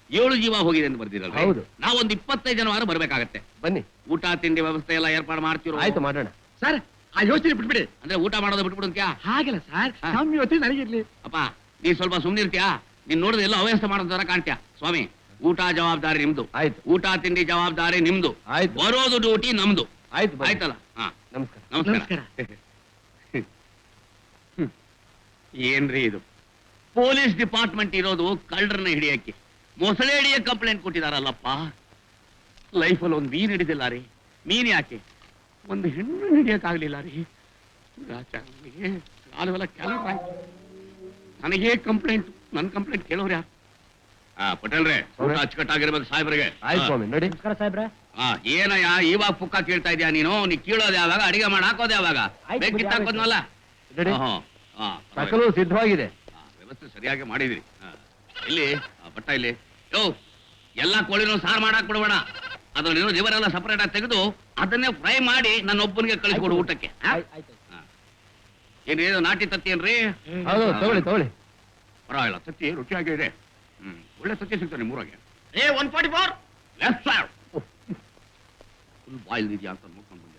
7 ಜೀವ ಹೋಗಿದೆ ಅಂತ ಬರ್ದಿರಲ್ಲ? ಹೌದು. ನಾವೊಂದು 25 ಜನವಾರ ಬರ್ಬೇಕಾಗತ್ತೆ. ಬನ್ನಿ, ಊಟ ತಿಂಡಿ ವ್ಯವಸ್ಥೆ ಎಲ್ಲ ಏರ್ಪಾಡು ಮಾಡ್ತಿರೋ? ಆಯ್ತು ಮಾಡೋಣ. ಸರ್, ಆ ಯೋಚನೆ ಬಿಟ್ಬಿಡಿ. ಅಂದ್ರೆ ಊಟ ಮಾಡೋದು ಬಿಟ್ಬಿಡುತ್ಯಾ? ಹಾಗಲ್ಲ ಸರ್, ಹಾ. ನಮ್ಮ ಯೋಚನೆ ನನಗಿರ್ಲಿ. ಅಪ್ಪ ನೀ ಸ್ವಲ್ಪ ಸುಮ್ನಿರ್ತೀಯಾ? ನೀನ್ ನೋಡಿದ್ರೆ ಎಲ್ಲ ಅವ್ಯವಸ್ಥೆ ಮಾಡೋ ತರ ಕಾಣ್ತೀಯ. ಸ್ವಾಮಿ, ಊಟ ಜವಾಬ್ದಾರಿ ನಿಮ್ದು, ಆಯ್ತು. ಊಟ ತಿಂಡಿ ಜವಾಬ್ದಾರಿ ನಿಮ್ದು, ಆಯ್ತು. ಬರೋದು ಡ್ಯೂಟಿ ನಮ್ದು. ಆಯ್ತು, ಬನ್ನಿ. ಆಯ್ತಲ್ಲ? ಹಾ, ನಮಸ್ಕಾರ. ನಮಸ್ಕಾರ. ಏನ್ರಿ ಇದು? ಪೊಲೀಸ್ ಡಿಪಾರ್ಟ್ಮೆಂಟ್ ಇರೋದು ಕಳ್ಳರನ್ನ ಹಿಡಿಯಕ್ಕೆ, ಮೊಸಳೆ ಹಿಡಿಯ ಕಂಪ್ಲೇಂಟ್ ಕೊಟ್ಟಿದಾರಲ್ಲಪ್ಪ. ಲೈಫಲ್ಲಿ ಒಂದು ಮೀನ್ ಹಿಡಿದಿಲ್ಲ ರೀ. ಮೀನ್ ಯಾಕೆ ಒಂದು ಹೆಣ್ಣು ಹಿಡಿಯಕ್ಕಾಗ್ಲಿಲ್ಲ ರೀ. ಕಾಲವೆಲ್ಲ ಕ್ಯಾಲೆಂಡರ್ ಆಯ್ತು. ನನಗೇ ಕಂಪ್ಲೇಂಟ್, ನನ್ನ ಕಂಪ್ಲೇಂಟ್ ಕೇಳೋರು ಯಾರು? ಪಟೇಲ್ರೆ, ಊಟ ಅಚ್ಚುಕಟ್ಟಾಗಿರ್ಬೇಕು ಸಾಹೇಬ್ರಿಗೆ. ಆಯ್ತು ಸ್ವಾಮಿ, ನೋಡಿ. ನಮಸ್ಕಾರ ಸಾಹೇಬ್ರೆ. ಏನಯ್ಯ ಇವಾಗ ಪುಕ್ಕ ಕೇಳ್ತಾ ಇದೀಯ ನೀನು? ನೀ ಕೀಳೋದು ಯಾವಾಗ, ಅಡಿಗೆ ಮಾಡಿ ಹಾಕೋದು ಯಾವಾಗ? ಆಯ್ತು, ಬೇಗ ಕಿತ್ತಾಕೋದ್ನಲ್ಲ. ನೋಡಿ, ಸಕಲು ಸಿದ್ಧವಾಗಿದೆ. ವ್ಯವಸ್ಥೆ ಸರಿಯಾಗಿ ಮಾಡಿದಿರಿ. ಇಲ್ಲಿ ಬಟ್ಟ ಇಲ್ಲಿ. ಯೋ, ಎಲ್ಲಾ ಕೋಳಿನೂ ಸಾರು ಮಾಡಾಕ್ ಬಿಡಬೇಡ. ಅದ್ರಲ್ಲಿರೋ ಲಿವರೆಲ್ಲ ಸಪರೇಟ್ ಆಗಿ ತೆಗೆದು ಅದನ್ನೇ ಫ್ರೈ ಮಾಡಿ ನನ್ನ ಒಬ್ಬನಿಗೆ ಕಳಿಸ್ಕೊಡು ಊಟಕ್ಕೆ. ಏನೇನು ನಾಟಿ ತತ್ತಿ ಏನ್ರಿ? ಹೌದು, ತಗೊಳ್ಳಿ ತಗೊಳ್ಳಿ. ಪರವಾಗಿಲ್ಲ, ತತ್ತಿ ರುಚಿಯಾಗಿ ಇದೆ. ಒಳ್ಳೆ ತತ್ತಿ ಸಿಗ್ತಾನೆ ನಿಮ್ಮೂರಾಗೆ. 144 ಲೆಫ್ಟ್ ಸೈಡ್ ಫುಲ್ ಬಾಯ್ಲ್ ಇದೆಯಾ ಅಂತ ನೋಡ್ಕೊಂಡು ಬಂದೆ.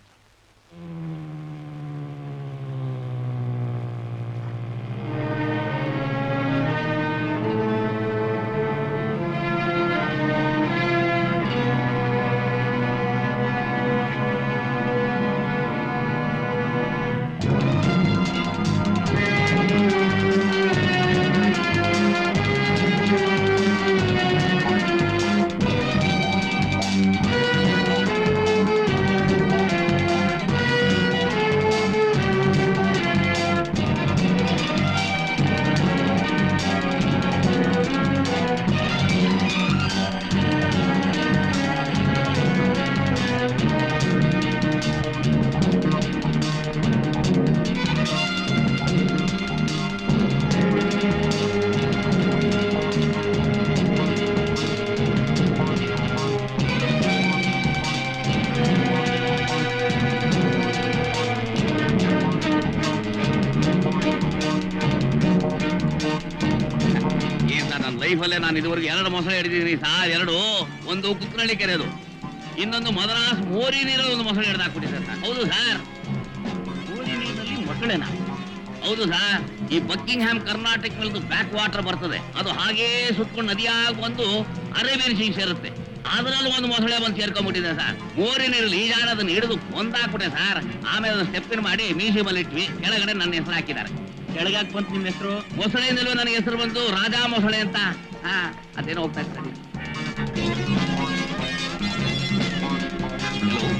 ಲೈಫಲ್ಲೇ ನಾನು ಇದುವರೆಗೆ 2 ಮೊಸಳೆ ಹಿಡಿದಿದ್ದೀನಿ ಸಾರ್. 2, ಒಂದು ಕುಕ್ಕನಳ್ಳಿ ಕೆರೆದು, ಇನ್ನೊಂದು ಮದ್ರಾಸ್ ಮೋರಿ ನೀರಲ್ಲಿ ಒಂದು ಮೊಸಳೆ ಹಿಡಿದು ಹಾಕ್ಬಿಟ್ಟಿದ್ದಾರೆ ಸರ್. ಹೌದು ಸರ್, ಮೋರಿ ನೀರಿನಲ್ಲಿ ಮೊಸಳೆನ? ಹೌದು ಸರ್. ಈ ಬಕ್ಕಿಂಗ್ ಹ್ಯಾಮ್ ಕರ್ನಾಟಕ ಮೇಲದು ಬ್ಯಾಕ್ ವಾಟರ್ ಬರ್ತದೆ, ಅದು ಹಾಗೇ ಸುತ್ಕೊಂಡು ನದಿಯಾಗಿ ಬಂದು ಅರೇಬಿಯನ್ ಸೀ ಸೇರುತ್ತೆ. ಅದ್ರಲ್ಲಿ ಒಂದು ಮೊಸಳೆ ಬಂದು ಸೇರ್ಕೊಂಡ್ಬಿಟ್ಟಿದೆ ಸರ್. ಮೋರಿ ನೀರಲ್ಲಿ ಈಜಾಡ ಅದನ್ನ ಹಿಡಿದು ಒಂದಾಕ್ಬಿಟ್ಟೆ ಸರ್. ಆಮೇಲೆ ಅದನ್ನ ಸ್ಟೆಪ್ಪಿನ ಮಾಡಿ ಮ್ಯೂಸಿಯಂ ಇಟ್ವಿ. ಕೆಳಗಡೆ ನನ್ನ ಹೆಸರು ಹಾಕಿದ್ದಾರೆ. ಕೆಳಗಾಕ್ ಬಂತು ನಿಮ್ಮ ಹೆಸರು? ಮೊಸಳೆಯಿಂದಲೂ ನನಗೆ ಹೆಸರು ಬಂತು, ರಾಜಾ ಮೊಸಳೆ ಅಂತ. ಅದೇನೋ ಹೋಗ್ತಾ ಇರ್ತಾರೆ.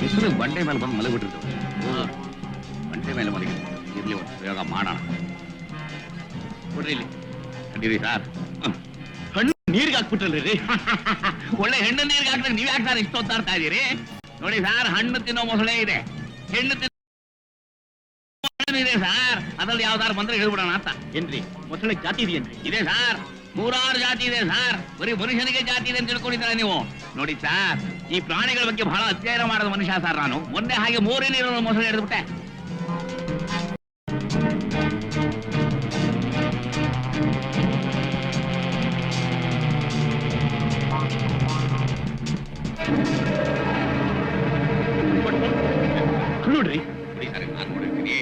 ಬಿಸಿಲು ಬಂಡೆ ಮೇಲೆ ಬಂದು ಮಲಗಿಬಿಟ್ಟಿರ್ತವೆ. ಬಂಡೆ ಮೇಲೆ ಮಲಗಿರ್ತವೆ. ಇರ್ಲಿ, ಒಂದು ಪ್ರಯೋಗ ಮಾಡೋಣ. ಕೊಡ್ರಿ ಇಲ್ಲಿ, ಕಡೀರಿ ಸಾರ್. ಹಣ್ಣು ನೀರಿಗೆ ಹಾಕ್ಬಿಟ್ರಲ್ರಿ ರೀ. ಒಳ್ಳೆ ಹೆಣ್ಣು ನೀರಿಗೆ ಹಾಕಿದ್ರೆ ನೀವ್ ಯಾಕೆ ಸಾರ್ ಇಷ್ಟು ಹೊತ್ತಾಡ್ತಾ ಇದೀರಿ? ನೋಡಿ ಸಾರ್, ಹಣ್ಣು ತಿನ್ನೋ ಮೊಸಳೆ ಇದೆ, ಹೆಣ್ಣು ತಿನ್ನೋ ಇದೆ ಸಾರ್. ಅದ್ರಲ್ಲಿ ಯಾವ್ದಾರು ಬಂದ್ರೆ ಹೇಳ್ಬಿಡೋಣ ಅಂತ. ಏನ್ರಿ ಮೊಸಳೆ ಜಾತಿ ಇದೆಯೇನ್ರಿ? ಇದೆ ಸಾರ್. ನೂರಾರು ಜಾತಿ ಇದೆ ಸರ್. ಬರೀ ಮನುಷ್ಯನಿಗೆ ಜಾತಿ ಇದೆ ಅಂತ ತಿಳ್ಕೊಂಡಿದ್ದೀರಾ ನೀವು? ನೋಡಿ ಸರ್, ಈ ಪ್ರಾಣಿಗಳ ಬಗ್ಗೆ ಬಹಳ ಅಧ್ಯಯನ ಮಾಡೋದು ಮನುಷ್ಯ ಸರ್ ನಾನು. ಮೊನ್ನೆ ಹಾಗೆ ಮೋರಿ ನೀರು ಮೊಸಳೆ ಹಿಡಿದ್ಬಿಟ್ಟೆ. ನೋಡ್ರಿ ಸರ್, ನಾನು ನೋಡಿರ್ತೀನಿ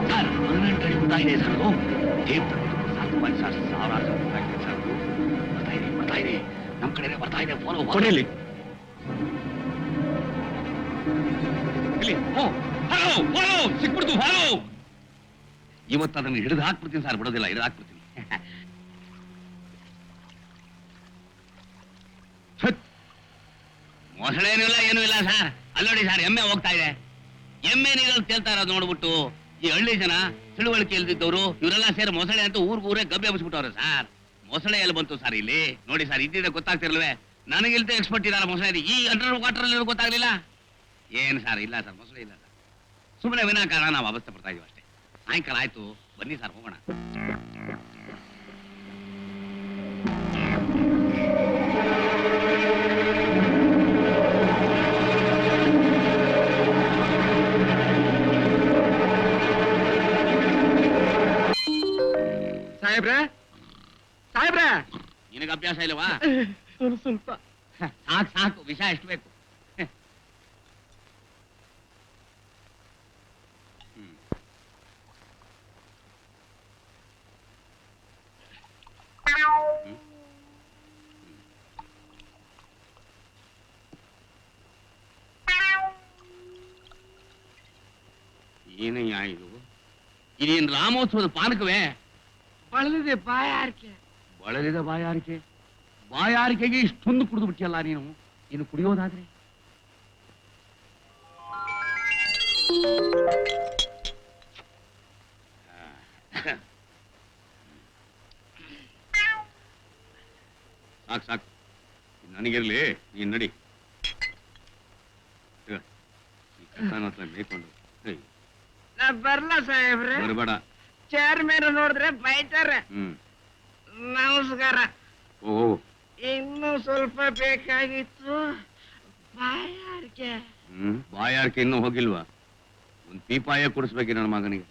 ಸರ್. 18 ಅಡಿ ಉದ್ದ ಇದೆ ಸರ್ ಅದು. ಸಾವಿರಾರು ಸರ್. ಬರ್ತಾ ಇದೆ ನಮ್ ಕಡೆ ಬರ್ತಾ ಇದೆ. ಫೋನ್ ಕೊನೆಯಲ್ಲಿ ಸಿಕ್ಬಿಡ್ತು. ಫಾಲೋ ಇವತ್ತು ಅದನ್ನು ಹಿಡಿದು ಹಾಕ್ಬಿಡ್ತೀನಿ ಸರ್. ಬಿಡೋದಿಲ್ಲ, ಹಿಡಿದು ಹಾಕ್ಬಿಡ್ತೀನಿ. ಮೊಸಳೇನೂ ಇಲ್ಲ, ಏನೂ ಇಲ್ಲ ಸರ್. ಅಲ್ಲಿ ನೋಡಿ ಸರ್, ಎಮ್ಮೆ ಹೋಗ್ತಾ ಇದೆ. ಎಮ್ಮೆ ನೀರಲ್ಲಿ ತೇಲ್ತಾ ಇರೋದು ನೋಡ್ಬಿಟ್ಟು ಈ ಹಳ್ಳಿ ಜನ, ತಿಳುವಳಿಕೆ ಇಲ್ದಿದ್ದವರು ಇವರೆಲ್ಲ ಸೇರಿ ಮೊಸಳೆ ಅಂತ ಊರೇ ಗಬ್ಬೆ ಹಬ್ಬಿಸ್ಬಿಟ್ಟವ್ರೆ ಸರ್. ಮೊಸಳೆ ಎಲ್ಲಿ ಬಂತು ಸರ್ ಇಲ್ಲಿ? ನೋಡಿ ಸರ್, ಇದ್ದಿದ್ದ ಗೊತ್ತಾಗ್ತಿರ್ಲ್ವೇ? ನನಗಿಲ್ದ ಎಕ್ಸ್ಪರ್ಟ್ ಇದ್ದಾರೆ ಮೊಸಳೆ. ಈ ಅಂಡರ್ ವಾಟರ್ ಅಲ್ಲಿ ಗೊತ್ತಾಗ್ಲಿಲ್ಲ ಏನ್ ಸರ್? ಇಲ್ಲ ಸರ್, ಮೊಸಳೆ ಇಲ್ಲ ಸರ್. ಸುಮ್ಮನೆ ವಿನಾಕಾರಣ ನಾವು ಅವಸ್ಥೆ ಪಡ್ತಾ ಇದೀವಿ ಅಷ್ಟೇ. ಸಾಯಂಕಾಲ ಆಯ್ತು, ಬನ್ನಿ ಸರ್ ಹೋಗೋಣ. ಸಾಹೇಬ್ರೆ ನಿನಗೆ ಅಭ್ಯಾಸ ಇಲ್ಲವಾ? ಸ್ವಲ್ಪ ಸಾಕು ಸಾಕು, ವಿಷ ಎಷ್ಟು ಬೇಕು? ಏನಯ್ಯ ಇದು? ಇದೇನು ರಾಮೋತ್ಸವದ ಪಾನಕವೇ? ಬಳಲಿದೆ ಬಾಯಾರಿಕೆ. ಬಳಲಿದ ಬಾಯಾರಿಕೆ? ಬಾಯಾರಿಕೆಗೆ ಇಷ್ಟೊಂದು ಕುಡಿದು ಬಿಟ್ಟಿಯಲ್ಲ ನೀನು. ಇನ್ನು ಕುಡಿಯೋದಾದ್ರೆ ಸಾಕು ಸಾಕು, ನನಗಿರ್ಲಿ, ನೀನ್ ನಡಿ. ಮೇಯ್ಕೊಂಡು ನಾ ಬರ್ಲ ಸಾಹೇಬ್ರೆ? ಬರಬೇಡ. ಚೇರ್ಮನ್ ನೋಡಿದ್ರೆ ಬೈತಾರೆ. ನಮಸ್ಕಾರ. ಓ, ಇನ್ನು ಸ್ವಲ್ಪ ಬೇಕಾಗಿತ್ತು. ಬಾಯಾರಿಕೆ. ಬಾಯಾರಿಕೆ ಇನ್ನೂ ಹೋಗಿಲ್ವಾ? ಒಂದು ಪೀಪಾಯ ಕುಡಿಸ್ಬೇಕು ನನ್ನ ಮಗನಿಗೆ.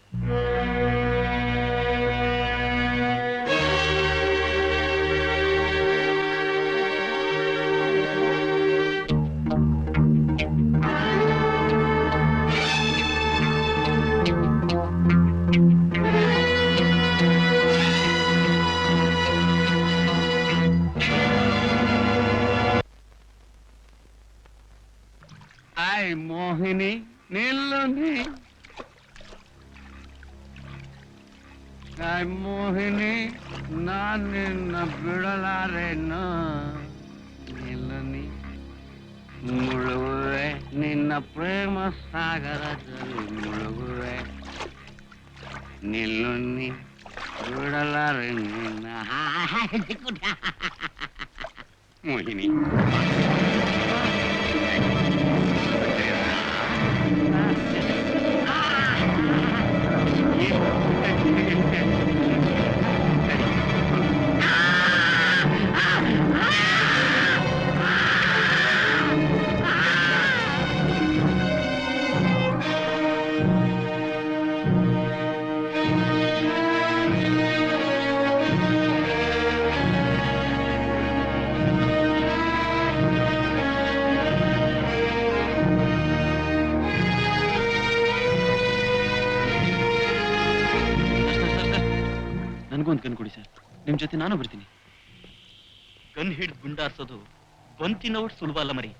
ಆಯ್ ಮೋಹಿನಿ, ನಿಲ್ಲು ನೀ. ಆಯ್ ಮೋಹಿನಿ, ನಾನು ನಿನ್ನ ಬಿಡಲಾರೇನು. ನಿಲ್ಲು ನೀ. ಮುಳುಗುವೆ ನಿನ್ನ ಪ್ರೇಮ ಸಾಗರದಲ್ಲಿ, ಮುಳುಗುವೆ. ನಿಲ್ಲು ನೀ, ಬಿಡಲಾರೆ ನಿನ್ನ. ಮೋಹಿನಿ, ನನಗೊಂದು ಕಣ್ ಕೊಡಿ ಸರ್, ನಿಮ್ ಜೊತೆ ನಾನು ಬರ್ತೀನಿ. ಗನ್ ಹಿಡಿದು ಗುಂಡಾರ್ಸೋದು ಬಂತಿನೋಟ್ ಸುಲಭ ಅಲ್ಲ ಮರಿ.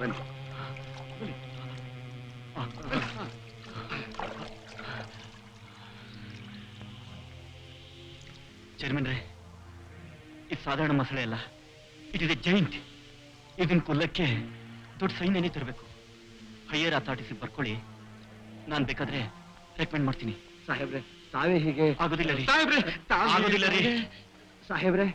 ಬನ್ನಿ. ಚೇರ್ಮನ್ ರೇ, ಇದು ಸಾಧಾರಣ ಮಸಳೆ ಅಲ್ಲ, ಇಟ್ ಇಸ್ ಎ ಜೈಂಟ್. ಇದನ್ನ ಕೊಲ್ಲಕ್ಕೆ ದೊಡ್ಡ ಸೈನ್ಯನೇ ತರಬೇಕು. ಹೈಯರ್ ಅಥಾರಿಟೀಸ್ ಬರ್ಕೊಳ್ಳಿ, ನಾನ್ ಬೇಕಾದ್ರೆ ರೆಕಮೆಂಡ್ ಮಾಡ್ತೀನಿ. ಸಾಹೇಬ್ರೆ, ತಾವೇ ಹೀಗೆ ಆಗೋದಿಲ್ಲ ರೀ, ಸಾಹೇಬ್ರೆ, ಆಗೋದಿಲ್ಲ ರೀ. ಸಾಹೇಬ್ರೆ,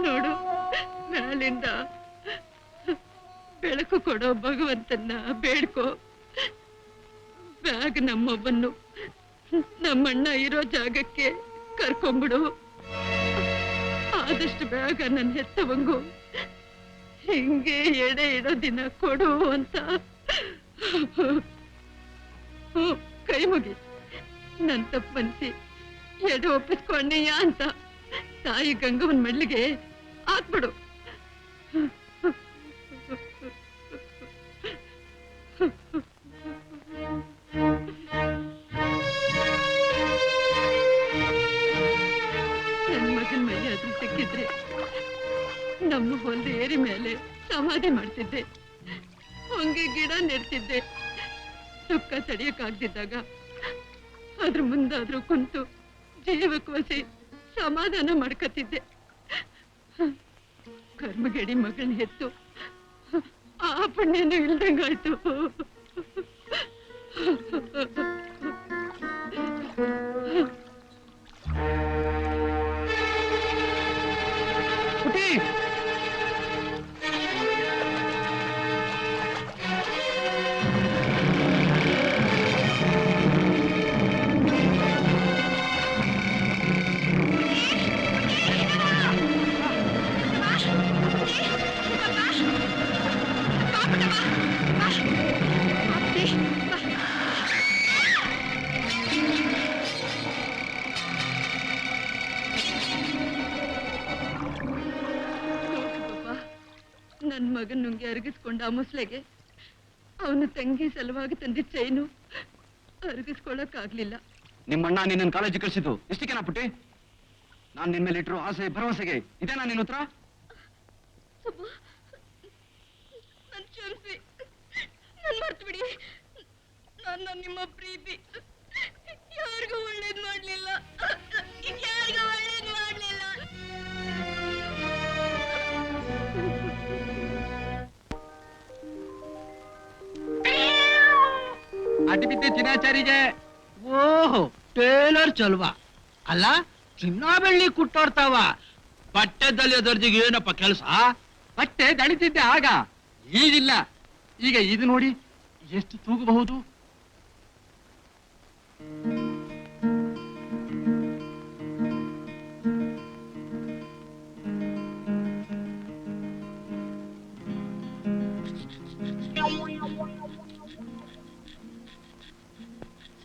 ನೋಡು, ನಾಳಿಂದ ಬೆಳಕು ಕೊಡೋ ಭಗವಂತನ ಬೇಡ್ಕೋ. ಬ್ಯಾಗ್ ನಮ್ಮವ್ವನ್ನು ನಮ್ಮಣ್ಣ ಇರೋ ಜಾಗಕ್ಕೆ ಕರ್ಕೊಂಡ್ಬಿಡು. ಆದಷ್ಟು ಬೇಗ ನನ್ನ ಹೆತ್ತವಂಗು ಹಿಂಗೆ ಎಡೆ ಇಡೋ ದಿನ ಕೊಡು ಅಂತ ಕೈ ಮುಗಿ ನನ್ ತಪ್ಪು ಮನ್ಸಿ ಎಡೆ ಒಪ್ಪಿಸ್ಕೊಂಡೀಯ ಅಂತ ತಾಯಿ ಗಂಗವನ್ ಮಡ್ಲಿಗೆ ಹಾಕ್ಬಿಡು. ನನ್ ಮಗನ್ ಮನೆ ಅದ್ರ ಸಿಕ್ಕಿದ್ರೆ ನಮ್ಮ ಹೊಲದ ಏರಿ ಮೇಲೆ ಸಮಾಧಿ ಮಾಡ್ತಿದ್ದೆ, ಹೊಂಗೆ ಗಿಡ ನೆಡ್ತಿದ್ದೆ. ದುಃಖ ತಡೆಯಕ್ಕಾಗ್ದಿದ್ದಾಗ ಅದ್ರ ಮುಂದಾದ್ರೂ ಕುಂತು ಜೀವಕ್ಕೆ ವಸಿ ಸಮಾಧಾನ ಮಾಡ್ಕತ್ತಿದ್ದೆ. ಕರ್ಮಗೇಡಿ ಮಗಳನ್ನ ಹೆತ್ತು ಆ ಪುಣ್ಯನೂ ಇಲ್ದಂಗಾಯ್ತು. ನನ್ ಮಗನ್ ನುಂಗಿ ಅರಗಿಸ್ಕೊಂಡ ಆ ಮುಸ್ಲೆಗೆ ಅವನು ತಂಗಿ ಸಲುವಾಗಿ ತಂದಿದ್ದ ಚೈನು ಅರಗಿಸ್ಕೊಳಕ್ಕಾಗ್ಲಿಲ್ಲ. ನಿಮ್ಮಣ್ಣ ನಿನ್ನ ಕಾಲೇಜಿಗೆ ಕಳಿಸಿದ್ದು ಇಷ್ಟಕ್ಕೇನಾ ಪುಟ್ಟಿ? ನಾನ್ ನಿನ್ ಮೇಲೆ ಇಟ್ಟಿರೋ ಆಸೆ ಭರವಸೆಗೆ ಇದೇನಾ ನಿನ್ನ ಉತ್ತರ? ನನ್ ಕ್ಷಮಿಸಿ, ನನ್ ಮರ್ತು ಬಿಡಿ. ನಾನು ನಿಮ್ಮ ಪ್ರೀತಿ ಯಾರಿಗೂ ಒಳ್ಳೇದ್ ಮಾಡ್ಲಿಲ್ಲ, ಯಾರಿಗೂ ಒಳ್ಳೇದ್ ಮಾಡ್ಲಿಲ್ಲ. ಅಡ್ಡಿ ಬಿದ್ದೆ ಚಿನ್ನಾಚಾರಿಗೆ. ಓಹೋ, ಟೇಲರ್ ಚಲ್ವಾ ಅಲ್ಲ, ಚಿನ್ನ ಬೆಳ್ಳಿ ಕುಟ್ಟೋಡ್ತಾವ. ಬಟ್ಟೆದಲ್ಲಿ ದರ್ಜಿಗೆ ಏನಪ್ಪ ಕೆಲಸ? ಬಟ್ಟೆ ದಣಿತಿದ್ದೆ ಆಗ, ಈಗಿಲ್ಲ. ಈಗ ಇದು ನೋಡಿ ಎಷ್ಟು ತೂಗಬಹುದು.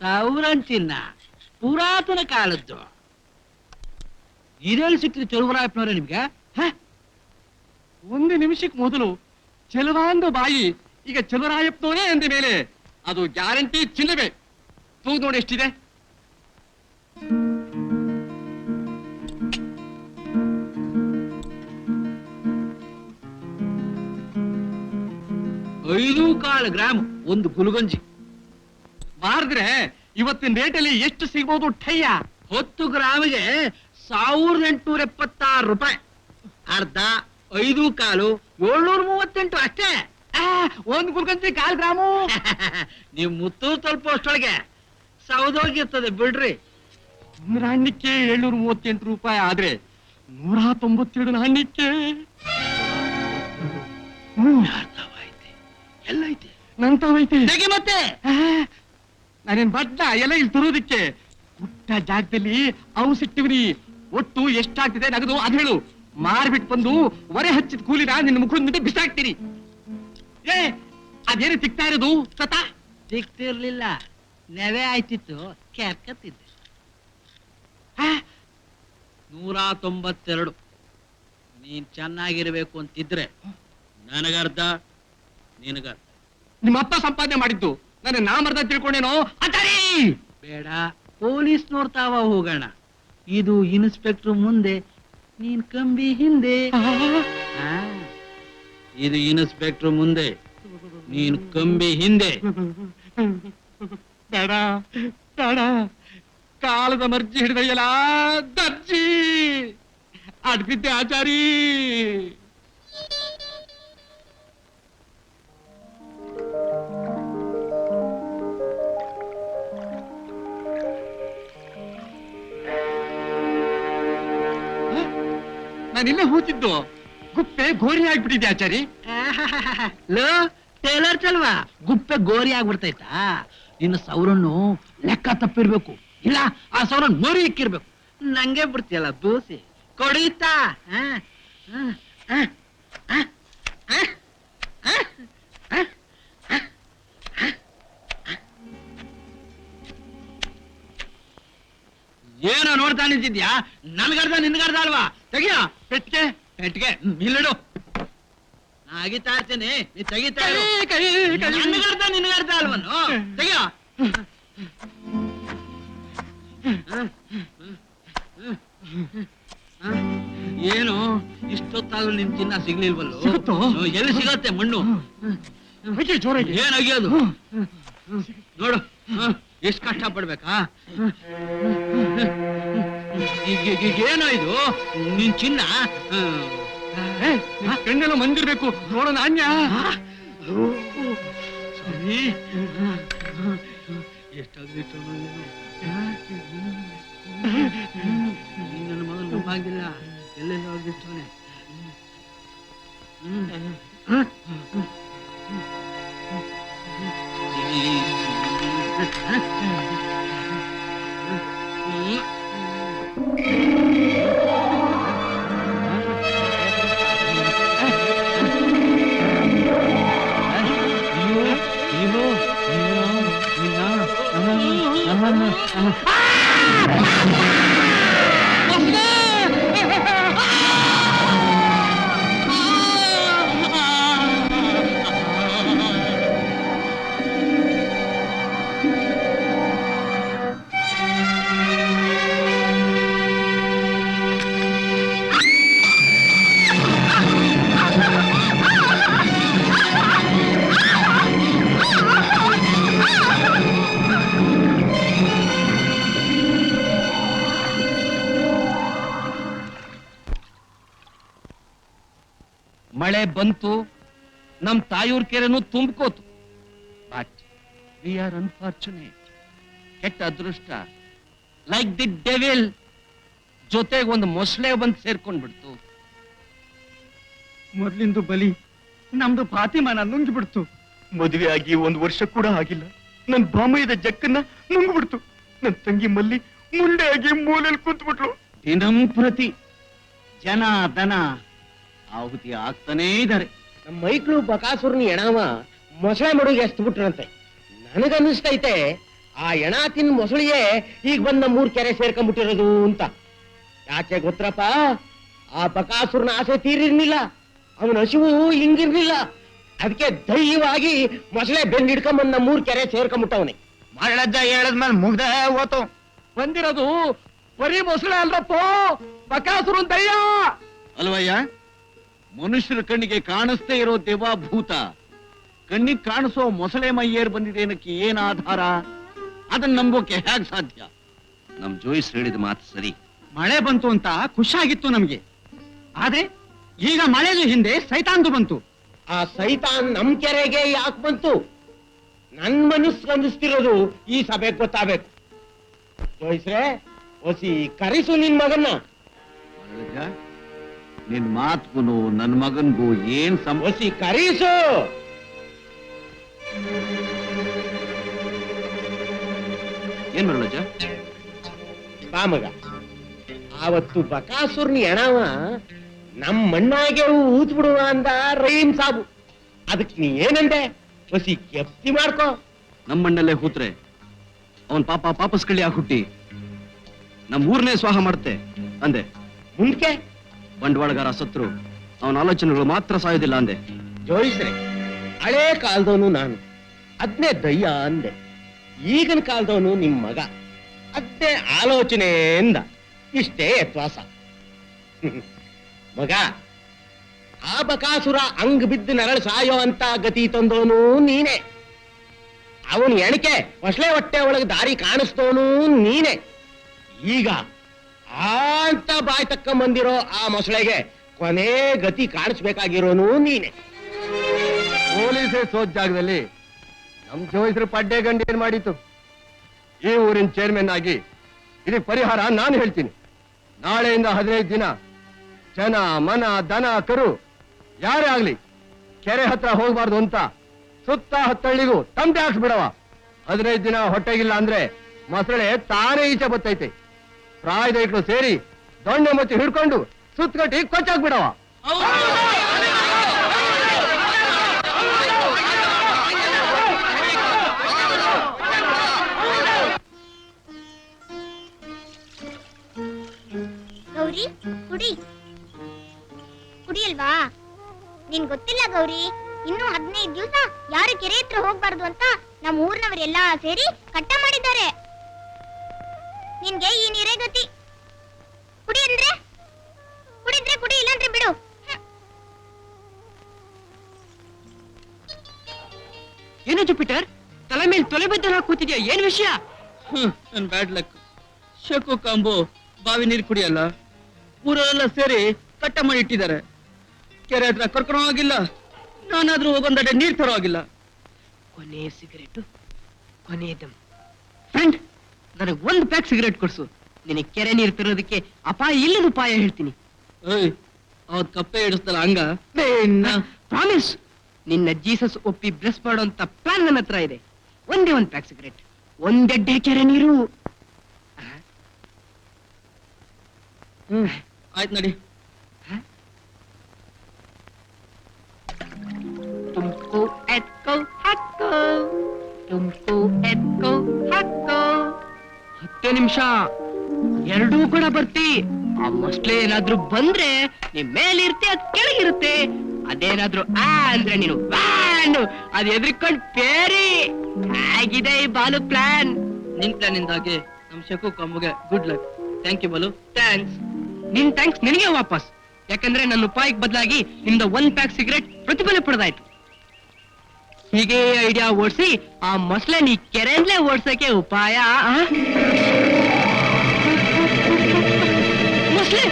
ಸೌರನ್ ಚಿನ್ನ, ಪುರಾತನ ಕಾಲದ್ದು. ಇದೆಲ್ಲಿ ಸಿಕ್ಕಿದೆ ಚಲುವರಾಯಪ್ಪನವ್ರೆ ನಿಮ್ಗೆ? ಒಂದು ನಿಮಿಷಕ್ಕೆ ಮೊದಲು ಚೆಲುವಾಂದು ಬಾಯಿ, ಈಗ ಚಲುವರಾಯಪ್ಪನವರೇ ಅಂದ ಮೇಲೆ ಅದು ಗ್ಯಾರಂಟಿ ಚಿನ್ನವೇ. ತೂಗು ನೋಡಿ ಎಷ್ಟಿದೆ. ಐದು ಕಾಲು ಗ್ರಾಮ್ ಒಂದು ಗುಲ್ಗಂಜಿ ಮಾರಿದ್ರೆ ಇವತ್ತಿನ ರೇಟಲ್ಲಿ ಎಷ್ಟು ಸಿಗ್ಬೋದು ಠಯ್ಯ? 10 ಗ್ರಾಮಿಗೆ 1876 ರೂಪಾಯಿ. ಅರ್ಧ 5 ಕಾಲು 738 ಅಷ್ಟೇ. ಒಂದು ಗುಲ್ಗಂಜಿ 1/4 ಗ್ರಾಮು. ನೀವು ಮುತ್ತು ಸ್ವಲ್ಪ ಅಷ್ಟೊಳಗೆ ಸೌದೋಗಿರ್ತದೆ ಬಿಡ್ರಿ. ಒಂದು ನಾಣ್ಯಕ್ಕೆ 738 ರೂಪಾಯಿ ಆದ್ರೆ 192 ನಾಣ್ಯಕ್ಕೆ ಎಲ್ಲೈತೆ ನಂತವೈತೆ ಮತ್ತೆ. ನಾನೇನ್ ಬಡ್ಡ ಎಲ್ಲ ಇಲ್ಲಿ ತರೋದಕ್ಕೆ ಪುಟ್ಟ ಜಾಗದಲ್ಲಿ ಅವು ಸಿಟ್ಟಿವ್ರಿ. ಒಟ್ಟು ಎಷ್ಟಾಗ್ತಿದೆ ನಗದು ಅದ್ ಹೇಳು. ಮಾರ್ಬಿಟ್ಟು ಬಂದು ಒರೆ ಹಚ್ಚಿದ ಕೂಲಿನ ನಿನ್ನ ಮುಖದ ಮುಂದೆ ಬಿಸಾಕ್ತೀನಿ. ಅದೇನು ಸಿಗ್ತಾ ಇರೋದು? ಸತ ಸಿಗ್ತಿರ್ಲಿಲ್ಲ, ನೆವೆ ಆಯ್ತಿತ್ತು, ಕೆರ್ಕತ್ತಿದ್ದೆ. 192 ನೀನ್ ಚೆನ್ನಾಗಿರ್ಬೇಕು ಅಂತಿದ್ರೆ ನನಗರ್ಧ ನಿನಗರ್ಧ. ನಿಮ್ಮ ಅಪ್ಪ ಸಂಪಾದನೆ ಮಾಡಿದ್ದು ನನ್ನ ನಾಮರ್ಧ ತಿಳ್ಕೊಂಡೇನೋ ಆಚಾರಿ. ಬೇಡ, ಪೊಲೀಸ್ ನೋಡ್ತಾವ ಹೋಗೋಣ. ಇದು ಇನ್ಸ್ಪೆಕ್ಟರ್ ಮುಂದೆ, ನೀನ್ ಕಂಬಿ ಹಿಂದೆ. ಆ, ಇದು ಇನ್ಸ್ಪೆಕ್ಟರ್ ಮುಂದೆ, ನೀನ್ ಕಂಬಿ ಹಿಂದೆ. ಬೇಡ ಬೇಡ, ಕಾಲದ ಮರ್ಜಿ ಹಿಡಿದಯ್ಯಲ್ಲ ದರ್ಜಿ, ಅಡ್ಬಿದ್ದೆ ಆಚಾರಿ. ನಾನಿಲ್ಲೇ ಹೂತಿದ್ದು ಗುಪ್ಪೆ ಗೋರಿ ಆಗ್ಬಿಟ್ಟಿದೆ ಆಚಾರಿ. ಲೋ ಟೇಲರ್ ಚಲ್ವಾ, ಗುಪ್ಪೆ ಗೋರಿ ಆಗ್ಬಿಡ್ತೈತಾ? ನಿನ್ನ ಸೌರನ್ನು ಲೆಕ್ಕ ತಪ್ಪಿರ್ಬೇಕು, ಇಲ್ಲ ಆ ಸೌರನ್ ಮೋರಿ ಇಕ್ಕಿರ್ಬೇಕು. ನಂಗೆ ಬಿಡ್ತೀಯಲ್ಲ ದೋಸೆ ಕೊಡೀತಾ. ಏನೋ ನೋಡ್ತಾ ನಿಂತಿದ್ಯಾ? ನನ್ಗರ್ಧ ನಿನ್ಗರ್ಧ ಅಲ್ವಾ? ತೆಗಿಯ ಪೆಟ್ಗೆ ಪೆಟ್ಗೆ ನಿಲ್ಲಡು. ನಾ ಅಗಿತಾ ಇರ್ತೇನೆ, ನೀ ತೆಗಿತಾ ಇರು. ನನ್ಗರ್ಧ ನಿನ್ಗರ್ಧ ಅಲ್ವನು? ತೆಗಿಯ. ಏನು ಇಷ್ಟೊತ್ತಾದ್ರೂ ನಿನ್ ಚಿನ್ನ ಸಿಗ್ಲಿಲ್ವಲ್ಲೋ? ಎಲ್ಲಿ ಸಿಗತ್ತೆ ಮಣ್ಣು? ಏನ್ ಅಗಿಯೋದು ನೋಡು, ಎಷ್ಟು ಕಷ್ಟ ಪಡ್ಬೇಕಾ? ಏನೋ ಇದು ನಿನ್ ಚಿನ್ನ? ಕಣ್ಣೆಲ್ಲ ಮಂದಿರ್ಬೇಕು ನೋಡೋಣ ಅನ್ಯ. ಎಷ್ಟಾಗ್ಲಿಟ್ಟು ನನ್ನ ಮಗನ್ ನಂಬಾಗಿಲ್ಲ, ಎಲ್ಲೆಲ್ಲ ಹೋಗಿರ್ತಾನೆ. ಮಳೆ ಬಂತು, ನಮ್ ತಾಯೂರ್ ಕೆರೆನೂ ತುಂಬ್ಕೋತು. But we are unfortunate. ಕೆಟ್ಟ ಅದೃಷ್ಟ, ಲೈಕ್ ದಿ ಡೆವಿಲ್, ಜೊತೆಗೆ ಒಂದು ಮೊಸಳೆ ಬಂದು ಸೇರ್ಕೊಂಡ್ಬಿಡ್ತು. ಮೊದ್ಲಿಂದು ಬಲಿ ನಮ್ದು ಫಾತಿಮಾನ ನುಂಗಿಬಿಡ್ತು. ಮದುವೆ ಆಗಿ 1 ವರ್ಷ ಕೂಡ ಆಗಿಲ್ಲ, ನನ್ ಬಾಮಯ್ಯದ ಜಕ್ಕನ್ನ ನುಂಗ್ಬಿಡ್ತು. ನನ್ ತಂಗಿ ಮಲ್ಲಿ ಮುಂಡೆ ಆಗಿ ಮೂಲೆಯಲ್ಲಿ ಕೂತ್ಬಿಟ್ಲು. ದಿನಂಪ್ರತಿ ಜನ ದನ ಆಹುತಿ ಆಗ್ತಾನೇ ಇದ್ದಾರೆ. ನಮ್ಮ ಮೈಕ್ಳು ಬಕಾಸುರನ ಎಣವ ಮೊಸಳೆ ಮಡುಗೆ ಎಸ್ತು ಬಿಟ್ರಂತೆ. ನನಗನ್ನಿಸ್ತೈತೆ ಆ ಎಣ ತಿನ್ ಮೊಸಳಿಯೇ ಈಗ ಬಂದ್ ನಮ್ಮೂರ್ ಕೆರೆ ಸೇರ್ಕೊಂಡ್ಬಿಟ್ಟಿರೋದು ಅಂತ. ಯಾಕೆ ಗೊತ್ತರಪ್ಪ, ಆ ಬಕಾಸುರನ ಆಸೆ ತೀರಿರ್ಲಿಲ್ಲ, ಅವನ ಹಸಿವು ಹಿಂಗಿರ್ಲಿಲ್ಲ. ಅದಕ್ಕೆ ಧೈರ್ಯವಾಗಿ ಮೊಸಳೆ ಬೆಂಡ್ ಹಿಡ್ಕೊಂಬಂದ್ ನಮ್ಮೂರ್ ಕೆರೆ ಸೇರ್ಕೊಂಡ್ಬಿಟ್ಟವನೆ. ಮಗಳಜ್ಜ ಹೇಳದ್ಮೇಲೆ ಮುಗ್ದ ಹೋತು. ಬಂದಿರೋದು ಬರೀ ಮೊಸಳೆ ಅಲ್ರಪ್ಪ, ಬಕಾಸುರನ್ ದಯ್ಯ ಅಲ್ವಯ್ಯ. ಮನುಷ್ಯರ ಕಣ್ಣಿಗೆ ಕಾಣಿಸ್ತೇ ಇರೋ ದೇವಾಭೂತ ಕಣ್ಣಿಗೆ ಕಾಣಿಸೋ ಮೊಸಳೆ ಮೈಯೇರ್ ಬಂದಿದೆ ಅನ್ನಕ್ಕೆ ಏನ್ ಆಧಾರ? ಅದನ್ನ ನಂಬೋಕೆ ಹೇಗ್ ಸಾಧ್ಯ? ನಮ್ ಜೋಯಿಸ್ ಹೇಳಿದ ಮಾತು ಸರಿ. ಮಳೆ ಬಂತು ಅಂತ ಖುಷಿಯಾಗಿತ್ತು ನಮ್ಗೆ, ಆದ್ರೆ ಈಗ ಮಳೆದು ಹಿಂದೆ ಸೈತಾನ್ದು ಬಂತು. ಆ ಸೈತಾನ್ ನಮ್ ಕೆರೆಗೆ ಯಾಕೆ ಬಂತು? ನನ್ ಮನಸ್ಸು ಅಂದಿಸ್ತಿರೋದು ಈ ಸಭೆಗೆ ಗೊತ್ತಾಗಬೇಕು. ಜೋಯಿಸ್ರೆ, ಒಸಿ ಕರೆಸು ನಿನ್ ಮಗನ್ನ. ನಿನ್ ಮಾತ್ಗೂ ನನ್ ಮಗನ್ಗೂ ಏನ್ ಒಸಿ ಕರೀಸು. ಏನ್ ಮರಳಜ್ಜ? ಬಾ ಮಗ, ಆವತ್ತು ಬಕಾಸುರ್ನಿ ಎಣವ ನಮ್ ಮಣ್ಣಾಗೆ ಊತ್ ಬಿಡುವ ಅಂದ ರಹೀಂ ಸಾಬು. ಅದಕ್ ನೀ ಏನಂದೆ? ಒಸಿ ಕೆಪ್ತಿ ಮಾಡ್ಕೋ. ನಮ್ ಮಣ್ಣಲ್ಲೇ ಕೂತ್ರೆ ಅವನ್ ಪಾಪಸ್ ಕಳ್ಳಿ ಹುಟ್ಟಿ ನಮ್ ಊರ್ನೇ ಸ್ವಾಹ ಮಾಡುತ್ತೆ ಅಂದೆ. ಮುಂದ್ಕೆ ಬಂಡವಾಳಗಾರ ಸತ್ರು ಅವನ ಆಲೋಚನೆಗಳು ಮಾತ್ರ ಸಾಯೋದಿಲ್ಲ ಅಂದೆ. ಜೋಯಿಸ್ರೆ, ಹಳೇ ಕಾಲದವನು ನಾನು, ಅದ್ನೇ ದಯ್ಯ ಅಂದೆ. ಈಗಿನ ಕಾಲದವನು ನಿಮ್ ಮಗ, ಅದ್ನೇ ಆಲೋಚನೆಯಿಂದ ಇಷ್ಟೇ ಯತ್ವಾಸ. ಮಗ, ಆ ಬಕಾಸುರ ಅಂಗ್ ಬಿದ್ದು ನರಳು ಸಾಯೋ ಅಂತ ಗತಿ ತಂದವನು ನೀನೆ. ಅವನು ಎಣಿಕೆ ಹೊಸಳೆ ಹೊಟ್ಟೆ ಒಳಗೆ ದಾರಿ ಕಾಣಿಸ್ತವನು ನೀನೆ. ಈಗ ಅಂತ ಬಾಯ್ ತಕ್ಕ ಬಂದಿರೋ ಆ ಮೊಸಳೆಗೆ ಕೊನೆ ಗತಿ ಕಾಣಿಸ್ಬೇಕಾಗಿರೋನು ನೀನೆ. ಪೊಲೀಸೇ ಸೋತ್ ಜಾಗದಲ್ಲಿ ನಮ್ ಜೋಯಿಸ್ರು ಪಡ್ಡೆ ಗಂಡು ಏನ್ ಮಾಡಿತ್ತು? ಈ ಊರಿನ ಚೇರ್ಮನ್ ಆಗಿ ಇದಕ್ಕೆ ಪರಿಹಾರ ನಾನು ಹೇಳ್ತೀನಿ. ನಾಳೆಯಿಂದ 15 ದಿನ ಜನ ಮನ ದನ ಕರು ಯಾರೇ ಆಗ್ಲಿ ಕೆರೆ ಹತ್ರ ಹೋಗ್ಬಾರ್ದು ಅಂತ ಸುತ್ತ ಹತ್ತಳ್ಳಿಗೂ ತಂಟೆ ಹಾಕ್ಸ್ಬಿಡವ. 15 ದಿನ ಹೊಟ್ಟೆಗಿಲ್ಲ ಅಂದ್ರೆ ಮೊಸಳೆ ತಾನೇ ಈಚೆ ಬತ್ತೈತೆ. ಪ್ರಾಯದ ಇಟ್ಲು ಸೇರಿ ದೊಣ್ಣೆ ಮುಚ್ಚಿ ಹಿಡ್ಕೊಂಡು ಸುತ್ತಗಟ್ಟಿ ಕೊಚ್ಚಾಕ್ಬಿಡವ. ಗೌರಿ, ಕುಡಿಯಲ್ವಾ? ನಿನ್ ಗೊತ್ತಿಲ್ಲ ಗೌರಿ, ಇನ್ನು 15 ದಿವಸ ಯಾರು ಕೆರೆ ಹತ್ರ ಹೋಗ್ಬಾರ್ದು ಅಂತ ನಮ್ಮ ಊರಿನವರೆಲ್ಲ ಸೇರಿ ಕಟ್ಟ ಮಾಡಿದ್ದಾರೆ. ನಿನ್ಗೆ ಈ ನೀರೇ ಗತಿ. ಕುಡಿ ಅಂದ್ರೆ ಕುಡಿದ್ರೆ ಕುಡಿ, ಇಲ್ಲಾಂದ್ರೆ ಬಿಡು. ಏನು ಜುಪಿಟರ್, ತಲೆ ಮೇಲೆ ತೊಲೆ ಬದ್ದ ಕೂತಿದ್ಯಾ? ಏನ್ ವಿಷಯ? ನನ್ ಬ್ಯಾಡ್ ಲಕ್. ಶಕು ಕಾಂಬು ಬಾವಿ ನೀರು ಕುಡಿಯಲ್ಲ, ಊರೆಲ್ಲ ಸೇರಿ ಕಟ್ಟ ಮಾಡಿ ಇಟ್ಟಿದ್ದಾರೆ. ಕೆರೆ ಹತ್ರ ಕರ್ಕೊಂಡು ಹೋಗಿಲ್ಲ, ನಾನಾದ್ರೂ ಹೋಗೊಂದಡೆ ನೀರ್ ತರೋ ಆಗಿಲ್ಲ. ಕೊನೆ ಸಿಗರೇಟು, ಕೊನೆ ದಮ್. ಫ್ರೆಂಡ್, ನನಗೆ 1 ಪ್ಯಾಕ್ ಸಿಗರೇಟ್ ಕೊಡ್ಸು. ನಿನಗೆ ಕೆರೆ ನೀರು ತರೋದಕ್ಕೆ ಅಪಾಯ ಇಲ್ಲದ ಉಪಾಯ ಹೇಳ್ತೀನಿ. ಅವತ್ ಕಪ್ಪೆ ಹಿಡಿಸ್ತಲ್ಲ ಹಂಗ. ಪ್ರಾಮಿಸ್, ನಿನ್ನ ಜೀಸಸ್ ಒಪ್ಪಿ ಬ್ಲೆಸ್ ಮಾಡೋಂತ ಪ್ಲಾನ್ ನನ್ನ ಹತ್ರ ಇದೆ. ಒಂದೇ 1 ಪ್ಯಾಕ್ ಸಿಗರೇಟ್, ಒಂದೆಡ್ಡೆ ಕೆರೆ ನೀರು. ಆಯ್ತು ನಡಿ. ತುಮ್ಕೋ ಎತ್ಕೋ ಹಾಕೋ, ತುಮ್ಕೋ ಎತ್ಕೋ ಹಾಕೋ. 10 ನಿಮಿಷ, ಎರಡೂ ಕೂಡ ಬರ್ತಿ. ಆ ಮೊಸ್ಲೆ ಏನಾದ್ರೂ ಬಂದ್ರೆ ನೀನ್ ಮೇಲಿರ್ತೆ, ಅದ್ ಕೆಳಗಿರುತ್ತೆ. ಅದೇನಾದ್ರೂ ಆ ಅಂದ್ರೆ ನೀನು ವ್ಯಾನ್, ಅದ್ ಎದ್ರಿಕೊಂಡ್ ಪೇರಿ. ಹೇಗಿದೆ ಈ ಬಾಲು ಪ್ಲಾನ್? ನಿನ್ ಪ್ಲಾನ್ ಇಂದಾಗೆ ನಮ್ ಶಕು ಕಮ್ಮುಗೆ good luck. Thank you Balu. Thanks. ನಿನ್ ಥ್ಯಾಂಕ್ಸ್ ನಿನಗೆ ವಾಪಸ್. ಯಾಕಂದ್ರೆ ನನ್ನ ಉಪಾಯಕ್ಕೆ ಬದಲಾಗಿ ನಿಮ್ದ 1 ಪ್ಯಾಕ್ ಸಿಗರೇಟ್ ಪ್ರತಿಫಲ ಪಡೆದಾಯ್ತು. ಹೀಗೆ ಐಡಿಯಾ ಓಡಿಸಿ ಆ ಮೊಸಳೆ ನೀ ಕೆರೆಯಿಂದಲೇ ಓಡ್ಸಕ್ಕೆ ಉಪಾಯ. ಮೊಸಳೆ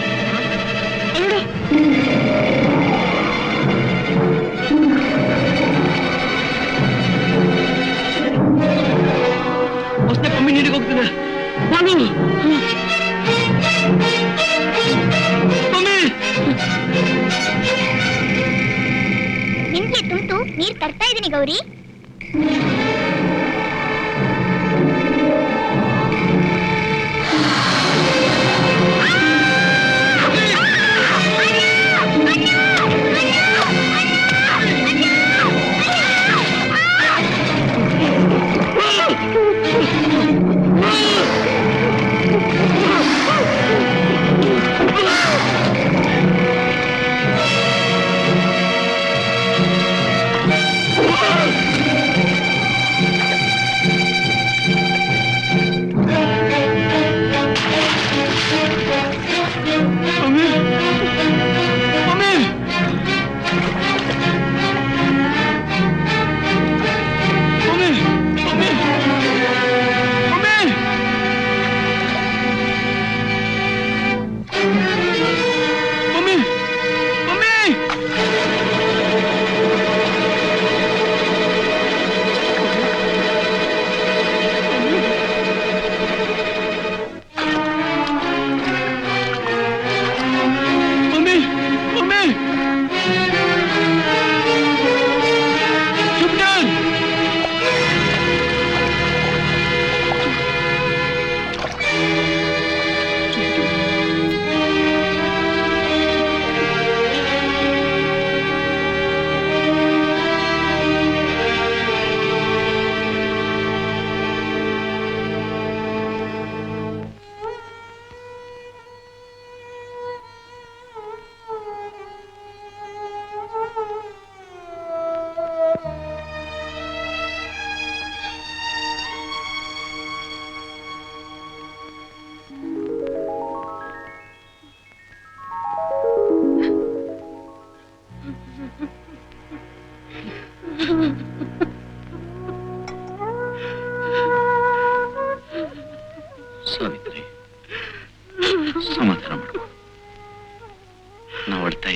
ಮೊಸಳೆ ಕಮ್ಮಿ ನೀರಿಗೆ ಹೋಗ್ತದೆ. ಬಾನು ನಿಮ್ಗೆ ತುಂಟು ನೀರ್ ತರ್ತಾ ಇದೀನಿ ಗೌರಿ.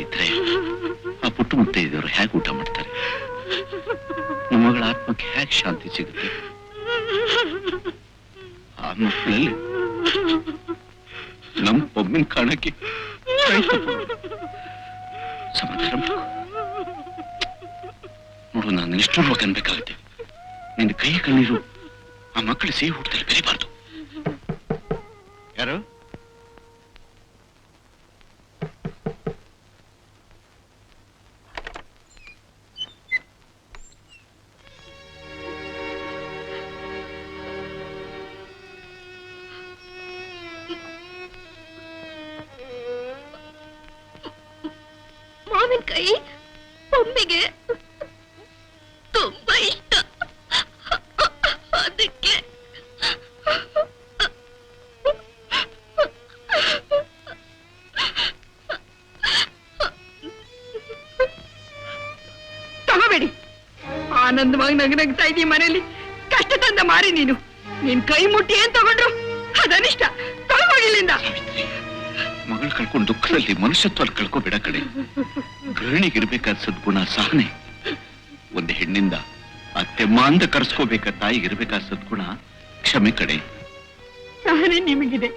ಇದ್ರೆ ಆ ಪುಟ್ಟ ಮುತ್ತೆ ಇದ್ದವರು ಹೇಗೆ ಊಟ ಮಾಡ್ತಾರೆ? ನಮ್ಮಗಳ ಆತ್ಮಕ್ಕೆ ಹೇಗೆ ಶಾಂತಿ ಸಿಗುತ್ತೆ? ಆ ಮಕ್ಕಳಲ್ಲಿ ನಮ್ಮ ಒಮ್ಮಿನ ಕಾಣಕ್ಕೆ ಸಮಾಧಾನ ಮಾಡ್ಕೊ. ನೋಡು, ನಾನು ನಿಷ್ಠುರವಾಗಿ ಅನ್ಬೇಕಾಗುತ್ತೆ. ನಿನ್ನ ಕೈ ಕಣ್ಣೀರು ಆ ಮಕ್ಕಳ ಸಿಹಿ ಊಟದಲ್ಲಿ ಬೆರಿಬಾರ್ದು. ಯಾರು? ಮಾವಿನಕಾಯಿ ಒಮ್ಮೆಗೆ ತುಂಬಾ ಇಷ್ಟ. ಅದಕ್ಕೆ ತಗೋಬೇಡಿ. ಆನಂದವಾಗಿ ನಗ್ನಗ್ತಾ ಇದೀ ಮನೇಲಿ. ಕಷ್ಟ ತಂದ ಮಾರಿ ನೀನು. ನಿನ್ ಕೈ ಮುಟ್ಟಿ ಏನ್ ತಗೊಂಡ್ರು ಅದನಿಷ್ಟ. ತಗೋಗಿಲ್ಲಿಂದ. ಮಗಳು ಕಳ್ಕೊಂಡು ದುಃಖದಲ್ಲಿ ಮನುಷ್ಯತ್ವ ಕಳ್ಕೋಬೇಡ ಕಡೆ. ಗೃಹಿಣಿಗಿರ್ಬೇಕಾದ ಸದ್ಗುಣ ಸಹನೆ. ಒಂದು ಹೆಣ್ಣಿಂದ ಅತ್ತೆಮ್ಮ ಅಂತ ಕರೆಸ್ಕೋಬೇಕ ತಾಯಿಗಿರ್ಬೇಕಾದ ಸದ್ಗುಣ ಕ್ಷಮೆ ಕಡೆ. ಸಹನೆ ನಿಮಗಿದೆ,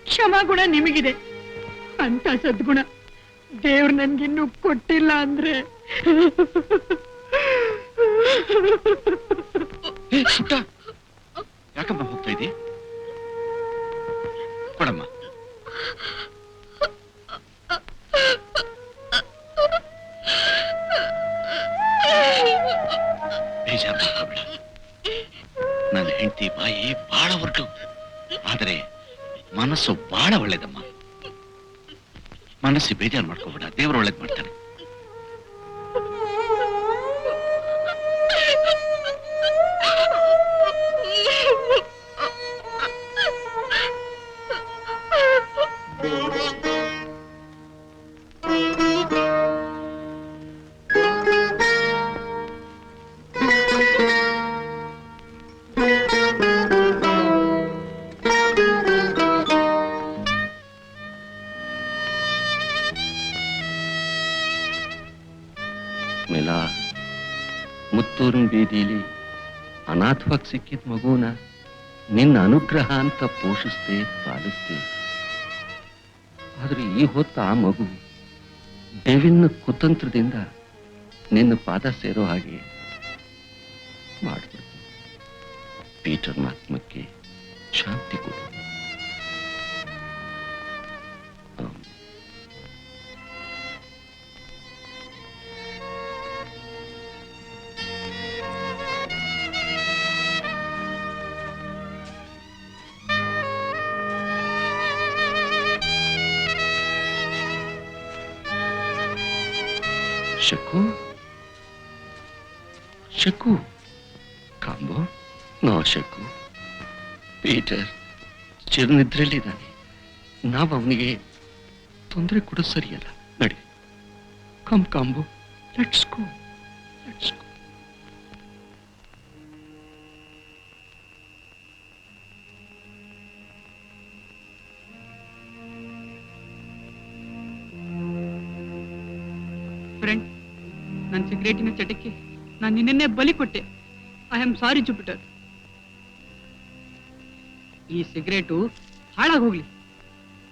ಕ್ಷಮಾಗುಣ ನಿಮಗಿದೆ. ಅಂತ ಸದ್ಗುಣ ದೇವ್ರು ನನ್ಗಿನ್ನೂ ಕೊಟ್ಟಿಲ್ಲ ಅಂದ್ರೆ ಪುಟ್ಟ, ಯಾಕಮ್ಮ ಹೋಗ್ತಾ ಇದ್ದೀ? ಕೊಡಮ್ಮ. ಬೇಜಾರು ಮಾಡ್ಕೋಬೇಡ. ನನ್ನ ಹೆಂಡತಿ ಬಾಯಿ ಬಹಳ ಹೊರಟು, ಆದರೆ ಮನಸ್ಸು ಬಹಳ ಒಳ್ಳೇದಮ್ಮ. ಮನಸ್ಸು ಬೇಜಾರು ಮಾಡ್ಕೋಬೇಡ, ದೇವರು ಒಳ್ಳೇದ್ ಮಾಡ್ತಾನೆ. ಮುತ್ತೂರಿನ ಬೀದಿಲಿ ಅನಾಥವಾಗಿ ಸಿಕ್ಕಿದ ಮಗುನ ನಿನ್ನ ಅನುಗ್ರಹ ಅಂತ ಪೋಷಿಸ್ದೆ ಪಾಲಿಸ್ದೆ. ಆದ್ರೆ ಈ ಹೊತ್ತು ಆ ಮಗು ದೇವಿನ ಕುತಂತ್ರದಿಂದ ನಿನ್ನ ಪಾದ ಸೇರೋ ಹಾಗೆ ಮಾಡ್ಬಿಡ್ತು. ಪೀಟರ್ನ ಆತ್ಮಕ್ಕೆ ಶಾಂತಿ ಕೊಡು. ಶಕು, ಶಕು, ಕಾಂಬೋ, ನೋ ಶಕು. ಪೀಟರ್ ಚಿರನಿದ್ರೆಯಲ್ಲಿದ್ದಾನೆ. ನಾವು ಅವನಿಗೆ ತೊಂದರೆ ಕೊಡೋದು ಸರಿಯಲ್ಲ. ನಡಿ, come combo, let's go, let's go. Friend, ನನ್ನ ಸಿಗರೇಟಿನ ಚಟಕ್ಕೆ ನಾನು ನಿನ್ನೆ ಬಲಿ ಕೊಟ್ಟೆ. I am sorry Jupiter. ಈ ಸಿಗರೇಟು ಹಾಳಾಗೋಗ್ಲಿ,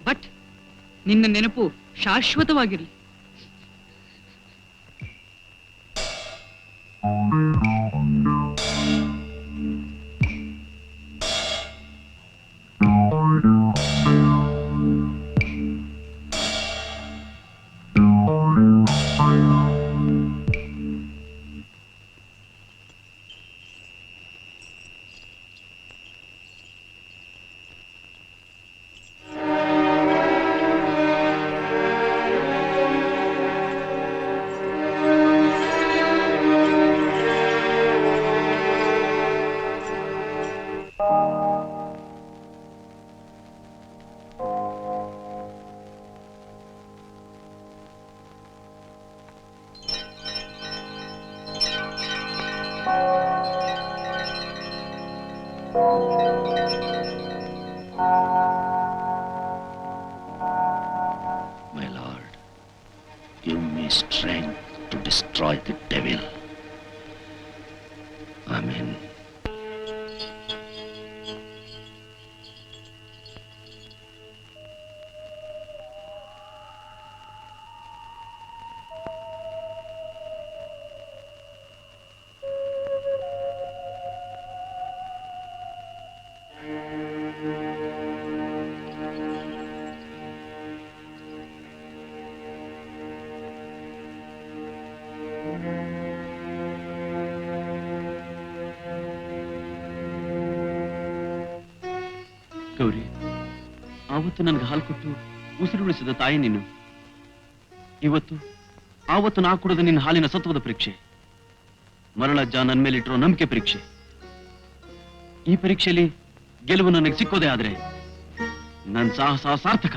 ಬಟ್ ನಿನ್ನ ನೆನಪು ಶಾಶ್ವತವಾಗಿರ್ಲಿ. give me strength to destroy the devil. Amen. Gauri, ಆವತ್ತು ನನಗೆ ಹಾಲು ಕೊಟ್ಟು ಉಸಿರುಳಿಸಿದ ತಾಯಿ ನೀನು. ಆವತ್ತು ನಾ ಕುಡಿದ ನಿನ್ನ ಹಾಲಿನ ಸತ್ವದ ಪರೀಕ್ಷೆ. ಮರಳಜ್ಜ ನನ್ನ ಮೇಲಿಟ್ಟಿರೋ ನಂಬಿಕೆ ಪರೀಕ್ಷೆ. ಈ ಪರೀಕ್ಷೆಯಲ್ಲಿ ಗೆಲುವು ನನಗೆ ಸಿಕ್ಕೋದೇ ಆದ್ರೆ ನನ್ನ ಸಾಹಸ ಸಾರ್ಥಕ.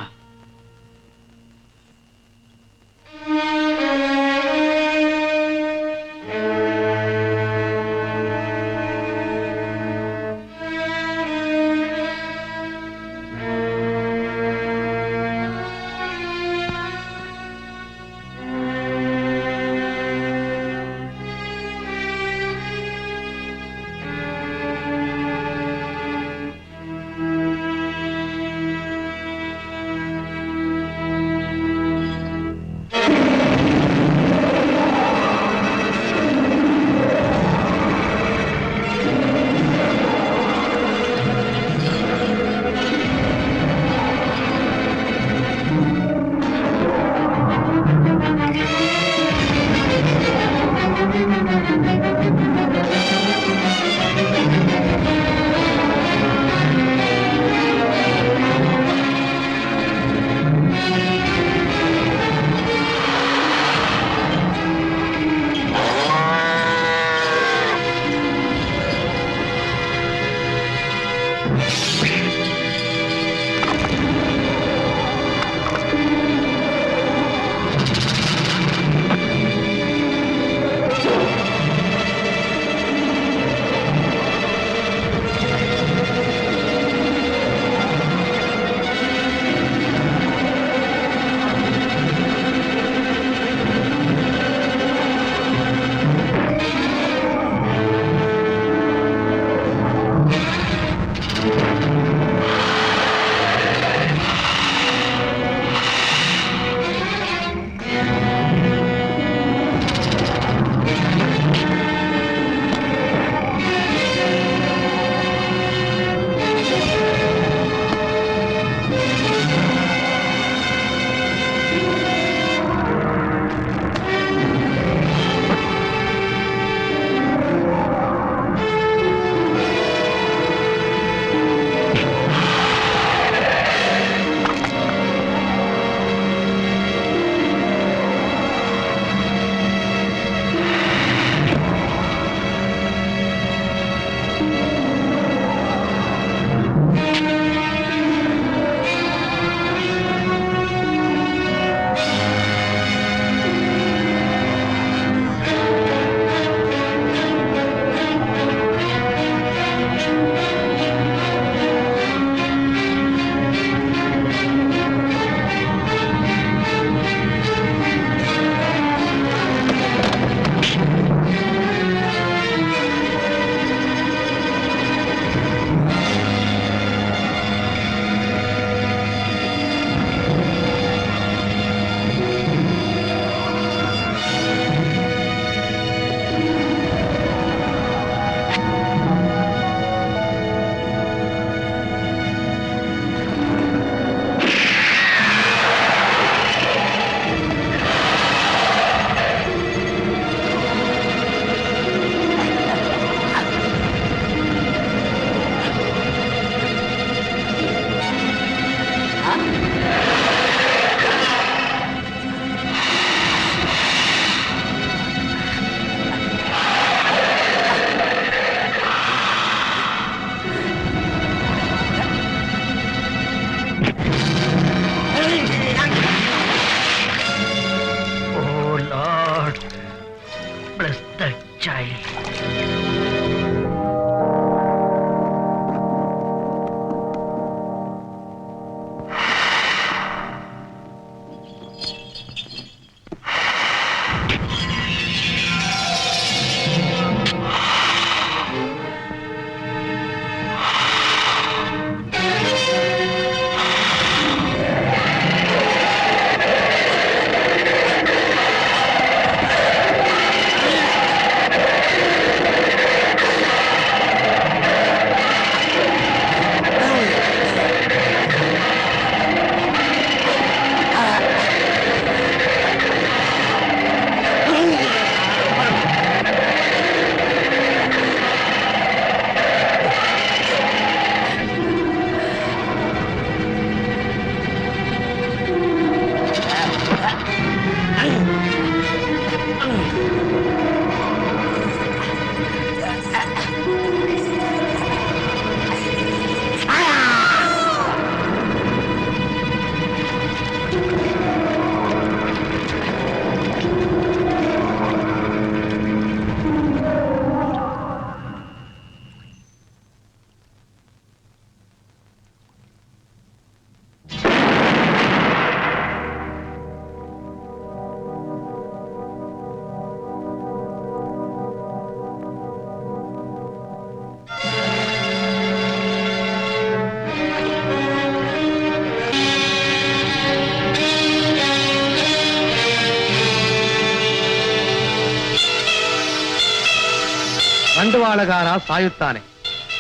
ಬಂಡವಾಳಗಾರ ಸಾಯುತ್ತಾನೆ,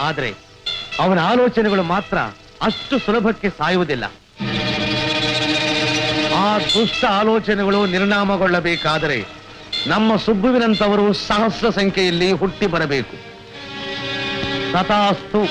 ಆದರೆ ಅವನ ಆಲೋಚನೆಗಳು ಮಾತ್ರ ಅಷ್ಟು ಸುಲಭಕ್ಕೆ ಸಾಯುವುದಿಲ್ಲ. ಆ ದುಷ್ಟ ಆಲೋಚನೆಗಳು ನಿರ್ನಾಮಗೊಳ್ಳಬೇಕಾದರೆ ನಮ್ಮ ಸುಬ್ಬುವಿನಂತವರು ಸಹಸ್ರ ಸಂಖ್ಯೆಯಲ್ಲಿ ಹುಟ್ಟಿ ಬರಬೇಕು. ತಥಾಸ್ತು.